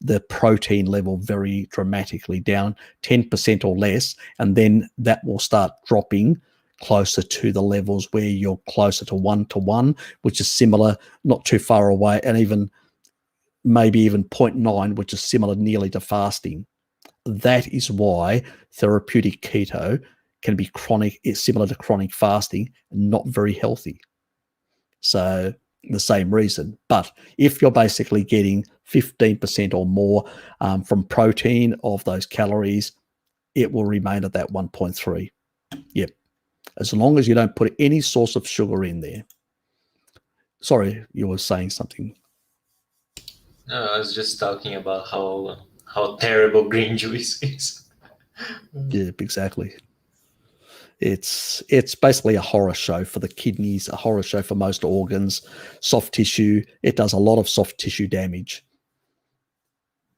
the protein level very dramatically down 10% or less, and then that will start dropping closer to the levels where you're closer to 1-to-1, which is similar, not too far away, and even maybe even 0.9, which is similar nearly to fasting. That is why therapeutic keto can be chronic, it's similar to chronic fasting, and not very healthy. So the same reason. But if you're basically getting 15% or more from protein of those calories, it will remain at that 1.3. Yep. As long as you don't put any source of sugar in there. Sorry, you were saying something. No, I was just talking about how terrible green juice is. Yeah, exactly. It's basically a horror show for the kidneys, a horror show for most organs, soft tissue. It does a lot of soft tissue damage.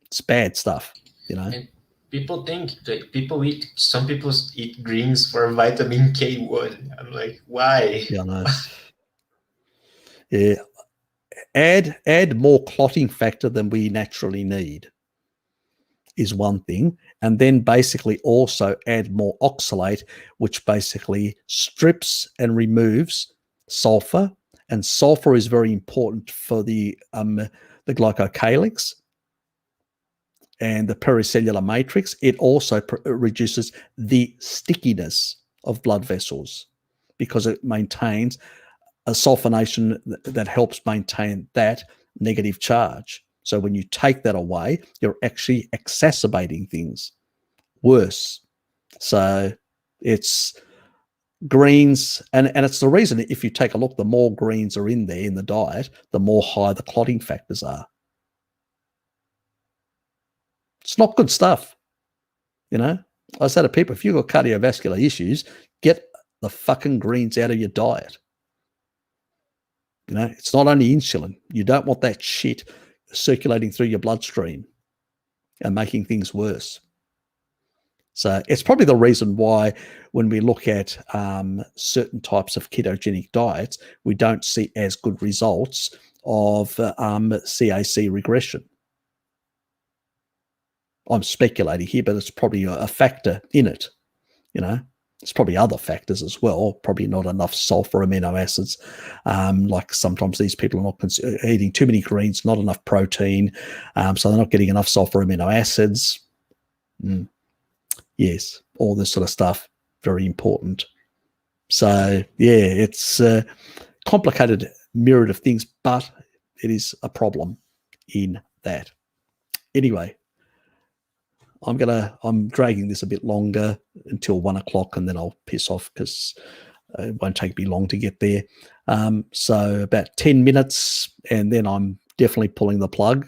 It's bad stuff, And people think that some people eat greens for vitamin K1. I'm like, why? Yeah, no. Yeah. Add more clotting factor than we naturally need is one thing, and then basically also add more oxalate, which basically strips and removes sulfur, and sulfur is very important for the glycocalyx and the pericellular matrix. It also reduces the stickiness of blood vessels because it maintains a sulfonation that helps maintain that negative charge. So when you take that away, you're actually exacerbating things worse. So it's greens, and it's the reason, if you take a look, the more greens are in there in the diet, the more high the clotting factors are. It's not good stuff. You know, I say to people, if you've got cardiovascular issues, get the fucking greens out of your diet. You know, it's not only insulin. You don't want that shit circulating through your bloodstream and making things worse. So it's probably the reason why when we look at certain types of ketogenic diets, we don't see as good results of CAC regression. I'm speculating here, but it's probably a factor in it. You know, there's probably other factors as well, probably not enough sulfur amino acids. Like sometimes these people are not eating too many greens, not enough protein, so they're not getting enough sulfur amino acids. Yes, all this sort of stuff, very important. So, yeah, it's a complicated myriad of things, but it is a problem in that. Anyway, I'm dragging this a bit longer until 1 o'clock, and then I'll piss off because it won't take me long to get there. So about 10 minutes, and then I'm definitely pulling the plug.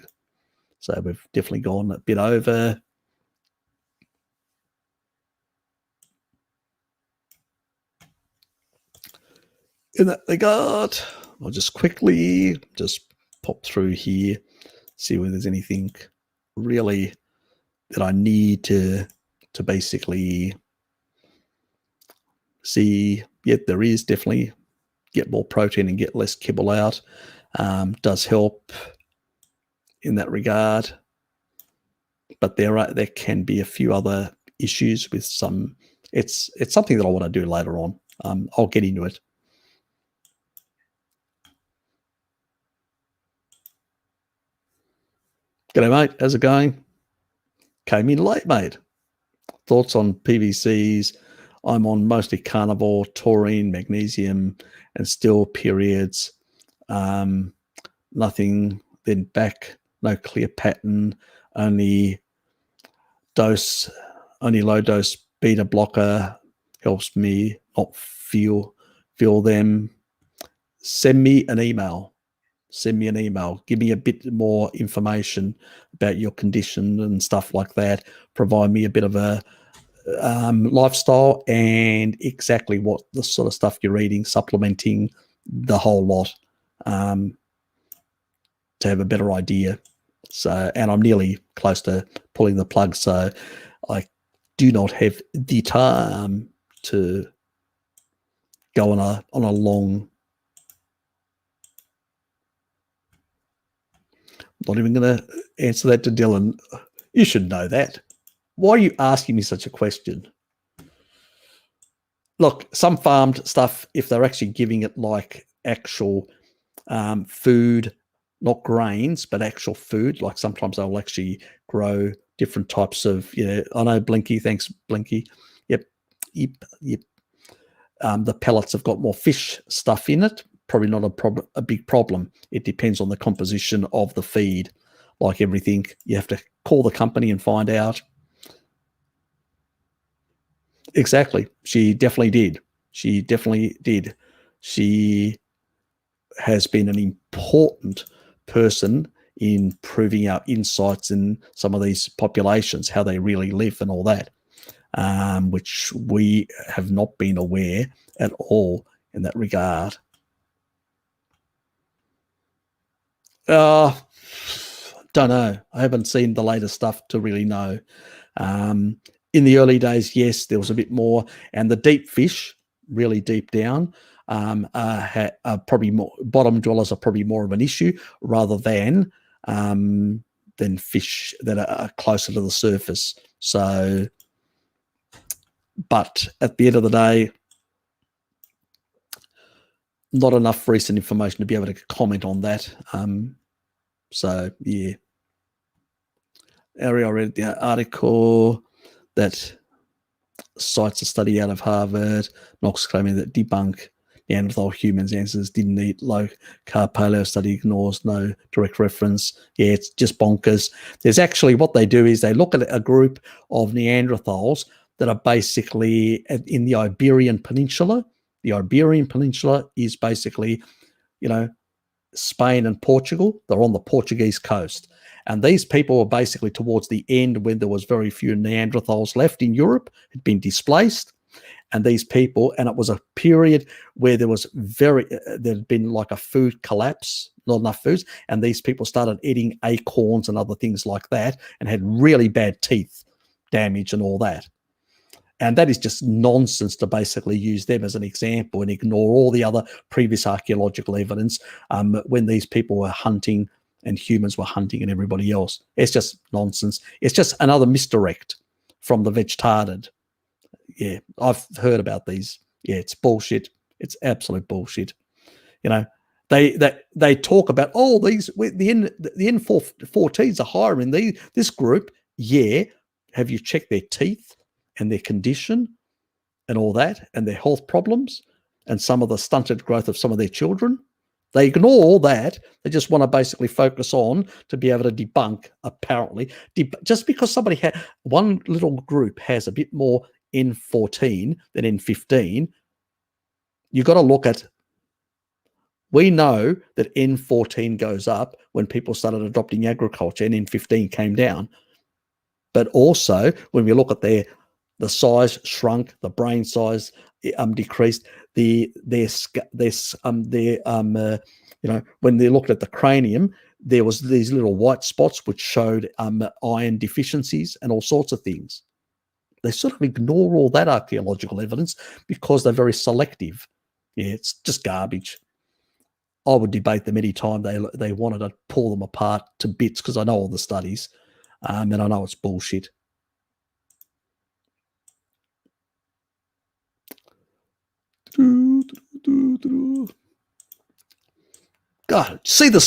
So we've definitely gone a bit over. In that regard, I'll just quickly pop through here, see whether there's anything really that I need to basically see. Yet there is definitely get more protein and get less kibble out. Does help in that regard, but there can be a few other issues with some. It's something that I want to do later on. I'll get into it. G'day, mate. How's it going? Came in late, mate. Thoughts on PVCs? I'm on mostly carnivore, taurine, magnesium, and still periods. Nothing, then back, no clear pattern, only low dose beta blocker helps me not feel them. Send me an email. Give me a bit more information about your condition and stuff like that. Provide me a bit of a lifestyle and exactly what the sort of stuff you're eating, supplementing, the whole lot, to have a better idea. So, and I'm nearly close to pulling the plug, so I do not have the time to go on a long. Not even going to answer that to Dylan. You should know that. Why are you asking me such a question? Look, some farmed stuff, if they're actually giving it like actual food, not grains, but actual food, like sometimes they'll actually grow different types of, I know Blinky, thanks Blinky. Yep. The pellets have got more fish stuff in it. Probably not a big problem. It depends on the composition of the feed. Like everything, you have to call the company and find out. Exactly. She definitely did. She has been an important person in proving our insights in some of these populations, how they really live and all that, which we have not been aware at all in that regard. Don't know. I haven't seen the latest stuff to really know. In the early days, yes, there was a bit more, and the deep fish, really deep down, probably more bottom dwellers are probably more of an issue rather than fish that are closer to the surface. So, but at the end of the day, not enough recent information to be able to comment on that. So, yeah. I read the article that cites a study out of Harvard, NACST claiming that debunk Neanderthal humans' answers didn't eat low carb paleo study ignores no direct reference. Yeah, it's just bonkers. There's actually what they do is they look at a group of Neanderthals that are basically in the Iberian Peninsula. The Iberian Peninsula is basically, Spain and Portugal. They're on the Portuguese coast. And these people were basically towards the end when there was very few Neanderthals left in Europe, had been displaced. And these people, and it was a period where there was there'd been like a food collapse, not enough foods, and these people started eating acorns and other things like that and had really bad teeth damage and all that. And that is just nonsense to basically use them as an example and ignore all the other previous archaeological evidence when these people were hunting and humans were hunting and everybody else. It's just nonsense. It's just another misdirect from the vegetarded. Yeah, I've heard about these. Yeah, it's bullshit. It's absolute bullshit. They talk about the N14s are higher in this group. Yeah, have you checked their teeth and their condition and all that and their health problems and some of the stunted growth of some of their children? They ignore all that. They just want to basically focus on to be able to debunk, apparently. Just because one little group has a bit more N14 than N15, you've got to look at, we know that N14 goes up when people started adopting agriculture and N15 came down. But also, when we look at the size shrunk, the brain size decreased, when they looked at the cranium, there was these little white spots which showed iron deficiencies and all sorts of things. They sort of ignore all that archaeological evidence because they're very selective. Yeah, it's just garbage. I would debate them any time they wanted to pull them apart to bits because I know all the studies and I know it's bullshit. God, see the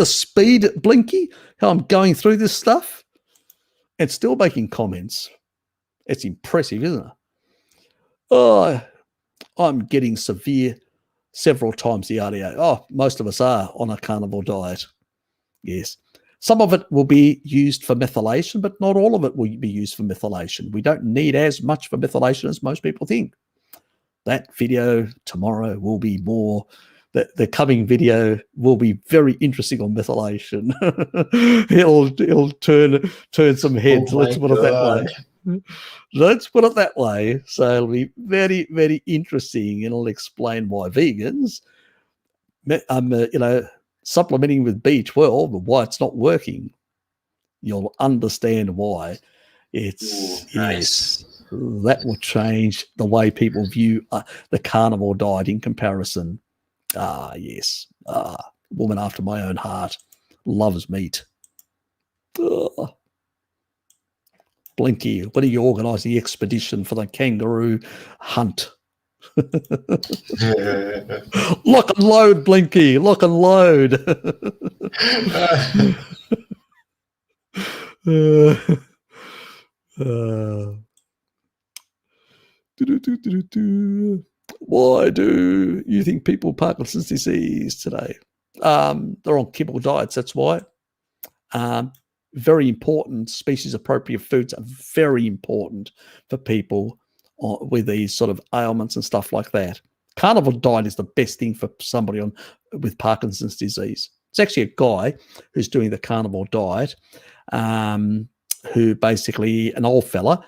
speed, Blinky, how I'm going through this stuff and still making comments. It's impressive, isn't it? Oh, I'm getting severe several times the RDA. Oh, most of us are on a carnivore diet. Yes. Some of it will be used for methylation, but not all of it will be used for methylation. We don't need as much for methylation as most people think. That video tomorrow will be more. The coming video will be very interesting on methylation. it'll turn some heads. Oh, let's put it that way. Let's put it that way. So it'll be very, very interesting, and it'll explain why vegans, supplementing with B12, and why it's not working. You'll understand why. It's nice. That will change the way people view the carnivore diet in comparison. Yes. Woman after my own heart. Loves meat. Blinky, when are you organising the expedition for the kangaroo hunt? Lock and load, Blinky. Lock and load. Why do you think people with Parkinson's disease today? They're on kibble diets, that's why. Very important, species appropriate foods are very important for people with these sort of ailments and stuff like that. Carnivore diet is the best thing for somebody with Parkinson's disease. It's actually a guy who's doing the carnivore diet, who basically, an old fella,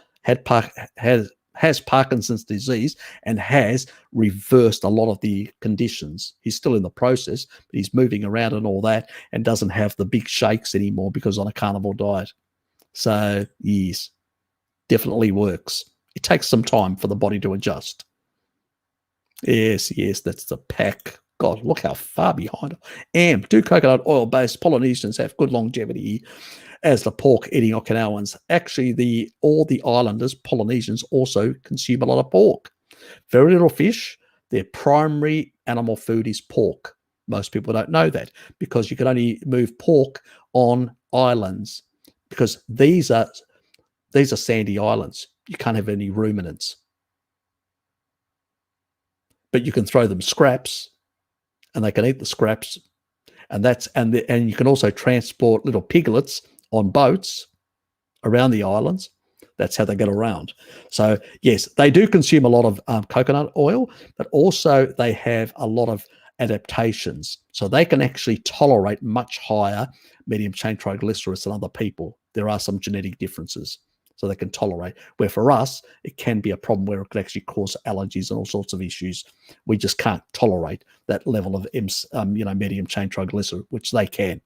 has Parkinson's disease and has reversed a lot of the conditions. He's still in the process, but he's moving around and all that and doesn't have the big shakes anymore because on a carnivore diet. So, yes, definitely works. It takes some time for the body to adjust. Yes, that's the pack. God, look how far behind I am. Do coconut oil-based Polynesians have good longevity as the pork-eating Okinawans? Actually, all the islanders, Polynesians, also consume a lot of pork. Very little fish. Their primary animal food is pork. Most people don't know that because you can only move pork on islands because these are sandy islands. You can't have any ruminants. But you can throw them scraps and they can eat the scraps. And you can also transport little piglets on boats around the islands. That's how they get around. So yes, they do consume a lot of coconut oil, but also they have a lot of adaptations. So they can actually tolerate much higher medium chain triglycerides than other people. There are some genetic differences. So they can tolerate, where for us, it can be a problem where it could actually cause allergies and all sorts of issues. We just can't tolerate that level of medium chain triglyceride, which they can.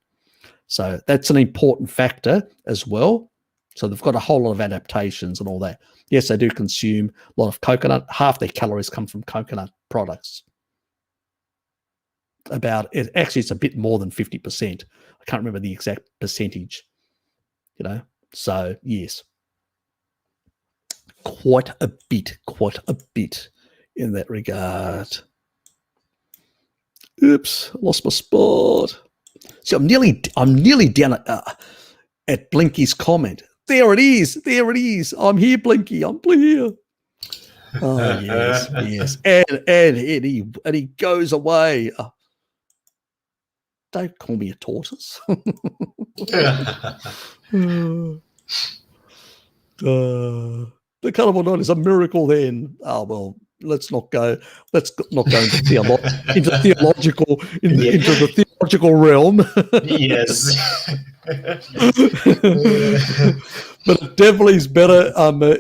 So that's an important factor as well. So they've got a whole lot of adaptations and all that. Yes, they do consume a lot of coconut. Half their calories come from coconut products. Actually, it's a bit more than 50%. I can't remember the exact percentage, So yes, quite a bit in that regard. Oops, lost my spot. So I'm nearly down at Blinky's comment. There it is. I'm here, Blinky. I'm here. Oh yes. And he goes away. Don't call me a tortoise. The Carnivore diet is a miracle. Then, oh well, let's not go into the theological realm. Yes. But it definitely is better.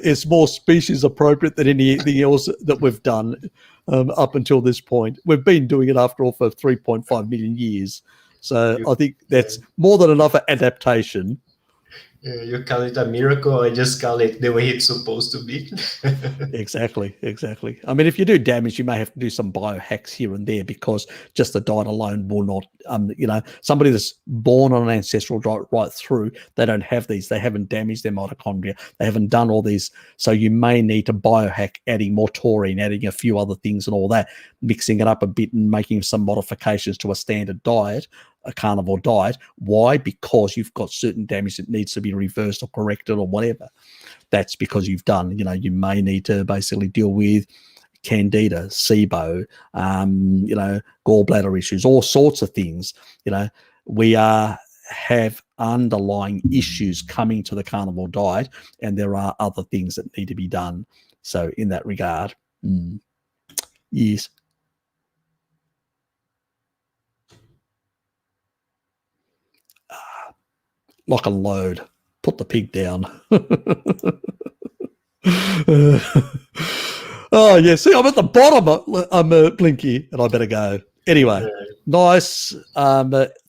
It's more species appropriate than anything else that we've done up until this point. We've been doing it after all for 3.5 million years. So I think that's more than enough adaptation. You call it a miracle, I just call it the way it's supposed to be. Exactly. I mean, if you do damage, you may have to do some biohacks here and there, because just the diet alone will not, somebody that's born on an ancestral diet right through, they don't have these. They haven't damaged their mitochondria. They haven't done all these. So you may need to biohack, adding more taurine, adding a few other things and all that, mixing it up a bit and making some modifications to a standard diet, a carnivore diet. Why? Because you've got certain damage that needs to be reversed or corrected or whatever. That's because you've done, you may need to basically deal with candida, SIBO, gallbladder issues, all sorts of things. We have underlying issues coming to the carnivore diet, and there are other things that need to be done. So in that regard, yes. Lock and load. Put the pig down. Oh, yeah. See, I'm at the bottom. I'm Blinky, and I better go. Anyway, nice.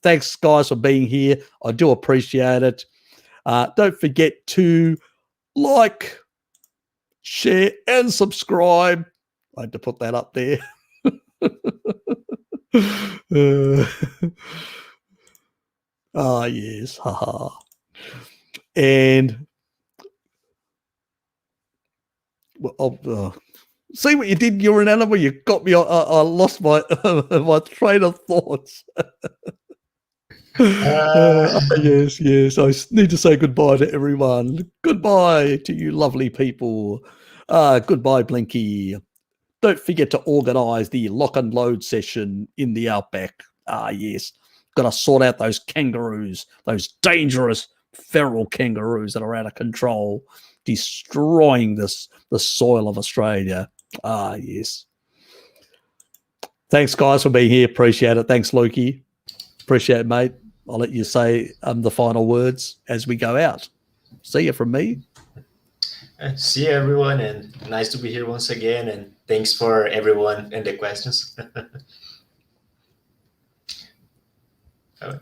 Thanks, guys, for being here. I do appreciate it. Don't forget to like, share, and subscribe. I had to put that up there. Yes. Haha. And see what you did, you're an animal. You got me. I lost my my train of thoughts. Yes. I need to say goodbye to everyone. Goodbye to you lovely people. Goodbye, Blinky. Don't forget to organise the lock and load session in the outback. Yes. Got to sort out those kangaroos, those dangerous feral kangaroos that are out of control, destroying the soil of Australia. Yes. Thanks, guys, for being here. Appreciate it. Thanks, Lukey. Appreciate it, mate. I'll let you say the final words as we go out. See you from me. See you, everyone, and nice to be here once again. And thanks for everyone and the questions. Bye-bye.